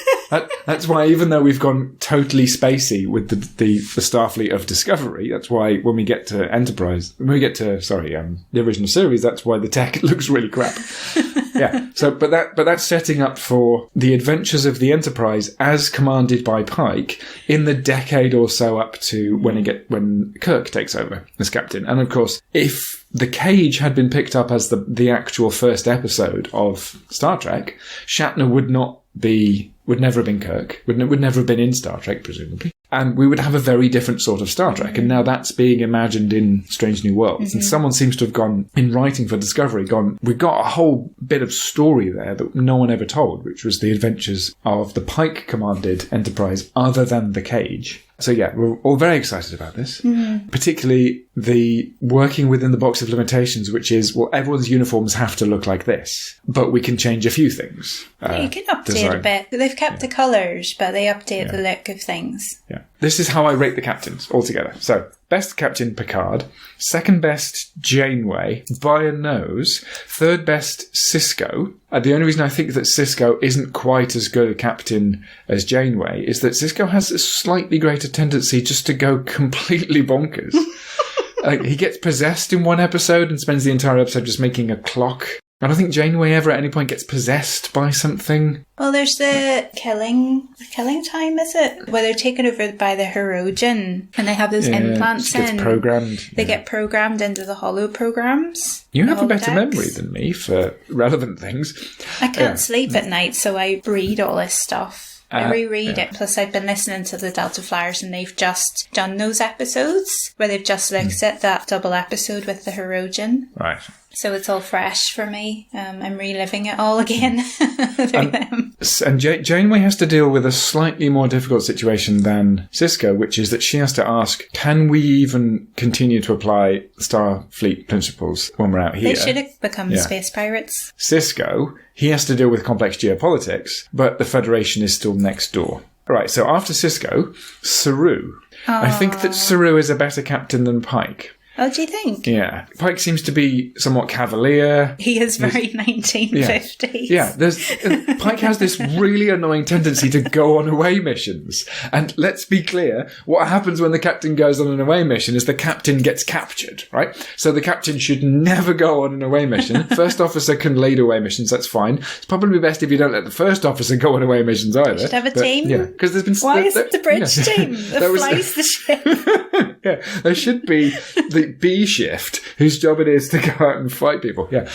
That's why, even though we've gone totally spacey with the Starfleet of Discovery, that's why when we get to Enterprise, when we get to, the original series, that's why the tech looks really crap. Yeah. So, but that's setting up for the adventures of the Enterprise as commanded by Pike in the decade or so up to when Kirk takes over as captain. And of course, if the cage had been picked up as the actual first episode of Star Trek, Shatner would never have been Kirk, would never have been in Star Trek, presumably. And we would have a very different sort of Star Trek. And now that's being imagined in Strange New Worlds. And someone seems to have gone, in writing for Discovery, we've got a whole bit of story there that no one ever told, which was the adventures of the Pike-commanded Enterprise other than the cage. So yeah, we're all very excited about this. Particularly the working within the box of limitations, which is, well, everyone's uniforms have to look like this, but we can change a few things. You can update a bit. They've kept the colours, but they update the look of things. Yeah. This is how I rate the captains altogether. So, best captain, Picard. Second best, Janeway, by a nose. Third best, Sisko. The only reason I think that Sisko isn't quite as good a captain as Janeway is that Sisko has a slightly greater tendency just to go completely bonkers. He gets possessed in one episode and spends the entire episode just making a clock. I don't think Janeway ever at any point gets possessed by something. Well, there's the killing time, is it? Where they're taken over by the Hirogen and they have those implants she gets programmed. They get programmed into the holo programs. You have a better memory than me for relevant things. I can't sleep at night, so I read all this stuff. I reread it. Plus, I've been listening to the Delta Flyers, and they've just done those episodes where they've just looked at that double episode with the Hirogen. Right. So it's all fresh for me. I'm reliving it all again through them. And Janeway has to deal with a slightly more difficult situation than Sisko, which is that she has to ask, can we even continue to apply Starfleet principles when we're out here? They should have become space pirates. Sisko, he has to deal with complex geopolitics, but the Federation is still next door. Right, so after Sisko, Saru. I think that Saru is a better captain than Pike. Oh, do you think? Yeah. Pike seems to be somewhat cavalier. He is very 1950s. Yeah, Pike has this really annoying tendency to go on away missions. And let's be clear, what happens when the captain goes on an away mission is the captain gets captured, right? So the captain should never go on an away mission. First officer can lead away missions, that's fine. It's probably best if you don't let the first officer go on away missions either. You should have a team. Yeah, because there's been... Why is it the bridge team that flies the ship? Yeah, there should be the B shift whose job it is to go out and fight people. Yeah.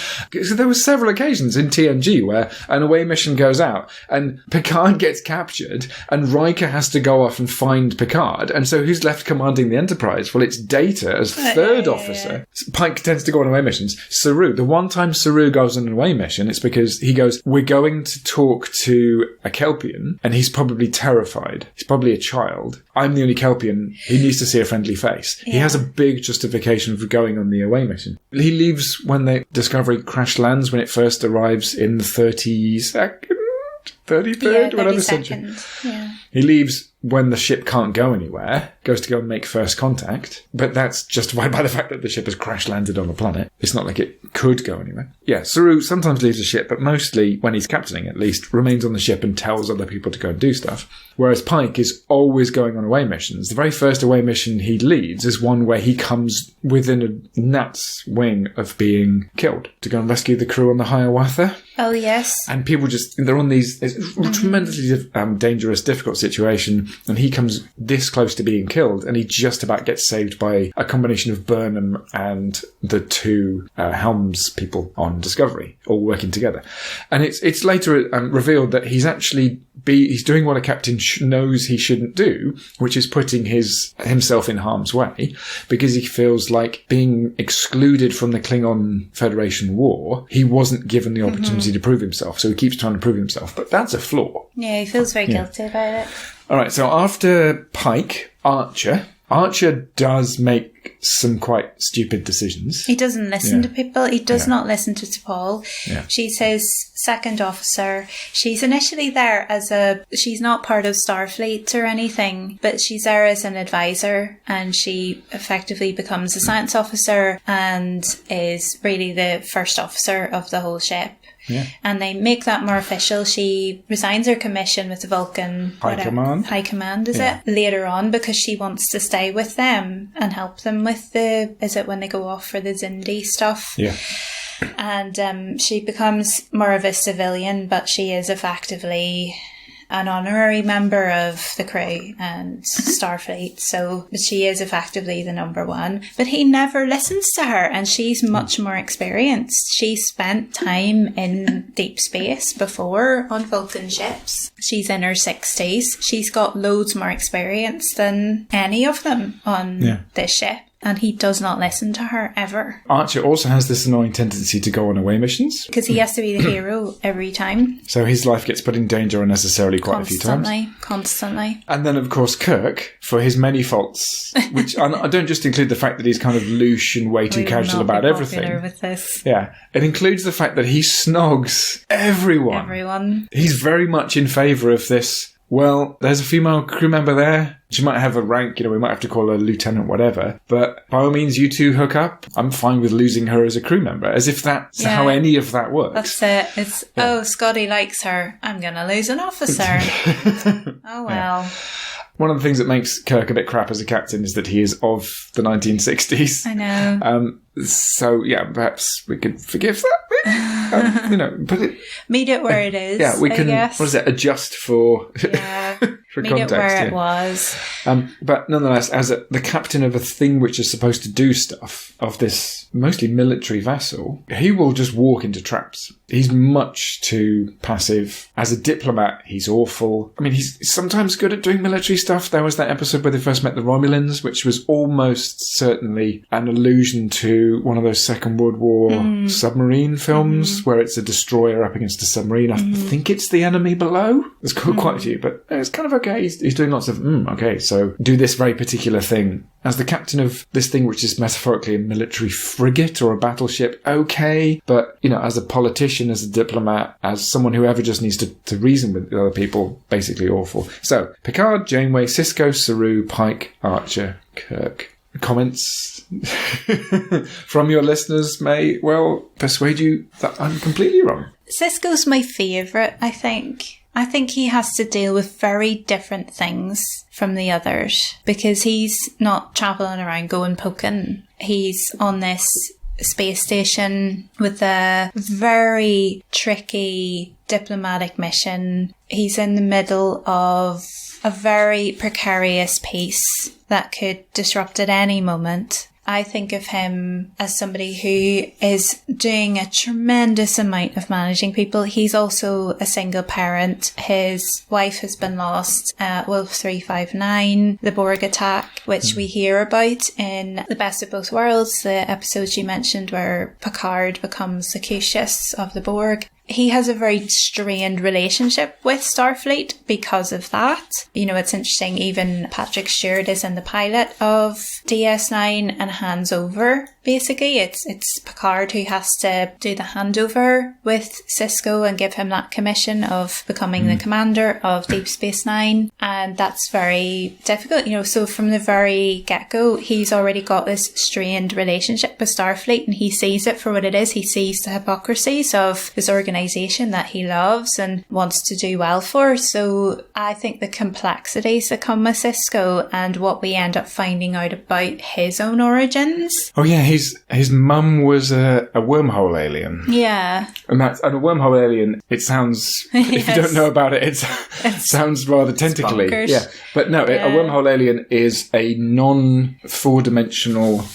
So there were several occasions in TNG where an away mission goes out and Picard gets captured and Riker has to go off and find Picard. And so who's left commanding the Enterprise? Well, it's Data as third officer. Pike tends to go on away missions. Saru, the one time Saru goes on an away mission, it's because he goes, we're going to talk to a Kelpian and he's probably terrified. He's probably a child. I'm the only Kelpian. He needs to see a friendly face. Yeah. He has a big justification for going on the away mission. He leaves when the Discovery crash lands, when it first arrives in the 32nd, 33rd, whatever century. Yeah. He leaves when the ship can't go anywhere, goes to go and make first contact, but that's justified by the fact that the ship has crash landed on a planet. It's not like it could go anywhere. Yeah, Saru sometimes leaves the ship, but mostly, when he's captaining at least, remains on the ship and tells other people to go and do stuff. Whereas Pike is always going on away missions. The very first away mission he leads is one where he comes within a gnat's wing of being killed to go and rescue the crew on the Hiawatha. Oh, yes. And people they're on these tremendously dangerous, difficult situation, and he comes this close to being killed, and he just about gets saved by a combination of Burnham and the two Helms people on Discovery, all working together. And it's later revealed that he's actually he's doing what a captain knows he shouldn't do, which is putting himself in harm's way, because he feels like being excluded from the Klingon Federation war, he wasn't given the opportunity to prove himself, so he keeps trying to prove himself. But that's a flaw. Yeah, he feels very guilty about it. All right, so after Pike, Archer does make some quite stupid decisions. He doesn't listen to people. He does not listen to T'Pol. Yeah. She's his second officer. She's initially there she's not part of Starfleet or anything, but she's there as an advisor, and she effectively becomes a science officer and is really the first officer of the whole ship. Yeah. And they make that more official. She resigns her commission with the Vulcan High Command, is it? Later on, because she wants to stay with them and help them with when they go off for the Xindi stuff? Yeah. And she becomes more of a civilian, but she is effectively an honorary member of the crew and Starfleet, so she is effectively the number one. But he never listens to her, and she's much more experienced. She spent time in deep space before on Vulcan ships. She's in her 60s. She's got loads more experience than any of them on this ship. And he does not listen to her ever. Archer also has this annoying tendency to go on away missions. Because he has to be the hero every time. So his life gets put in danger unnecessarily quite a few times. Constantly. And then, of course, Kirk, for his many faults, which I don't just include the fact that he's kind of louche and way too casual about everything. With this. Yeah. It includes the fact that he snogs everyone. He's very much in favour of this. Well, there's a female crew member there. She might have a rank, we might have to call her lieutenant, whatever. But by all means, you two hook up. I'm fine with losing her as a crew member. As if that's how any of that works. That's it. It's, Scotty likes her. I'm going to lose an officer. Oh, well. Yeah. One of the things that makes Kirk a bit crap as a captain is that he is of the 1960s. I know. So, perhaps we could forgive that bit. Put it... Meet it where it is, we can, guess. What is it, adjust for... for meet context, it where it was. But nonetheless, as the captain of a thing which is supposed to do stuff, of this mostly military vessel, he will just walk into traps. He's much too passive. As a diplomat, he's awful. I mean, he's sometimes good at doing military stuff. There was that episode where they first met the Romulans, which was almost certainly an allusion to one of those Second World War submarine films, where it's a destroyer up against a submarine. I think it's The Enemy Below. There's quite a few, but it's kind of okay. He's doing lots of, so do this very particular thing. As the captain of this thing, which is metaphorically a military frigate or a battleship, okay. But, as a politician, as a diplomat, as someone who ever just needs to reason with other people, basically awful. So, Picard, Janeway, Sisko, Saru, Pike, Archer, Kirk. Comments from your listeners may, persuade you that I'm completely wrong. Sisko's my favourite, I think. I think he has to deal with very different things from the others because he's not travelling around going poking. He's on this space station with a very tricky diplomatic mission. He's in the middle of a very precarious peace that could disrupt at any moment. I think of him as somebody who is doing a tremendous amount of managing people. He's also a single parent. His wife has been lost at Wolf 359, the Borg attack, which we hear about in The Best of Both Worlds, the episodes you mentioned where Picard becomes the Cusius of the Borg. He has a very strained relationship with Starfleet because of that. It's interesting, even Patrick Stewart is in the pilot of DS9 and hands over. Basically, it's Picard who has to do the handover with Sisko and give him that commission of becoming the commander of Deep Space Nine. And that's very difficult, so from the very get-go, he's already got this strained relationship with Starfleet and he sees it for what it is. He sees the hypocrisies of this organisation that he loves and wants to do well for. So I think the complexities that come with Sisko and what we end up finding out about his own origins. Oh yeah, his mum was a wormhole alien. Yeah. And a wormhole alien, it sounds, if you don't know about it, it sounds rather tentacly. Bonkers. Yeah. But no, a wormhole alien is a non-four-dimensional,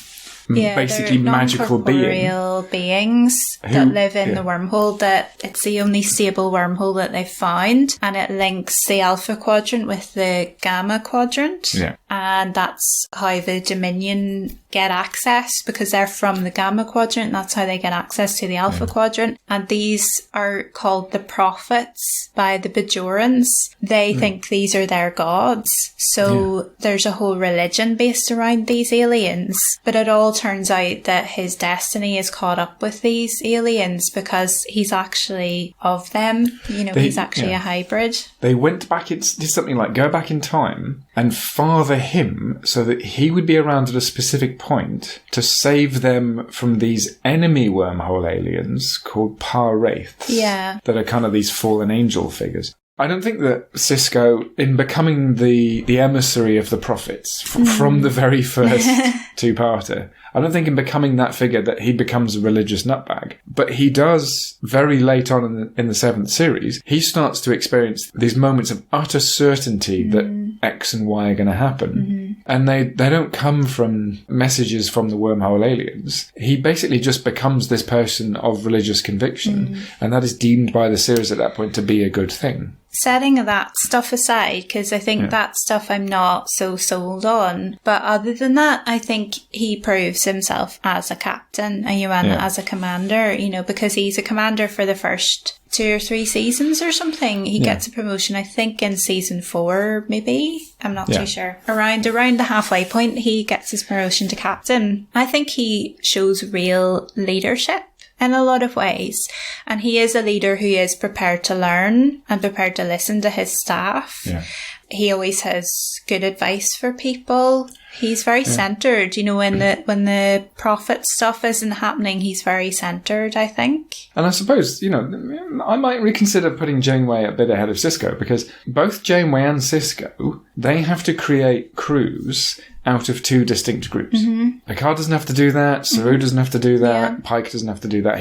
basically magical beings that live in the wormhole. That it's the only stable wormhole that they've found, and it links the Alpha Quadrant with the Gamma Quadrant. Yeah. And that's how the Dominion get access, because they're from the Gamma Quadrant. That's how they get access to the Alpha Quadrant. And these are called the Prophets by the Bajorans. They think these are their gods. So there's a whole religion based around these aliens. But it all turns out that his destiny is caught up with these aliens because he's actually of them. He's actually a hybrid. They went back, did something like go back in time and father him so that he would be around at a specific point to save them from these enemy wormhole aliens called Par Wraiths. Yeah. That are kind of these fallen angel figures. I don't think that Sisko, in becoming the emissary of the prophets from the very first two-parter, I don't think in becoming that figure that he becomes a religious nutbag. But he does, very late on in the seventh series, he starts to experience these moments of utter certainty that X and Y are going to happen. And they don't come from messages from the wormhole aliens. He basically just becomes this person of religious conviction. And that is deemed by the series at that point to be a good thing. Setting that stuff aside, because I think that stuff I'm not so sold on. But other than that, I think he proves himself as a captain and as a commander, because he's a commander for the first 2 or 3 seasons or something. He gets a promotion, I think, in season 4, maybe. I'm not too sure. Around the halfway point, he gets his promotion to captain. I think he shows real leadership in a lot of ways. And he is a leader who is prepared to learn and prepared to listen to his staff. Yeah. He always has good advice for people. He's very centred, when the prophet stuff isn't happening, he's very centred, I think. And I suppose, I might reconsider putting Janeway a bit ahead of Sisko, because both Janeway and Sisko, they have to create crews out of 2 distinct groups. Picard doesn't have to do that, Saru doesn't have to do that, Pike doesn't have to do that.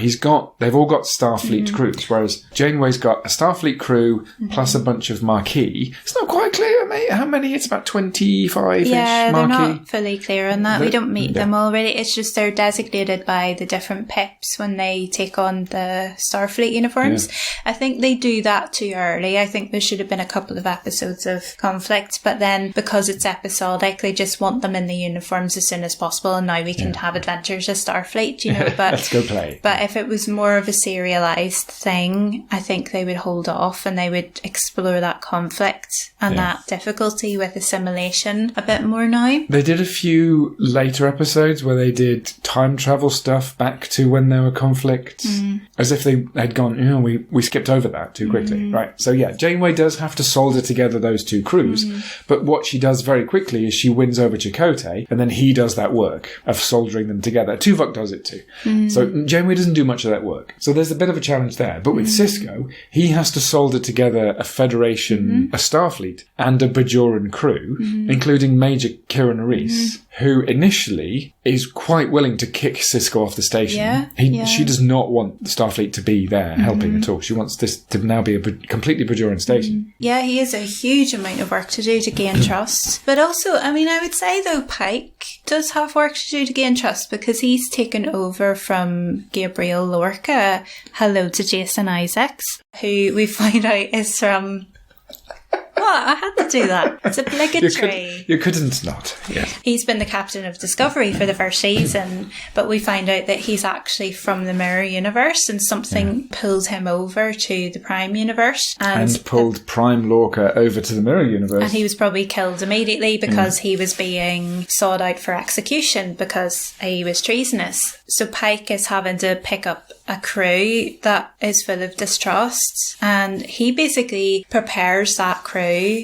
They've all got Starfleet crews, whereas Janeway's got a Starfleet crew plus a bunch of Maquis. It's not quite clear, mate, how many. It's about 25-ish Maquis. They're not fully clear on that. We don't meet them already. It's just they're designated by the different pips when they take on the Starfleet uniforms. I think they do that too early. I think there should have been a couple of episodes of conflict, but then because it's episodic, they just want them in the uniforms as soon as possible, and now we can have adventures as Starfleet, but let's go play. But if it was more of a serialized thing, I think they would hold off and they would explore that conflict and that difficulty with assimilation a bit more now. They did a few later episodes where they did time travel stuff back to when there were conflicts, as if they had gone, we skipped over that too quickly. Right, so Janeway does have to solder together those 2 crews, but what she does very quickly is she wins over Chakotay, and then he does that work of soldering them together. Tuvok does it too. So Janeway doesn't do much of that work. So there's a bit of a challenge there. But with Sisko, he has to solder together a Federation, a Starfleet, and a Bajoran crew, including Major Kira Reese, who initially is quite willing to kick Sisko off the station. She does not want the Starfleet to be there helping at all. She wants this to now be a completely Bajoran station. Yeah, he has a huge amount of work to do to gain trust. But also, I would say though, Pike does have work to do to gain trust, because he's taken over from Gabriel Lorca. Hello to Jason Isaacs, who we find out is from... What? I had to do that. It's obligatory. You couldn't not. Yeah. He's been the captain of Discovery for the first season, but we find out that he's actually from the Mirror Universe, and something pulled him over to the Prime Universe. And pulled Prime Lorca over to the Mirror Universe. And he was probably killed immediately because he was being sought out for execution because he was treasonous. So Pike is having to pick up a crew that is full of distrust, and he basically prepares that crew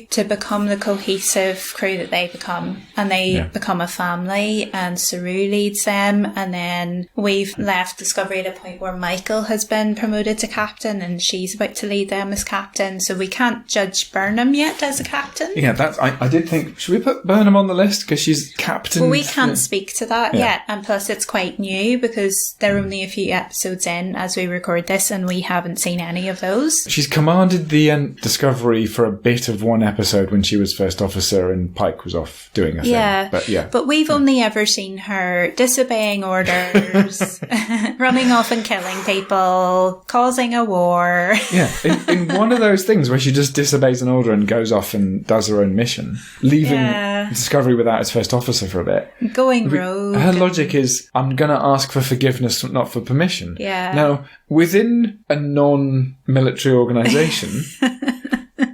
to become the cohesive crew that they become, and they become a family, and Saru leads them, and then we've left Discovery at a point where Michael has been promoted to captain and she's about to lead them as captain, so we can't judge Burnham yet as a captain. I did think, should we put Burnham on the list because she's captain? Well, we can't speak to that yet, and plus it's quite new because they're only a few episodes in as we record this, and we haven't seen any of those. She's commanded the Discovery for a bit of one episode when she was first officer and Pike was off doing a thing. But we've only ever seen her disobeying orders, running off and killing people, causing a war. In one of those things where she just disobeys an order and goes off and does her own mission, leaving Discovery without its first officer for a bit. Going rogue. Her logic is, I'm going to ask for forgiveness, not for permission. Yeah. Now, within a non-military organisation...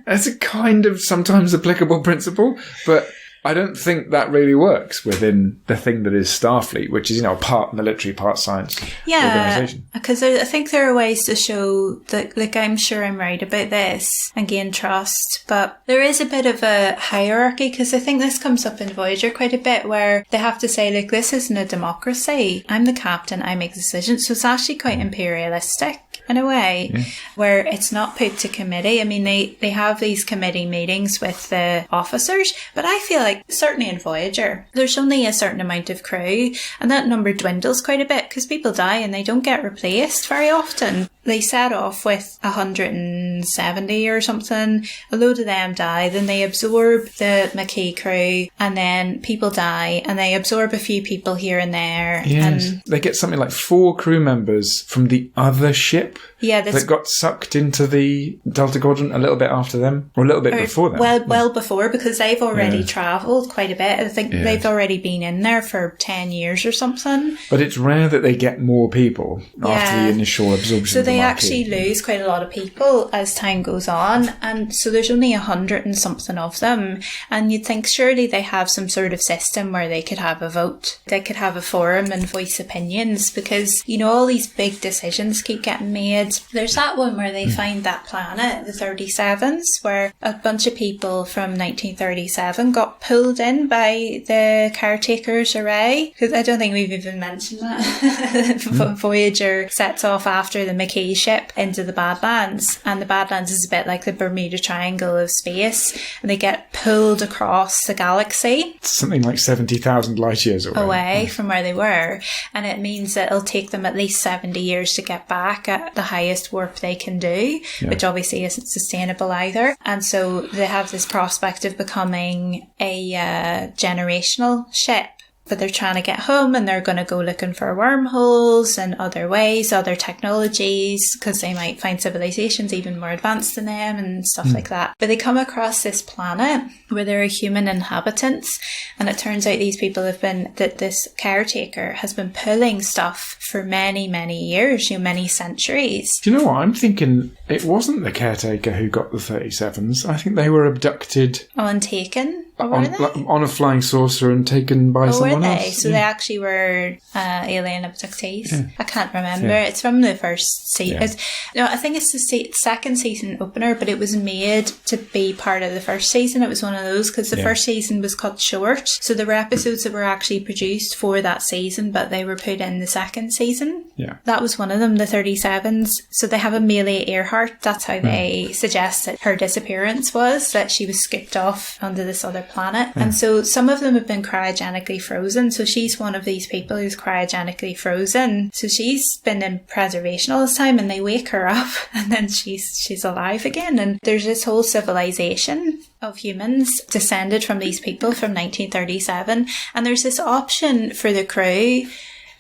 It's a kind of sometimes applicable principle, but I don't think that really works within the thing that is Starfleet, which is, part military, part science organisation. Because I think there are ways to show that, I'm sure I'm right about this and gain trust, but there is a bit of a hierarchy, because I think this comes up in Voyager quite a bit, where they have to say, this isn't a democracy. I'm the captain, I make decisions, so it's actually quite imperialistic. in a way, where it's not put to committee. I mean, they have these committee meetings with the officers, but I feel like, certainly in Voyager, there's only a certain amount of crew, and that number dwindles quite a bit because people die and they don't get replaced very often. They set off with 170 or something. A load of them die. Then they absorb the McKee crew, and then people die, and they absorb a few people here and there. Yes. And they get something like 4 crew members from the other ship that got sucked into the Delta Quadrant a little bit after them, or a little bit before them. Well before, because they've already travelled quite a bit. I think they've already been in there for 10 years or something. But it's rare that they get more people after the initial absorption. So they actually lose quite a lot of people as time goes on, and so there's only 100 and something of them, and you'd think surely they have some sort of system where they could have a vote, they could have a forum and voice opinions, because, you know, all these big decisions keep getting made. There's that one where they find that planet, the 37s, where a bunch of people from 1937 got pulled in by the caretaker's array, because I don't think we've even mentioned that. Voyager sets off after the McKee ship into the Badlands, and the Badlands is a bit like the Bermuda Triangle of space, and they get pulled across the galaxy. Something like 70,000 light years away from where they were, and it means that it'll take them at least 70 years to get back at the highest warp they can do, which obviously isn't sustainable either. And so they have this prospect of becoming a generational ship. But they're trying to get home, and they're going to go looking for wormholes and other ways, other technologies, because they might find civilizations even more advanced than them and stuff like that. But they come across this planet where there are human inhabitants, and it turns out these people that this caretaker has been pulling stuff for many, many years, many centuries. Do you know what? I'm thinking it wasn't the caretaker who got the 37s. I think they were abducted. And taken? On a flying saucer and taken by someone else. So they actually were alien abductees. Yeah. I can't remember. Yeah. It's from the first season. Yeah. I think it's the second season opener, but it was made to be part of the first season. It was one of those, because the first season was cut short. So there were episodes that were actually produced for that season, but they were put in the second season. Yeah. That was one of them, the 37s. So they have Amelia Earhart. That's how they suggest that her disappearance was, that she was scooped off onto this other planet. And so some of them have been cryogenically frozen. So she's one of these people who's cryogenically frozen. So she's been in preservation all this time, and they wake her up and then she's alive again. And there's this whole civilization of humans descended from these people from 1937. And there's this option for the crew,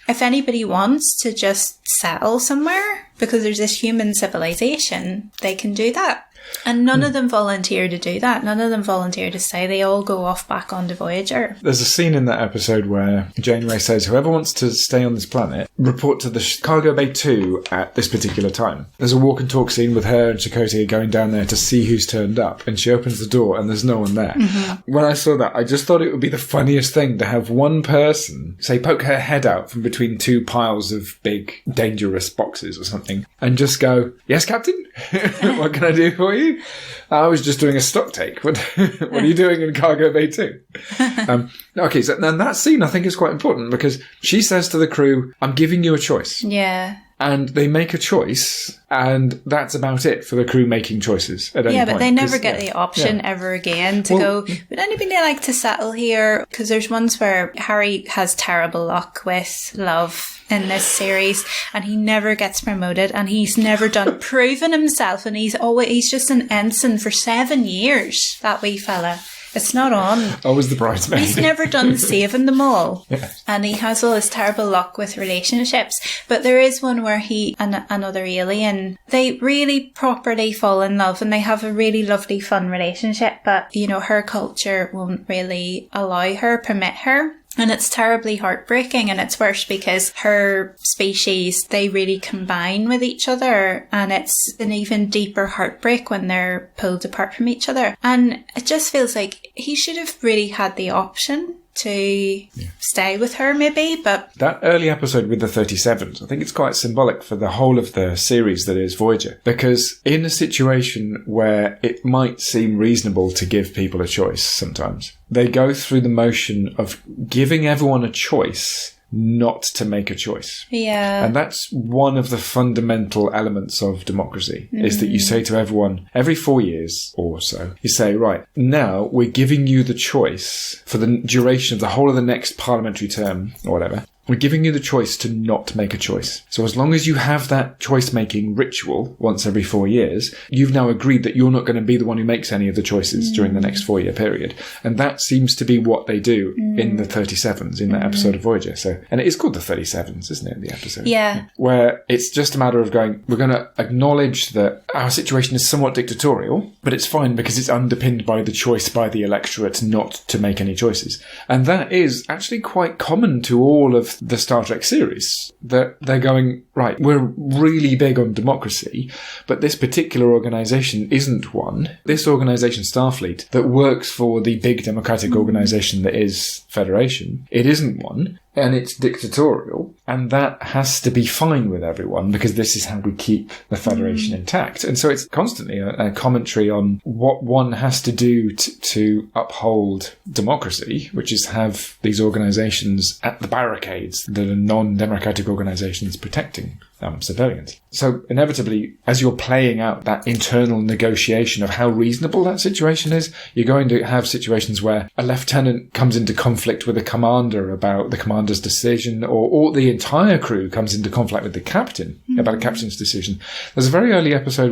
if anybody wants to just settle somewhere, because there's this human civilization, they can do that. And none of them volunteer to do that. None of them volunteer to stay. They all go off back onto Voyager. There's a scene in that episode where Janeway says, whoever wants to stay on this planet, report to the Cargo Bay 2 at this particular time. There's a walk and talk scene with her and Chakotay going down there to see who's turned up. And she opens the door and there's no one there. Mm-hmm. When I saw that, I just thought it would be the funniest thing to have one person, say, poke her head out from between 2 piles of big, dangerous boxes or something, and just go, yes, Captain? What can I do for you? I was just doing a stock take. What are you doing in Cargo Bay 2? Okay, so then that scene I think is quite important, because she says to the crew, I'm giving you a choice. Yeah. And they make a choice, and that's about it for the crew making choices at any point. Yeah, but they never get the option ever again to go, would anybody like to settle here? Because there's ones where Harry has terrible luck with love in this series, and he never gets promoted, and he's never done proven himself, and he's just an ensign for 7 years, that wee fella. It's not on. Always the bridesmaid. He's never done saving them all. Yeah. And he has all this terrible luck with relationships. But there is one where he and another alien, they really properly fall in love, and they have a really lovely, fun relationship. But, you know, her culture won't really permit her. And it's terribly heartbreaking, and it's worse because her species, they really combine with each other, and it's an even deeper heartbreak when they're pulled apart from each other. And it just feels like he should have really had the option to stay with her, maybe, but... That early episode with the 37s, I think it's quite symbolic for the whole of the series that is Voyager. Because in a situation where it might seem reasonable to give people a choice sometimes, they go through the motion of giving everyone a choice, not to make a choice. Yeah. And that's one of the fundamental elements of democracy, is that you say to everyone, every 4 years or so, you say, right, now we're giving you the choice for the duration of the whole of the next parliamentary term, or whatever. We're giving you the choice to not make a choice. So as long as you have that choice-making ritual once every 4 years, you've now agreed that you're not going to be the one who makes any of the choices during the next 4-year period. And that seems to be what they do in the 37s, in that episode of Voyager. So, and it is called the 37s, isn't it, the episode? Yeah. Where it's just a matter of going, we're going to acknowledge that our situation is somewhat dictatorial, but it's fine because it's underpinned by the choice by the electorate not to make any choices. And that is actually quite common to all of the Star Trek series, that they're going, right, we're really big on democracy, but this particular organisation isn't one. This organisation, Starfleet, that works for the big democratic organisation that is Federation, it isn't one. And it's dictatorial, and that has to be fine with everyone because this is how we keep the Federation intact. And so it's constantly a commentary on what one has to do to uphold democracy, which is have these organisations at the barricades that are non-democratic organisations protecting civilians. So inevitably, as you're playing out that internal negotiation of how reasonable that situation is, you're going to have situations where a lieutenant comes into conflict with a commander about the commander's decision, or the entire crew comes into conflict with the captain about a captain's decision. There's a very early episode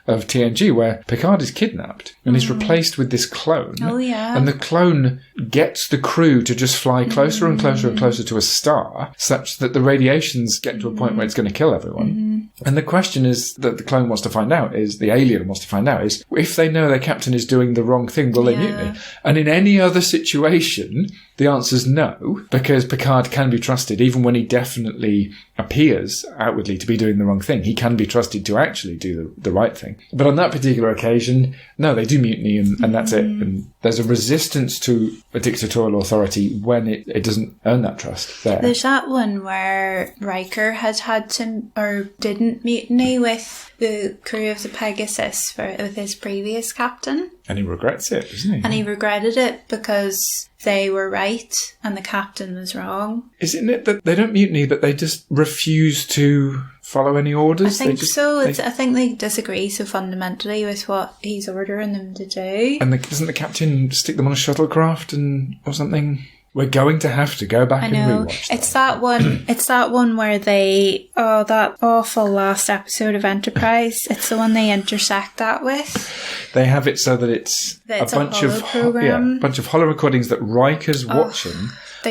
of TNG where Picard is kidnapped and is replaced with this clone. Oh, yeah. And the clone gets the crew to just fly closer and closer and closer to a star, such that the radiations get to a point where it's going to kill everyone. And the question is that the clone wants to find out, is the alien wants to find out, is if they know their captain is doing the wrong thing, will they mutiny? And in any other situation, the answer is no, because Picard can be trusted, even when he definitely appears outwardly to be doing the wrong thing. He can be trusted to actually do the right thing. But on that particular occasion, no, they do mutiny, and that's it. And there's a resistance to a dictatorial authority when it doesn't earn that trust there. There's that one where Riker had to, or didn't mutiny with the crew of the Pegasus with his previous captain. And he regrets it, doesn't he? And he regretted it because they were right and the captain was wrong. Isn't it that they don't mutiny, but they just refuse to follow any orders? I think so. I think they disagree so fundamentally with what he's ordering them to do. And doesn't the captain stick them on a shuttlecraft or something? We're going to have to go back and rewatch that. It's that one. It's that one where that awful last episode of Enterprise. It's the one they intersect that with. They have it so that it's a bunch of holo recordings that Riker's watching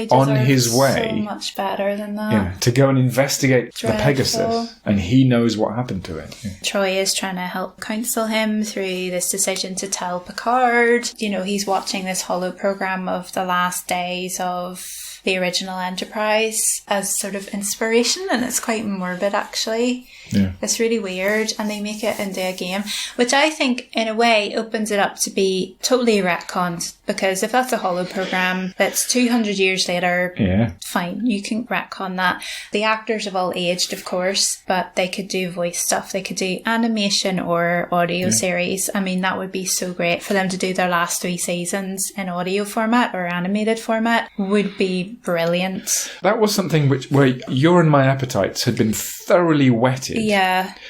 on his way. So much better than that. Yeah, to go and investigate the Pegasus, and he knows what happened to it. Yeah. Troy is trying to help counsel him through this decision to tell Picard. You know, he's watching this holoprogram of the last days of the original Enterprise as sort of inspiration, and it's quite morbid actually. Yeah. It's really weird, and they make it into a game, which I think in a way opens it up to be totally retconned, because if that's a holoprogram that's 200 years later, fine, you can retcon that. The actors have all aged, of course, but they could do voice stuff, they could do animation or audio series. I mean, that would be so great for them to do their last 3 seasons in audio format or animated format. Would be brilliant. That was something where your and my appetites had been thoroughly whetted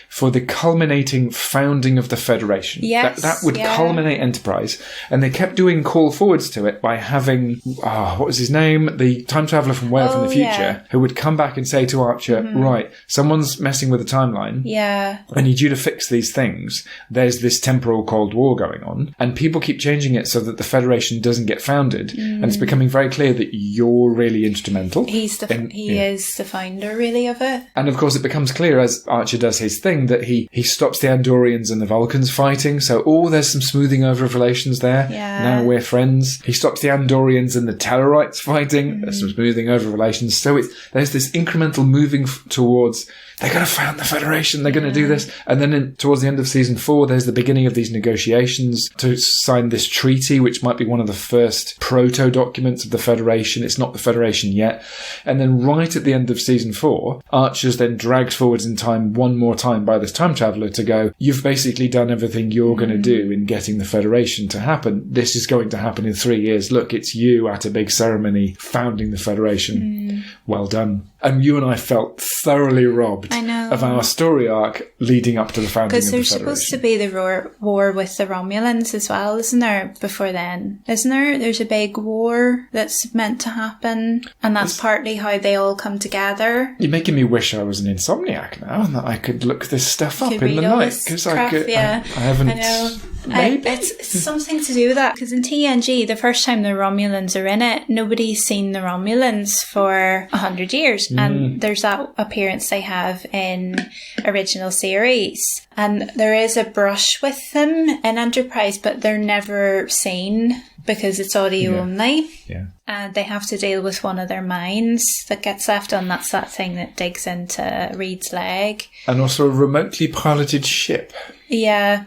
for the culminating founding of the Federation. Yes, that would culminate Enterprise, and they kept doing call forwards to it by having what was his name, the time traveller from Way from the Future, who would come back and say to Archer, right, someone's messing with the timeline, I need you to fix these things. There's this temporal Cold War going on, and people keep changing it so that the Federation doesn't get founded, and it's becoming very clear that you're really instrumental. He is the founder really of it. And of course it becomes clear as Archer does his thing that he stops the Andorians and the Vulcans fighting, so there's some smoothing over of relations there. Now we're friends. He stops the Andorians and the Tellarites fighting. There's some smoothing over relations. So there's this incremental moving towards they're going to found the Federation, they're going to do this. And then towards the end of season 4, there's the beginning of these negotiations to sign this treaty, which might be one of the first proto-documents of the Federation. It's not the Federation yet. And then right at the end of season 4, Archer's then dragged forwards in time one more time by this time traveller to go, you've basically done everything you're going to do in getting the Federation to happen. This is going to happen in 3 years. Look, it's you at a big ceremony founding the Federation. Well done. And you and I felt thoroughly robbed of our story arc leading up to the founding of the Federation. Because there's supposed to be the war with the Romulans as well, isn't there, before then? Isn't there? There's a big war that's meant to happen, and that's partly how they all come together. You're making me wish I was an insomniac now and that I could look this stuff up in the night. Because I haven't... I know. Maybe. It's something to do with that, because in TNG, the first time the Romulans are in it, nobody's seen the Romulans for 100 years. And there's that appearance they have in original series. And there is a brush with them in Enterprise, but they're never seen because it's audio only. Yeah. And they have to deal with one of their minds that gets left on. That's that thing that digs into Reed's leg. And also a remotely piloted ship. Yeah.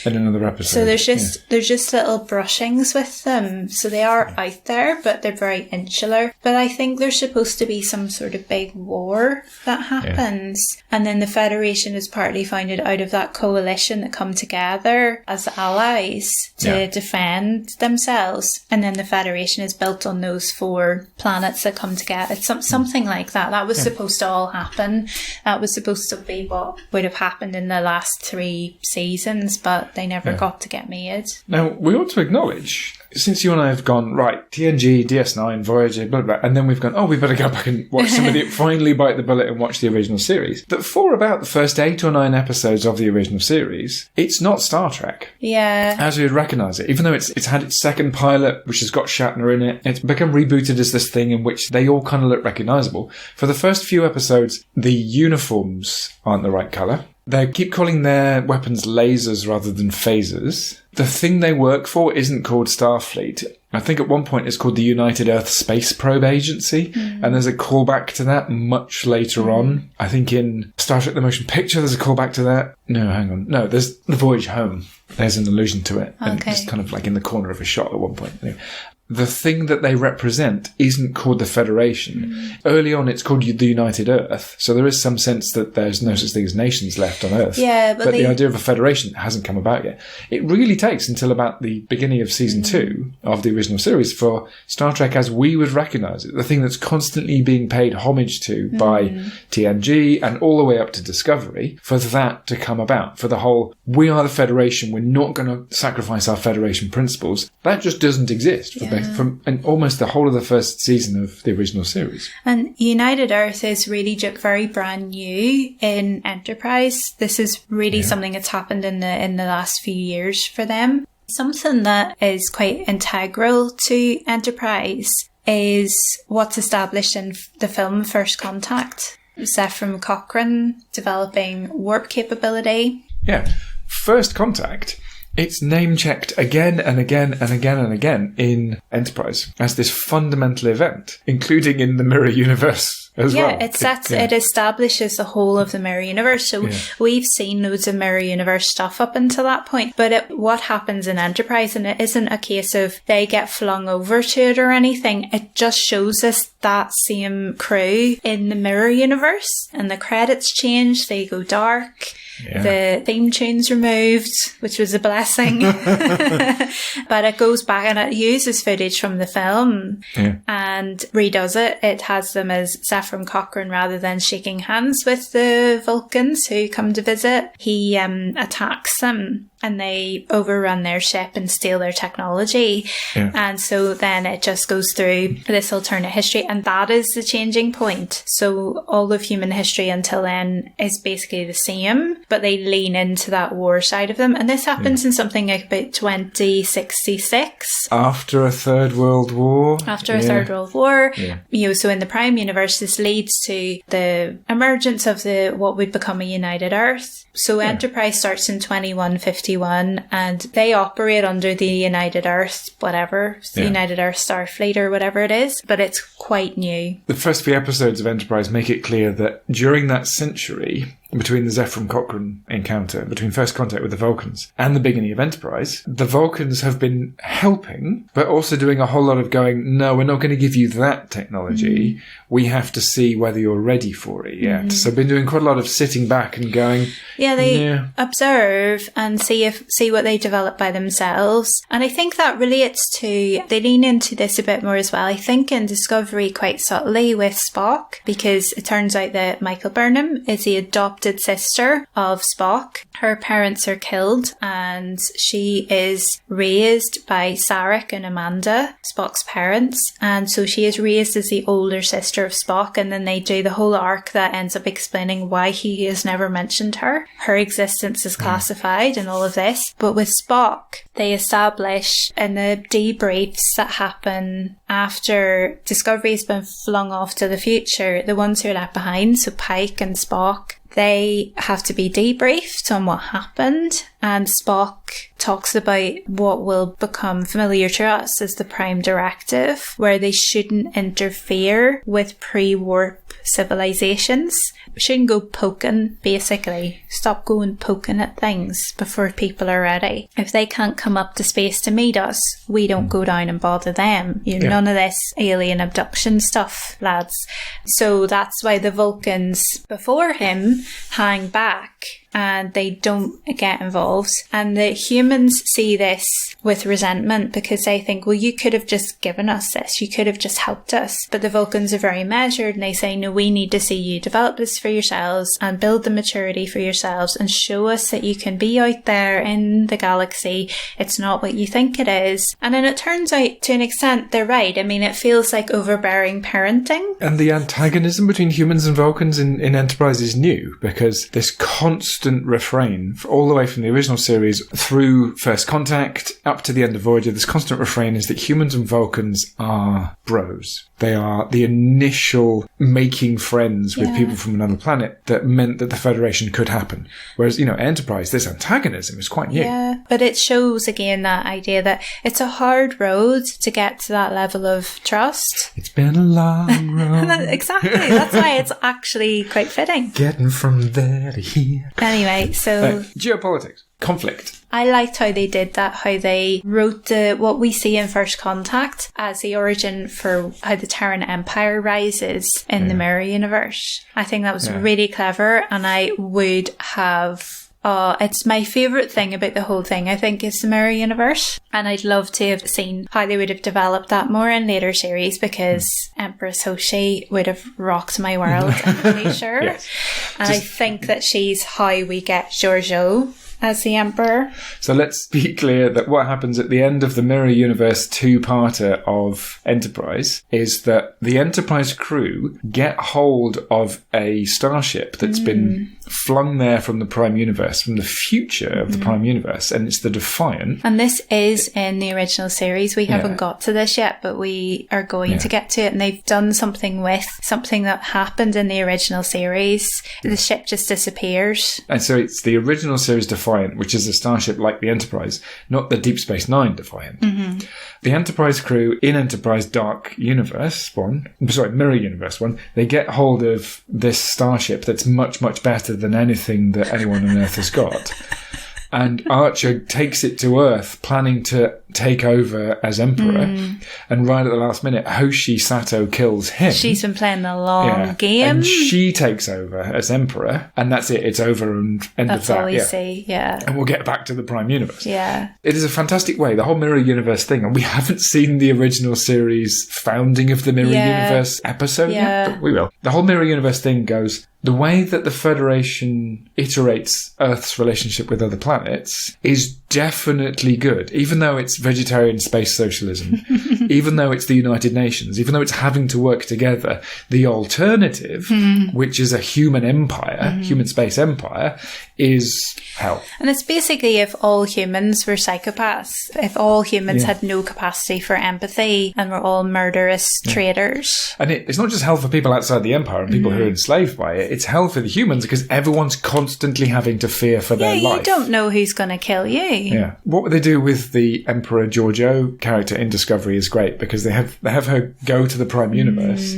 In another episode. So there's just little brushings with them. So they are out there, but they're very insular. But I think there's supposed to be some sort of big war that happens. Yeah. And then the Federation is partly founded out of that coalition that come together as allies to defend themselves. And then the Federation is built on those 4 planets that come together. It's something like that. That was supposed to all happen. That was supposed to be what would have happened in the last 3 seasons, but they never got to get made. Now, we ought to acknowledge, since you and I have gone, right, TNG, DS9, Voyager, blah, blah, blah, and then we've gone, we better go back and watch some of the, finally bite the bullet and watch the original series, that for about the first 8 or 9 episodes of the original series, it's not Star Trek. Yeah. As we would recognise it, even though it's had its second pilot, which has got Shatner in it, it's become rebooted as this thing in which they all kind of look recognisable. For the first few episodes, the uniforms aren't the right colour. They keep calling their weapons lasers rather than phasers. The thing they work for isn't called Starfleet. I think at one point it's called the United Earth Space Probe Agency, and there's a callback to that much later on. I think in Star Trek The Motion Picture there's a callback to that. No, hang on. No, there's the Voyage Home. There's an allusion to it. And just kind of like in the corner of a shot at one point. Anyway. The thing that they represent isn't called the Federation. Early on, it's called the United Earth. So there is some sense that there's no such thing as nations left on Earth. Yeah, but the idea of a Federation hasn't come about yet. It really takes until about the beginning of season 2 of the original series for Star Trek as we would recognise it, the thing that's constantly being paid homage to by TNG and all the way up to Discovery, for that to come about. For the whole, we are the Federation, we're not going to sacrifice our Federation principles. That just doesn't exist from almost the whole of the first season of the original series. And United Earth is really very brand new in Enterprise. This is really something that's happened in the last few years for them. Something that is quite integral to Enterprise is what's established in the film First Contact. Zefram Cochrane developing warp capability. Yeah. First Contact, it's name-checked again and again and again and again in Enterprise as this fundamental event, including in the Mirror Universe as well. Yeah, it establishes the whole of the Mirror Universe. So we've seen loads of Mirror Universe stuff up until that point. But what happens in Enterprise, and it isn't a case of they get flung over to it or anything, it just shows us that same crew in the Mirror Universe. And the credits change, they go dark. Yeah. The theme tune's removed, which was a blessing. But it goes back and it uses footage from the film and redoes it. It has them as Zefram Cochrane rather than shaking hands with the Vulcans who come to visit. He attacks them and they overrun their ship and steal their technology. Yeah. And so then it just goes through this alternate history, and that is the changing point. So all of human history until then is basically the same, but they lean into that war side of them. And this happens in something like about 2066. After a Third World War. After a Third World War. Yeah. You know, so in the Prime Universe, this leads to the emergence of what would become a United Earth. So Enterprise starts in 2151 and they operate under the United Earth, whatever, the United Earth Starfleet or whatever it is, but it's quite new. The first few episodes of Enterprise make it clear that during that century, between the Zephyr Cochrane encounter, between First Contact with the Vulcans and the beginning of Enterprise, the Vulcans have been helping, but also doing a whole lot of going, no, we're not going to give you that technology. We have to see whether you're ready for it yet. So I've been doing quite a lot of sitting back and going... Yeah, they observe and see what they develop by themselves. And I think that relates to... They lean into this a bit more as well. I think in Discovery quite subtly with Spock, because it turns out that Michael Burnham is the adopted sister of Spock. Her parents are killed and she is raised by Sarek and Amanda, Spock's parents. And so she is raised as the older sister of Spock, and then they do the whole arc that ends up explaining why he has never mentioned her. Her existence is classified and all of this. But with Spock, they establish in the debriefs that happen after Discovery has been flung off to the future, the ones who are left behind, so Pike and Spock, they have to be debriefed on what happened, and Spock talks about what will become familiar to us as the Prime Directive, where they shouldn't interfere with pre-warp civilizations. We shouldn't go poking, basically. Stop going poking at things before people are ready. If they can't come up to space to meet us, we don't go down and bother them. None of this alien abduction stuff, lads. So that's why the Vulcans before him hang back and they don't get involved. And the humans see this with resentment because they think, well, you could have just given us this. You could have just helped us. But the Vulcans are very measured and they say, no, we need to see you develop this for yourselves and build the maturity for yourselves and show us that you can be out there in the galaxy. It's not what you think it is. And then it turns out, to an extent, they're right. I mean, it feels like overbearing parenting. And the antagonism between humans and Vulcans in Enterprise is new, because this constant refrain, all the way from the original series through First Contact up to the end of Voyager, this constant refrain is that humans and Vulcans are bros. They are the initial making friends with people from another planet that meant that the Federation could happen. Whereas, Enterprise, this antagonism is quite new. Yeah, but it shows again that idea that it's a hard road to get to that level of trust. It's been a long road. Exactly. That's why it's actually quite fitting. Getting from there to here. Anyway, so... geopolitics. Conflict. I liked how they did that, how they wrote what we see in First Contact as the origin for how the Terran Empire rises in the Mirror Universe. I think that was really clever, and I would have... it's my favourite thing about the whole thing, I think, is the Mirror Universe. And I'd love to have seen how they would have developed that more in later series, because Empress Hoshi would have rocked my world, I'm pretty sure. Yes. And I think that she's how we get Giorgio as the Emperor. So let's be clear that what happens at the end of the Mirror Universe two-parter of Enterprise is that the Enterprise crew get hold of a starship that's been flung there from the Prime Universe, from the future of the Prime Universe, and it's the Defiant. And this is in the original series. We haven't got to this yet, but we are going to get to it, and they've done something with something that happened in the original series. The ship just disappears. And so it's the original series Defiant, which is a starship like the Enterprise, not the Deep Space Nine Defiant. The Enterprise crew in Enterprise Dark Universe 1, Mirror Universe 1, they get hold of this starship that's much, much better than anything that anyone on Earth has got. And Archer takes it to Earth, planning to take over as Emperor. And right at the last minute, Hoshi Sato kills him. She's been playing the long game. And she takes over as Emperor. And that's it. It's over and end of that. That's all we see, And we'll get back to the Prime Universe. Yeah. It is a fantastic way, the whole Mirror Universe thing. And we haven't seen the original series founding of the Mirror Universe episode yet, but we will. The whole Mirror Universe thing goes... The way that the Federation iterates Earth's relationship with other planets is definitely good, even though it's vegetarian space socialism, even though it's the United Nations, even though it's having to work together. The alternative, which is a human empire, human space empire, is hell. And it's basically if all humans were psychopaths, if all humans had no capacity for empathy and were all murderous traitors. And it's not just hell for people outside the empire and people who are enslaved by it. It's hell for the humans because everyone's constantly having to fear for their life. You don't know who's going to kill you. Yeah. What they do with the Emperor Giorgio character in Discovery is great because they have her go to the Prime Universe,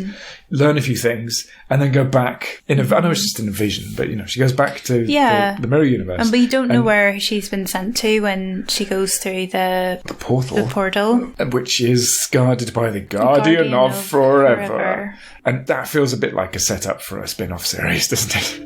learn a few things, and then go back I know it's just in a vision, but she goes back to the Mirror Universe. And we don't know where she's been sent to when she goes through the portal. Which is guarded by the Guardian of Forever. And that feels a bit like a setup for a spin-off series, doesn't it?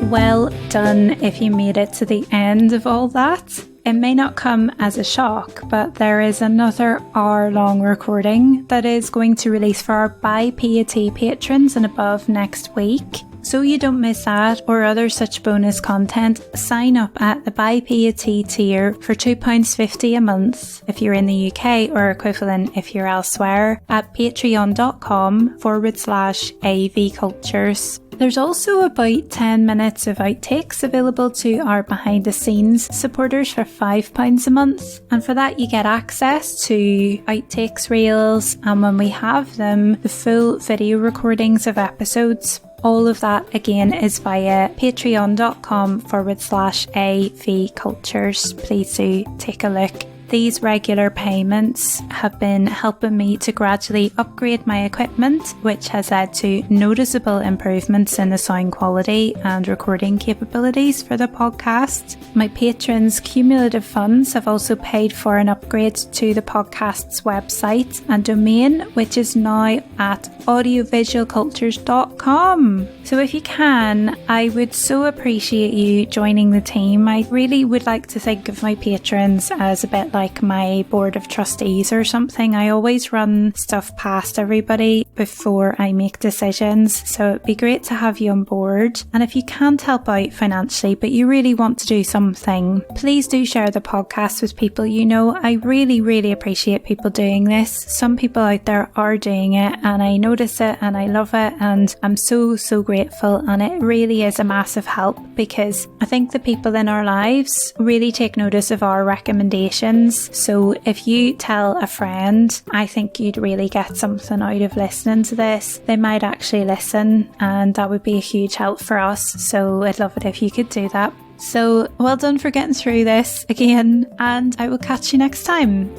Well done if you made it to the end of all that. It may not come as a shock, but there is another hour-long recording that is going to release for our Buy PAT patrons and above next week. So you don't miss that or other such bonus content, sign up at the Buy PAT tier for £2.50 a month if you're in the UK or equivalent if you're elsewhere at patreon.com/avcultures. There's also about 10 minutes of outtakes available to our behind the scenes supporters for £5 a month. And for that you get access to outtakes reels, and when we have them, the full video recordings of episodes. All of that again is via patreon.com/avcultures. Please do take a look. These regular payments have been helping me to gradually upgrade my equipment, which has led to noticeable improvements in the sound quality and recording capabilities for the podcast. My patrons' cumulative funds have also paid for an upgrade to the podcast's website and domain, which is now at audiovisualcultures.com. So if you can, I would so appreciate you joining the team. I really would like to think of my patrons as a bit like my board of trustees or something. I always run stuff past everybody before I make decisions, so it'd be great to have you on board. And if you can't help out financially but you really want to do something, please do share the podcast with people you know. I really appreciate people doing this. Some people out there are doing it and I notice it and I love it, and I'm so grateful, and it really is a massive help because I think the people in our lives really take notice of our recommendations. So if you tell a friend, I think you'd really get something out of listening to this, they might actually listen, and that would be a huge help for us. So I'd love it if you could do that. So well done for getting through this again, and I will catch you next time.